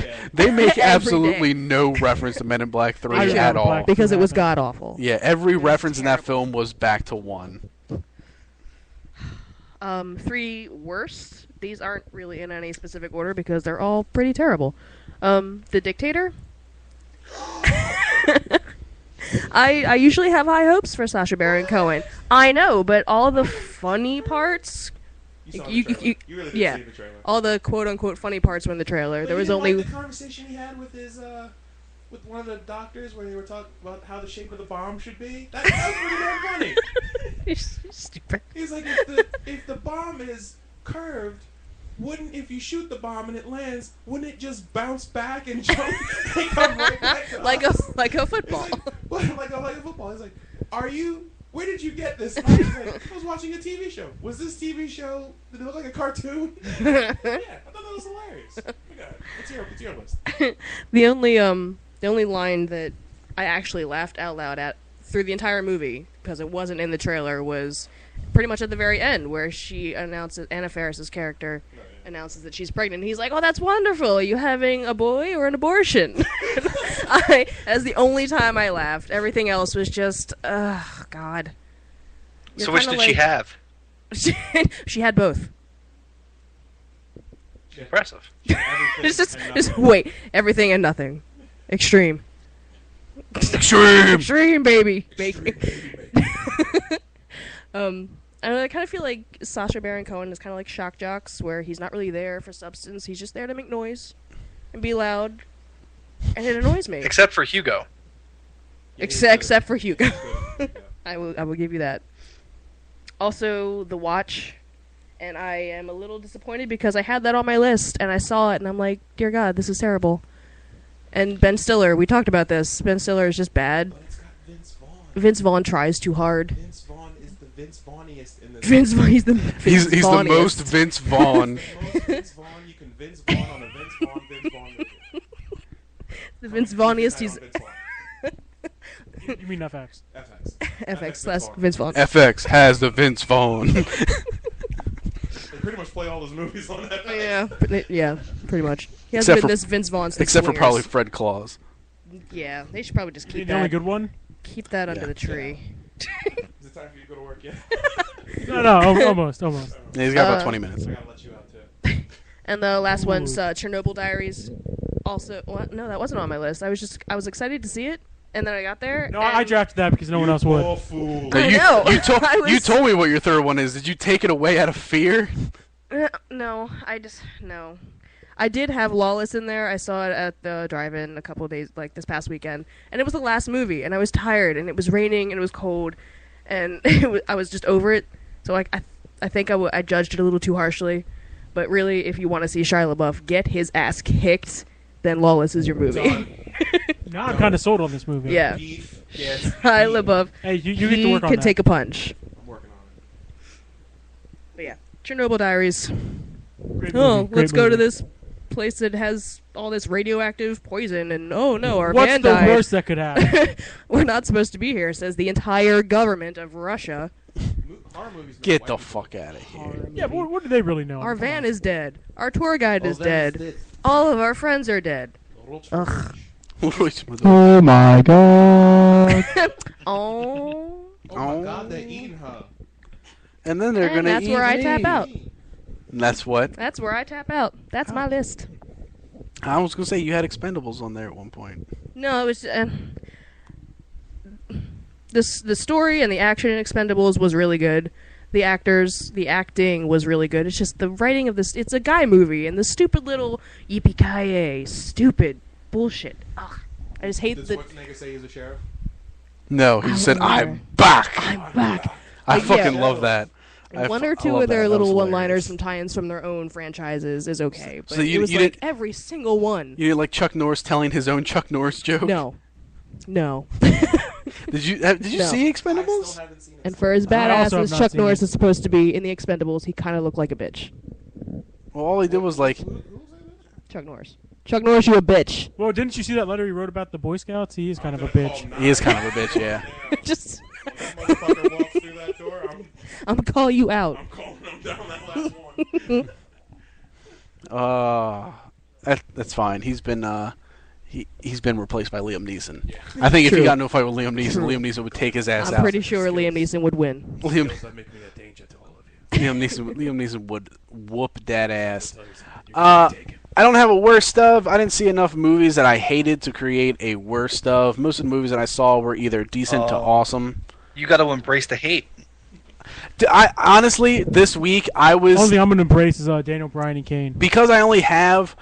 S4: make
S8: Every
S4: absolutely
S8: day.
S4: no reference to Men in Black 3
S6: I
S4: at
S6: should
S4: all.
S6: Black
S8: Because it was
S6: happened.
S8: god-awful.
S4: Yeah, every reference in that film was back to 1.
S8: 3 worst. These aren't really in any specific order because they're all pretty terrible. The Dictator. I usually have high hopes for Sacha Baron Cohen. I know, but all the funny parts,
S7: You saw
S8: You-
S7: the trailer.
S8: you-
S7: You really did
S8: yeah.
S7: see the trailer.
S8: all the quote-unquote funny parts were in the trailer.
S7: But
S8: There
S7: you
S8: was
S7: didn't
S8: only
S7: like the conversation he had with his with one of the doctors where they were talking about how the shape of the bomb should be. That was pretty damn funny.
S8: You're stupid.
S7: He's like, if the bomb is curved, wouldn't, if you shoot the bomb and it lands, wouldn't it just bounce back and jump and come right back to
S8: Like
S7: us?
S8: a
S7: He's
S8: football.
S7: like a football. He's like, where did you get this? And he's like, I was watching a TV show. Was this TV show, did it look like a cartoon? Yeah, I thought that was hilarious. Oh my God. What's your list?
S8: The only line that I actually laughed out loud at through the entire movie, because it wasn't in the trailer, was pretty much at the very end, where she announces, Anna Faris's character announces that she's pregnant. He's like, "Oh, that's wonderful. Are you having a boy or an abortion?" That's the only time I laughed. Everything else was just, God. You're
S9: So which
S8: kinda
S9: did she
S8: like-
S9: have?
S8: She had both.
S9: Impressive.
S8: It's just wait, everything and nothing. Extreme.
S4: Extreme!
S8: Extreme, baby. I kind of feel like Sacha Baron Cohen is kind of like Shock Jocks, where he's not really there for substance. He's just there to make noise and be loud, and it annoys me.
S9: Except for Hugo.
S8: Except for Hugo. I will give you that. Also, The Watch. And I am a little disappointed because I had that on my list, and I saw it, and I'm like, dear God, this is terrible. And Ben Stiller, we talked about this. Ben Stiller is just bad.
S7: But it's got Vince Vaughn.
S8: Vince Vaughn tries too hard.
S7: Vince Vaughn is the Vince Vaughniest in this.
S8: He's the
S4: He's the most Vince Vaughn.
S7: The most Vince Vaughn you can Vince Vaughn on a Vince Vaughn movie.
S8: The Vince Vaughniest. He's
S7: Vince Vaughn.
S6: You mean FX?
S7: FX.
S8: FX. That's Vince Vaughn.
S4: FX has the Vince Vaughn.
S7: They pretty much play all those movies on FX.
S8: Yeah, pretty much. He
S4: Except
S8: hasn't
S4: for-
S8: been this Vince Vaughn since
S4: Except for
S8: Swingers.
S4: probably Fred Claus.
S8: Yeah, they should probably just keep
S6: The only
S8: that.
S6: good one?
S8: Keep that under
S4: Yeah.
S8: the tree.
S7: Is it time for you to go to work yet?
S6: No, almost.
S4: Yeah, he's got about 20 minutes.
S7: I gotta let you out too.
S8: And the last one's Chernobyl Diaries. Also, well, no, that wasn't on my list. I was excited to see it, and then I got there.
S6: No,
S8: and
S6: I drafted that because no one else would.
S7: Oh, fool.
S4: Now,
S8: I know.
S4: You told me what your third one is. Did you take it away out of fear?
S8: No, no. I did have Lawless in there. I saw it at the drive-in a couple of days, like this past weekend, and it was the last movie, and I was tired, and it was raining, and it was cold, and I was just over it. So like, I think I judged it a little too harshly, but really, if you want to see Shia LaBeouf get his ass kicked, then Lawless is your movie.
S6: Now I'm kind of sold on this movie.
S8: Yeah,
S7: Beef gets
S8: Shia LaBeouf.
S6: Hey, you get
S8: He
S6: to work on
S8: can
S6: that.
S8: take a punch.
S7: I'm working on it.
S8: But yeah, Chernobyl Diaries.
S6: Great
S8: Oh,
S6: movie, great
S8: let's go to
S6: movie.
S8: this place that has all this radioactive poison, and oh no, our
S6: What's
S8: van
S6: the
S8: died.
S6: worst that could happen?
S8: We're not supposed to be here, says the entire government of Russia.
S7: Horror movies make
S4: Get
S7: white
S4: the
S7: people-
S4: fuck out of here.
S6: Yeah, but what do they really know?
S8: Our van is dead. Our tour guide is
S7: Oh, that
S8: dead. All of our friends are dead. Ugh.
S5: Oh my god.
S8: Oh.
S7: Oh my god, they're eating her.
S4: And then they're
S8: And
S4: going to
S8: that's
S4: eat
S8: where I
S4: me.
S8: tap out.
S4: And that's what?
S8: That's where I tap out. That's my list.
S4: I was going to say you had Expendables on there at one point.
S8: No, it was the story and the action in Expendables was really good. The acting was really good. It's just the writing of this. It's a guy movie, and the stupid little yippee-ki-yay, stupid bullshit. Ugh, I just hate
S7: Does
S8: the.
S7: Schwarzenegger say he's a sheriff?
S4: No, he
S8: I
S4: said,
S8: wonder.
S4: I'm back.
S8: I'm back.
S4: I
S8: Yeah.
S4: fucking love that.
S8: One or
S4: I
S8: two
S4: love
S8: of their
S4: that. That
S8: little
S4: was
S8: one-liners
S4: hilarious.
S8: from tie-ins from their own franchises is okay, but
S4: So you-
S8: it was
S4: you
S8: like
S4: didn't-
S8: every single one.
S4: You didn't like Chuck Norris telling his own Chuck Norris joke?
S8: No.
S4: Did you
S8: No.
S4: see
S7: I
S4: Expendables?
S7: still haven't seen it.
S8: And for as
S6: I
S8: badass
S6: also have
S8: as
S6: not
S8: Chuck
S6: seen
S8: Norris
S6: it.
S8: is supposed to be in the Expendables, he kind of looked like a bitch.
S4: Well, all he did was like,
S8: Chuck Norris. Chuck Norris, you a bitch.
S6: Well, didn't you see that letter he wrote about the Boy Scouts? He is kind of a bitch.
S4: he is kind of a bitch, yeah.
S8: Just,
S7: When that motherfucker walks through that door,
S8: I'm gonna call you out.
S7: I'm calling him down that last one.
S4: That's fine. He's been replaced by Liam Neeson. I think if he
S8: True.
S4: got into a fight with Liam Neeson would take his ass
S8: I'm
S4: out.
S8: pretty sure Liam Neeson would win.
S4: Liam,
S7: That make me a danger to all of you.
S4: Liam Neeson would whoop that ass. I don't have a worst of. I didn't see enough movies that I hated to create a worst of. Most of the movies that I saw were either decent to awesome.
S9: You got to embrace the hate.
S4: I honestly, this week I was
S6: Only thing I'm gonna embrace is Daniel Bryan and Kane.
S4: because I only have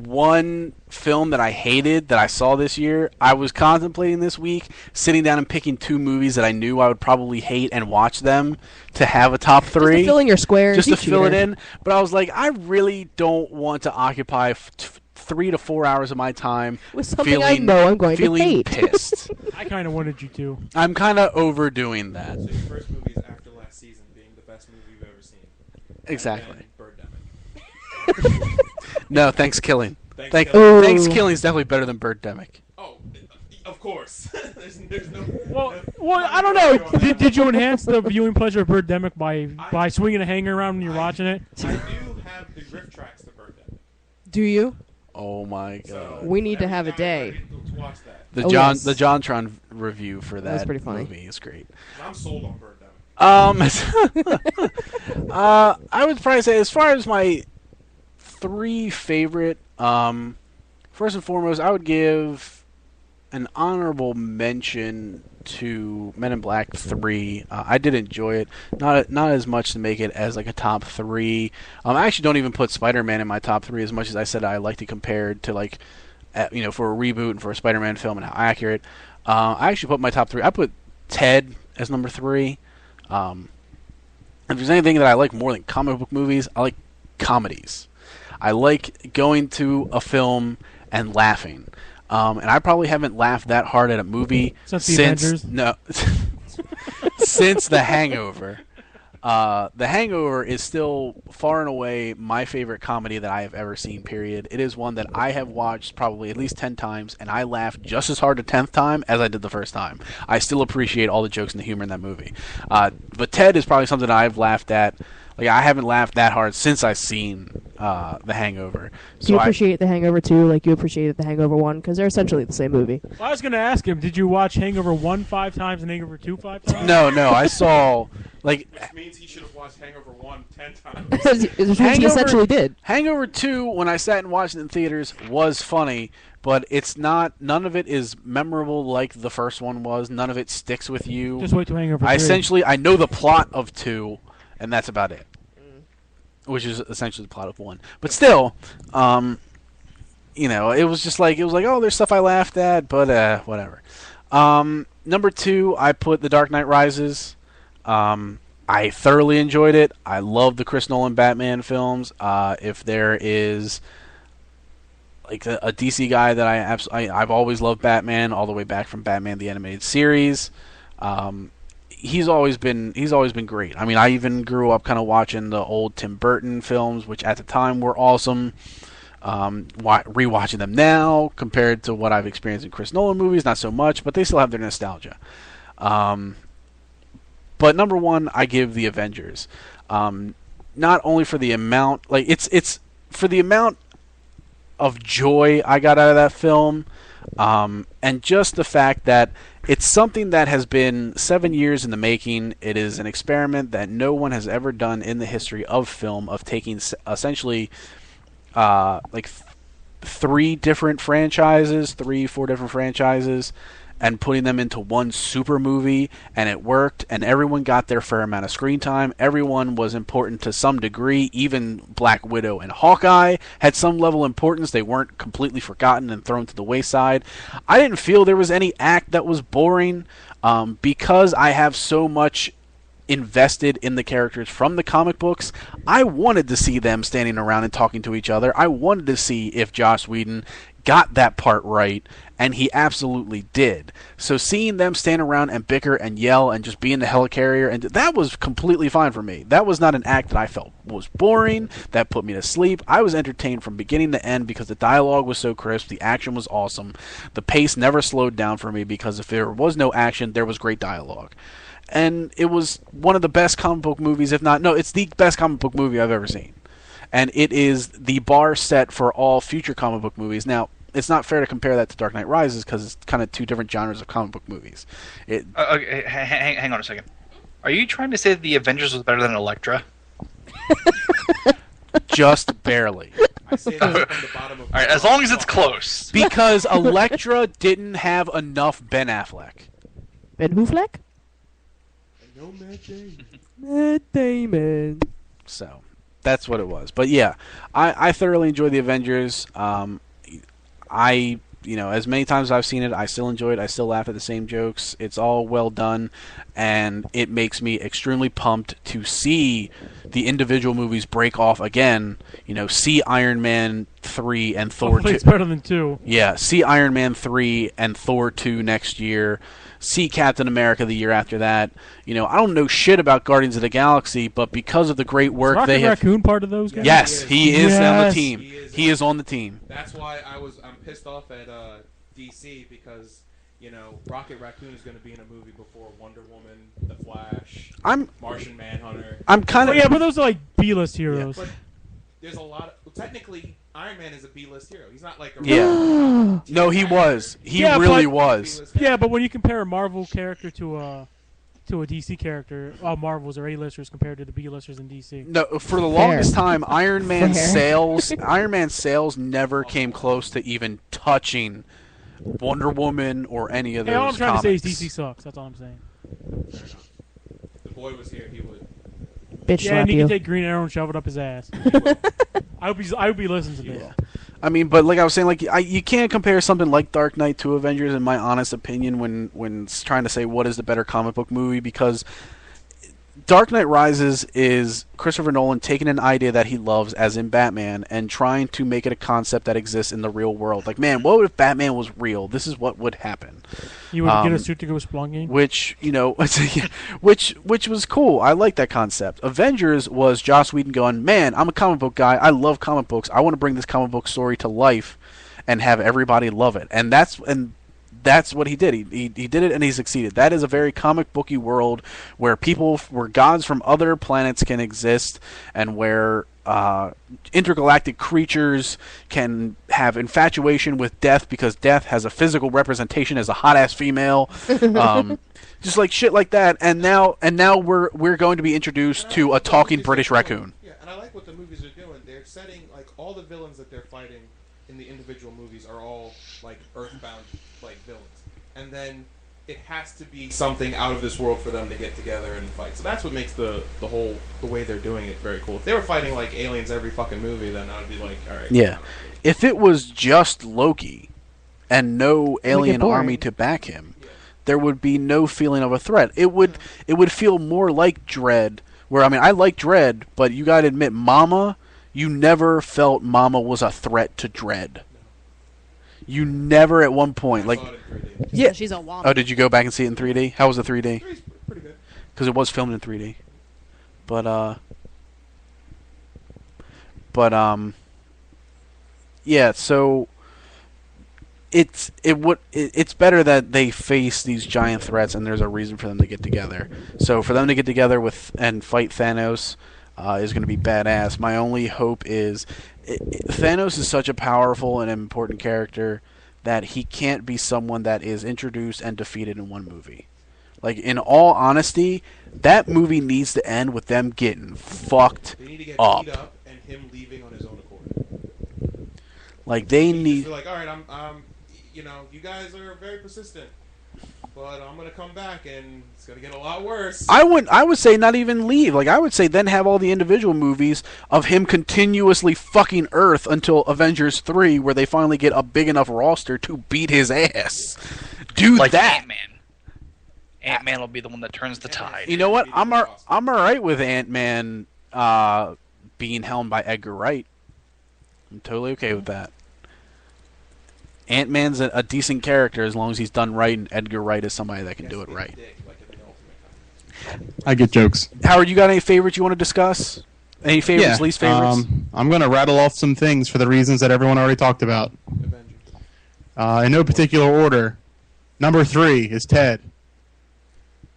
S4: one film that I hated that I saw this year. I was contemplating this week sitting down and picking two movies that I knew I would probably hate and watch them to have a top
S8: Just
S4: three.
S8: to fill in your squares.
S4: Just
S8: you
S4: to fill it
S8: cheater.
S4: in. But I was like, I really don't want to occupy 3 to 4 hours of my time
S8: With something I know I'm going to
S4: feeling
S8: hate.
S4: pissed.
S6: I kind of wanted you to.
S4: I'm kind of overdoing that.
S7: So your first movie is after last season being the best movie you've ever seen.
S4: Exactly.
S7: And Birdemic.
S4: No, Thanksgiving.
S7: Thanksgiving.
S4: Thanksgiving is definitely better than Birdemic.
S7: Oh, of course. there's no.
S6: Well, I don't know. Did you enhance the viewing pleasure of Birdemic by swinging a hanger around when you're watching it?
S7: I do have the riff tracks to Birdemic.
S8: Do you?
S4: Oh my god.
S7: So
S8: We need to
S7: every
S8: have a
S7: now and
S8: day.
S7: then I get to watch that.
S4: The
S8: Oh,
S4: John
S8: yes.
S4: the JonTron review for
S8: That was
S4: that
S8: pretty funny.
S4: movie is great.
S7: I'm sold on Birdemic.
S4: I would probably say as far as my three favorite, first and foremost, I would give an honorable mention to Men in Black 3. I did enjoy it, not as much to make it as like a top 3. I actually don't even put Spider-Man in my top 3 as much as I said I like to compare it to like, for a reboot and for a Spider-Man film and how accurate. I actually put my top 3. I put Ted as number 3. if there's anything that I like more than comic book movies, I like comedies. I like going to a film and laughing. And I probably haven't laughed that hard at a movie
S6: Since The Avengers?
S4: no, since The Hangover. The Hangover is still far and away my favorite comedy that I have ever seen, period. It is one that I have watched probably at least 10 times, and I laughed just as hard the 10th time as I did the first time. I still appreciate all the jokes and the humor in that movie. But Ted is probably something I've laughed at. Like, I haven't laughed that hard since I've seen The Hangover.
S8: Do you appreciate The Hangover 2 like you appreciated The Hangover 1? Because they're essentially the same movie.
S6: Well, I was going to ask him, did you watch Hangover 1 5 times and Hangover 2 5 times?
S4: No, I saw, like...
S7: Which means he should have watched Hangover 1 10 times.
S8: He essentially did.
S4: Hangover 2, when I sat and watched it in theaters, was funny, but it's not... None of it is memorable like the first one was. None of it sticks with you.
S6: Just wait till Hangover 3.
S4: I know the plot of 2, and that's about it. Which is essentially the plot of 1. But still, it was just like, oh, there's stuff I laughed at, but whatever. Number 2, I put The Dark Knight Rises. I thoroughly enjoyed it. I love the Chris Nolan Batman films. If there is like a DC guy that I've always loved Batman, all the way back from Batman the Animated Series. He's always been great. I mean, I even grew up kind of watching the old Tim Burton films, which at the time were awesome. Rewatching them now compared to what I've experienced in Chris Nolan movies, not so much, but they still have their nostalgia. But number 1, I give The Avengers. Not only for the amount, like it's for the amount of joy I got out of that film, and just the fact that it's something that has been 7 years in the making. It is an experiment that no one has ever done in the history of film, of taking essentially like 4 different franchises, and putting them into one super movie, and it worked, and everyone got their fair amount of screen time. Everyone was important to some degree. Even Black Widow and Hawkeye had some level of importance. They weren't completely forgotten and thrown to the wayside. I didn't feel there was any act that was boring, because I have so much invested in the characters from the comic books. I wanted to see them standing around and talking to each other. I wanted to see if Joss Whedon got that part right, and he absolutely did. So seeing them stand around and bicker and yell and just be in the helicarrier, and that was completely fine for me. That was not an act that I felt was boring, that put me to sleep. I was entertained from beginning to end because the dialogue was so crisp, the action was awesome, the pace never slowed down for me because if there was no action, there was great dialogue. And it was one of the best comic book movies, if not, no, it's the best comic book movie I've ever seen. And it is the bar set for all future comic book movies. Now, it's not fair to compare that to Dark Knight Rises because it's kind of 2 different genres of comic book movies.
S9: Okay, hang on a second. Are you trying to say that The Avengers was better than Elektra?
S4: Just barely.
S7: I say that from the bottom of
S9: All right, as long as it's close.
S4: Because Elektra didn't have enough Ben Affleck.
S8: Ben Hoofleck?
S7: No Matt Damon.
S8: Matt Damon.
S4: So, that's what it was. But yeah, I thoroughly enjoyed The Avengers. As many times as I've seen it, I still enjoy it. I still laugh at the same jokes. It's all well done, and it makes me extremely pumped to see the individual movies break off again. See Iron Man 3 and Thor 2.
S6: Hopefully it's better than 2.
S4: Yeah, see Iron Man 3 and Thor 2 next year. See Captain America the year after that. I don't know shit about Guardians of the Galaxy, but because of the great work they have...
S6: Raccoon part of those guys?
S4: Yes, he is on the team. He is on the team.
S7: That's why I'm pissed off at DC because Rocket Raccoon is going to be in a movie before Wonder Woman, The Flash, Martian Manhunter.
S4: I'm kind of...
S6: yeah, but those are like B-list heroes.
S7: Yeah, but there's a lot of... Well, technically, Iron Man is a B-list hero. He's not like a...
S4: Yeah. No, he was. He really was.
S6: Yeah, but when you compare a Marvel character to a DC character, all Marvels are A-listers compared to the B-listers in DC.
S4: No, for the longest time, Iron Man sales never came close to even touching Wonder Woman or any of those
S6: all I'm trying
S4: comics.
S6: to say is DC sucks. That's all I'm saying.
S7: If the boy was here, he would...
S8: Bitch
S6: yeah,
S8: slap
S6: and he
S8: you.
S6: can take Green Arrow and shove it up his ass. I hope he listens to this.
S4: Yeah. I mean, but like I was saying, you can't compare something like Dark Knight to Avengers, in my honest opinion, when trying to say what is the better comic book movie, because Dark Knight Rises is Christopher Nolan taking an idea that he loves, as in Batman, and trying to make it a concept that exists in the real world. Like, man, what if Batman was real? This is what would happen.
S6: You would get a suit to go splunking?
S4: Which, which was cool. I like that concept. Avengers was Joss Whedon going, man, I'm a comic book guy. I love comic books. I want to bring this comic book story to life and have everybody love it. And that's what he did. He did it, and he succeeded. That is a very comic booky world where gods from other planets can exist, and where intergalactic creatures can have infatuation with death because death has a physical representation as a hot ass female. Just like shit like that. And now we're going to be introduced to a talking British raccoon.
S7: Yeah, and I like what the movies are doing. They're setting like all the villains that they're fighting in the individual movies are all like earthbound like villains, and then it has to be something out of this world for them to get together and fight. So that's what makes the way they're doing it very cool. If they were fighting like aliens every fucking movie, then I'd be like, all right.
S4: Yeah, if it was just Loki and no alien
S8: boring.
S4: army to back him, there would be no feeling of a threat. It would feel more like Dredd, where I like Dredd, but you gotta admit, Mama, you never felt Mama was a threat to Dredd. You never at one point
S8: Yeah, she's a woman.
S4: Oh, did you go back and see it in 3D? How was the 3D?
S7: Pretty good.
S4: Because it was filmed in 3D. Yeah. So it's better that they face these giant threats, and there's a reason for them to get together. So for them to get together and fight Thanos is going to be badass. My only hope is Thanos is such a powerful and important character that he can't be someone that is introduced and defeated in one movie. Like, in all honesty, that movie needs to end with them getting fucked
S7: They need to get
S4: up.
S7: beat up and him leaving on his own accord.
S4: Like, they need...
S7: They're like, all right, you guys are very persistent, but I'm gonna come back and it's gonna get a lot worse.
S4: I would say not even leave. Like, I would say then have all the individual movies of him continuously fucking Earth until Avengers 3, where they finally get a big enough roster to beat his ass. Do
S9: Like
S4: that.
S9: Ant-Man. Ant-Man will be the one that turns the tide.
S4: You know what? I'm all right with Ant-Man being helmed by Edgar Wright. I'm totally okay with that. Ant-Man's a decent character as long as he's done right, and Edgar Wright is somebody that can do it right.
S5: I get jokes.
S4: Howard, you got any favorites you want to discuss? Any favorites, least favorites?
S5: I'm going to rattle off some things for the reasons that everyone already talked about. In no particular order. Number 3 is Ted.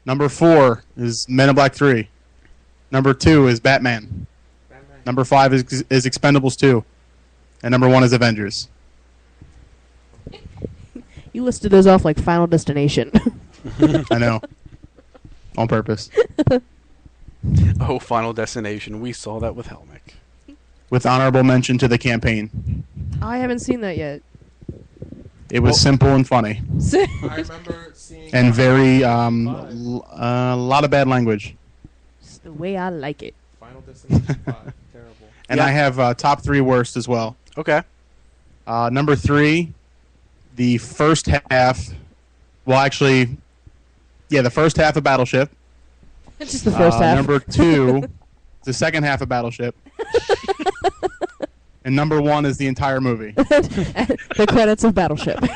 S5: Number 4 is Men in Black 3. Number 2 is Batman. Number 5 is Expendables 2. And number 1 is Avengers.
S8: You listed those off like Final Destination.
S5: I know. On purpose.
S4: Oh, Final Destination. We saw that with Helmick.
S5: With honorable mention to The Campaign.
S8: I haven't seen that yet.
S5: It was simple and funny.
S7: I remember seeing...
S5: And very, a lot of bad language.
S8: It's the way I like it.
S7: Final Destination 5. Terrible.
S5: And I have top 3 worst as well.
S4: Okay.
S5: Number 3, the first half... Well, actually... Yeah, the first half of Battleship.
S8: It's just the first half.
S5: Number 2, the second half of Battleship. And number 1 is the entire movie.
S8: The credits of Battleship.
S7: I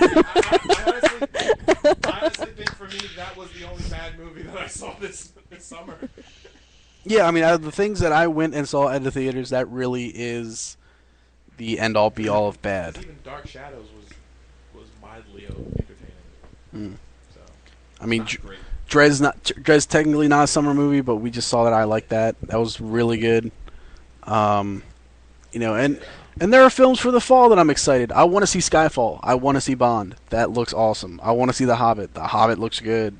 S7: honestly think for me that was the only bad movie that I saw this summer.
S4: Yeah, I mean, out of the things that I went and saw at the theaters, that really is the end-all, be-all of bad.
S7: Even Dark Shadows was mildly entertaining. So,
S4: I mean, Dredd's technically not a summer movie, but we just saw that. I like that. That was really good. And there are films for the fall that I'm excited. I want to see Skyfall. I want to see Bond. That looks awesome. I want to see The Hobbit. The Hobbit looks good.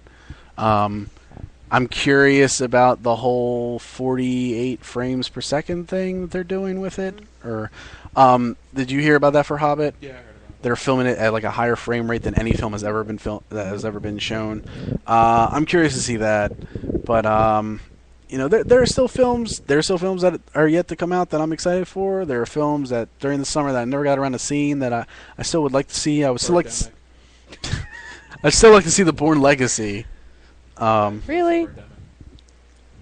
S4: I'm curious about the whole 48 frames per second thing that they're doing with it. Or did you hear about that for Hobbit?
S7: Yeah, I heard about it.
S4: They're filming it at like a higher frame rate than any film has ever been shown. I'm curious to see that, but there are still films. There are still films that are yet to come out that I'm excited for. There are films that during the summer that I never got around to seeing that I still would like to see. I'd still like to see The Bourne Legacy.
S8: Really?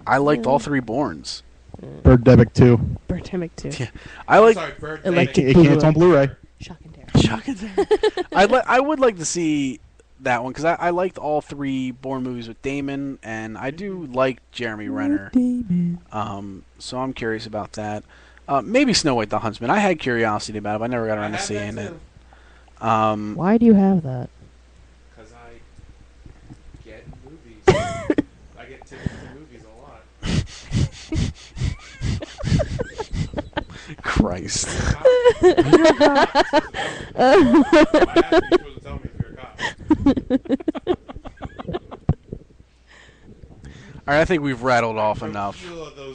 S4: I liked all three Bournes.
S5: Birdemic 2.
S8: Birdemic 2.
S4: Yeah. I like.
S7: Sorry, Bird.
S8: Electric
S5: It can't on Blu-ray.
S8: Shock and terror.
S4: Shock and terror. I would like to see that one because I liked all three Bourne movies with Damon, and I do like Jeremy Renner. So I'm curious about that. Maybe Snow White the Huntsman. I had curiosity about it, but I never got around to seeing it.
S8: Why do you have that?
S7: Because I get movies. I get tickets to movies a lot.
S4: Christ.
S7: You're a cop. You're supposed to tell me if you're a cop.
S4: All right, I think we've rattled off enough.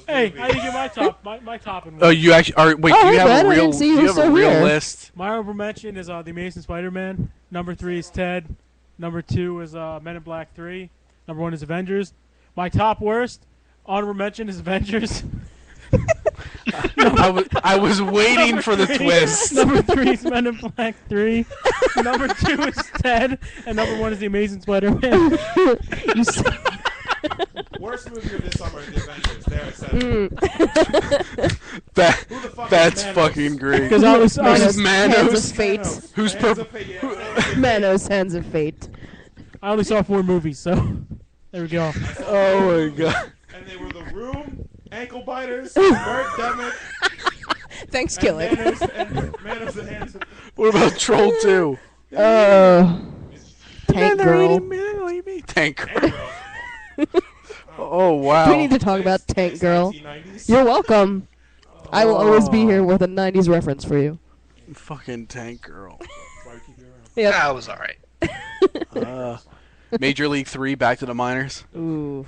S6: Hey, I didn't get my top. My top and
S4: Oh, you actually are? Wait,
S8: Oh,
S4: do you
S8: hey,
S4: have
S8: Brad,
S4: a
S8: I
S4: real?
S8: didn't see
S4: Do
S8: you
S4: you have a
S8: so
S4: real
S8: here.
S4: list?
S6: My honorable mention is The Amazing Spider-Man. Number 3 is Ted. Number 2 is Men in Black 3. Number 1 is Avengers. My top worst honorable mention is Avengers.
S4: I was waiting for the twist.
S6: Number 3 is Men in Black 3. Number 2 is Ted. And number 1 is The Amazing Spider-Man.
S7: Worst movie of this summer is The Avengers. There I said it. Who the fuck
S4: That's
S7: is Manos?
S4: fucking great.
S6: Because I was
S8: Hands
S4: Manos?
S8: of Fate.
S4: Who's
S7: Hands
S4: purple?
S7: of Fate, yeah.
S8: Manos, Hands of Fate.
S6: I only saw 4 movies, so there we go.
S4: Oh my god.
S7: And they were The Room, Ankle Biters, Birdemic,
S8: Thanks,
S7: and
S8: Killick.
S7: Manos and Hands of
S4: What about Troll 2?
S8: Tank Girl.
S4: Tank Girl. Oh wow.
S8: Do we need to talk about Tank
S7: It's
S8: Girl?
S7: 1990s.
S8: You're welcome. I will always be here with a 90s reference for you.
S4: Fucking Tank Girl.
S7: That's why we keep you around.
S8: Yep.
S9: That was alright.
S4: Major League 3, Back to the Minors.
S8: Ooh.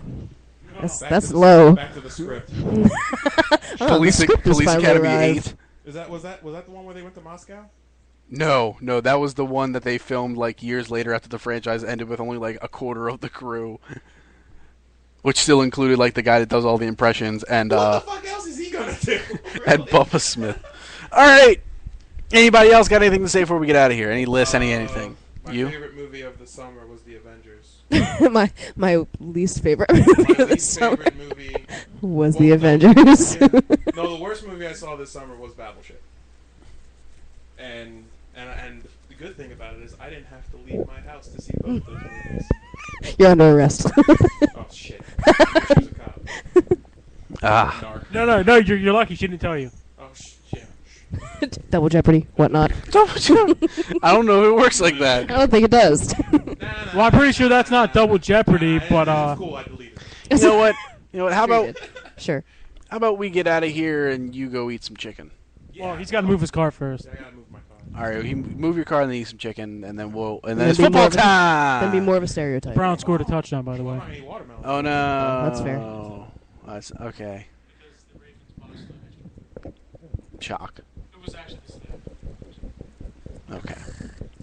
S7: Back
S8: That's
S7: to the-
S8: low.
S7: Back to the script.
S4: Police
S8: script is finally
S4: Academy
S8: arrived.
S4: 8.
S7: Was that the one where they went to Moscow?
S4: No, that was the one that they filmed like years later after the franchise ended with only like a quarter of the crew. Which still included like the guy that does all the impressions and
S7: What the fuck else is he gonna do?
S4: and Bubba Smith. All right. Anybody else got anything to say before we get out of here? Any lists? Anything?
S7: My
S4: You?
S7: favorite movie of the summer was The Avengers.
S8: my least favorite movie
S7: My
S8: of the
S7: least
S8: summer
S7: favorite movie
S8: was
S7: well,
S8: The
S7: no,
S8: Avengers.
S7: yeah. No, the worst movie I saw this summer was Battleship. And the good thing about it is I didn't have to leave my house to see both those movies.
S8: You're under arrest.
S7: Oh shit! She was a cop.
S4: Ah.
S7: Dark.
S6: No, you're lucky she didn't tell you.
S7: Oh yeah.
S8: Double Jeopardy, whatnot.
S4: I don't know if it works like that.
S8: I don't think it does.
S6: Well, I'm pretty sure that's not Double Jeopardy, but
S7: It's cool. I deleted it.
S4: You know what? How
S8: Sure you
S4: about
S8: did. Sure.
S4: how about we get out of here and you go eat some chicken?
S6: well, he's got to move his car first.
S7: I gotta move my car.
S4: All right, you move your car and then eat some chicken, and then then
S8: then
S4: it's
S8: be
S4: football
S8: more of a-
S4: time.
S8: Then be more of a stereotype.
S6: Brown scored a touchdown, by the way.
S7: I need watermelon.
S4: Oh no.
S8: that's fair.
S4: That's okay. Shock. Okay.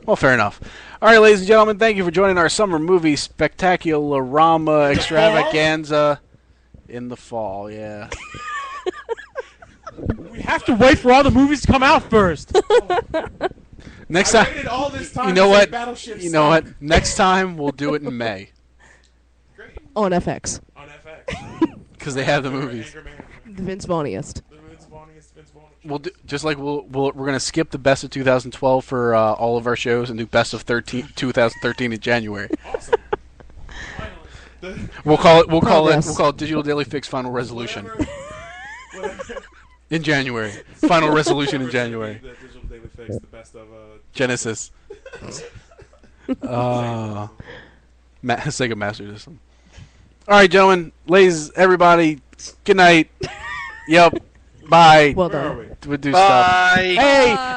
S4: Well, fair enough. All right, ladies and gentlemen, thank you for joining our summer movie Spectacularama Extravaganza in the fall. Yeah.
S6: We have to wait for all the movies to come out first.
S4: Next
S7: I
S4: time,
S7: waited all this time
S4: you know
S7: to say
S4: what?
S7: Battleship
S4: You know
S7: sucked.
S4: what? Next time we'll do it in May
S7: Great.
S8: On FX.
S7: On FX.
S4: because they have the movies.
S7: Anger Management.
S8: The Vince Vaughnest.
S7: The Vince Vaughn.
S4: We'll do, just like we're gonna skip the best of 2012 for all of our shows and do best of 2013 in January.
S7: Awesome.
S4: We'll call
S8: Progress.
S4: it Digital Daily Fix Final Resolution
S7: Whatever.
S4: in January. Final Resolution in January.
S7: The Digital Daily Fix, the best of
S4: Genesis. Sega Master System. All right, gentlemen, ladies, everybody. Good night. Yep. Bye.
S8: Well
S7: Where are
S8: done.
S7: we?
S4: We'll do stuff.
S9: Bye.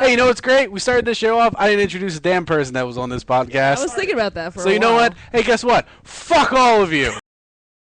S4: Hey, you know what's great? We started this show off. I didn't introduce a damn person that was on this podcast.
S8: I was thinking about that for a
S4: So
S8: while.
S4: you know what? Hey, guess what? Fuck all of you.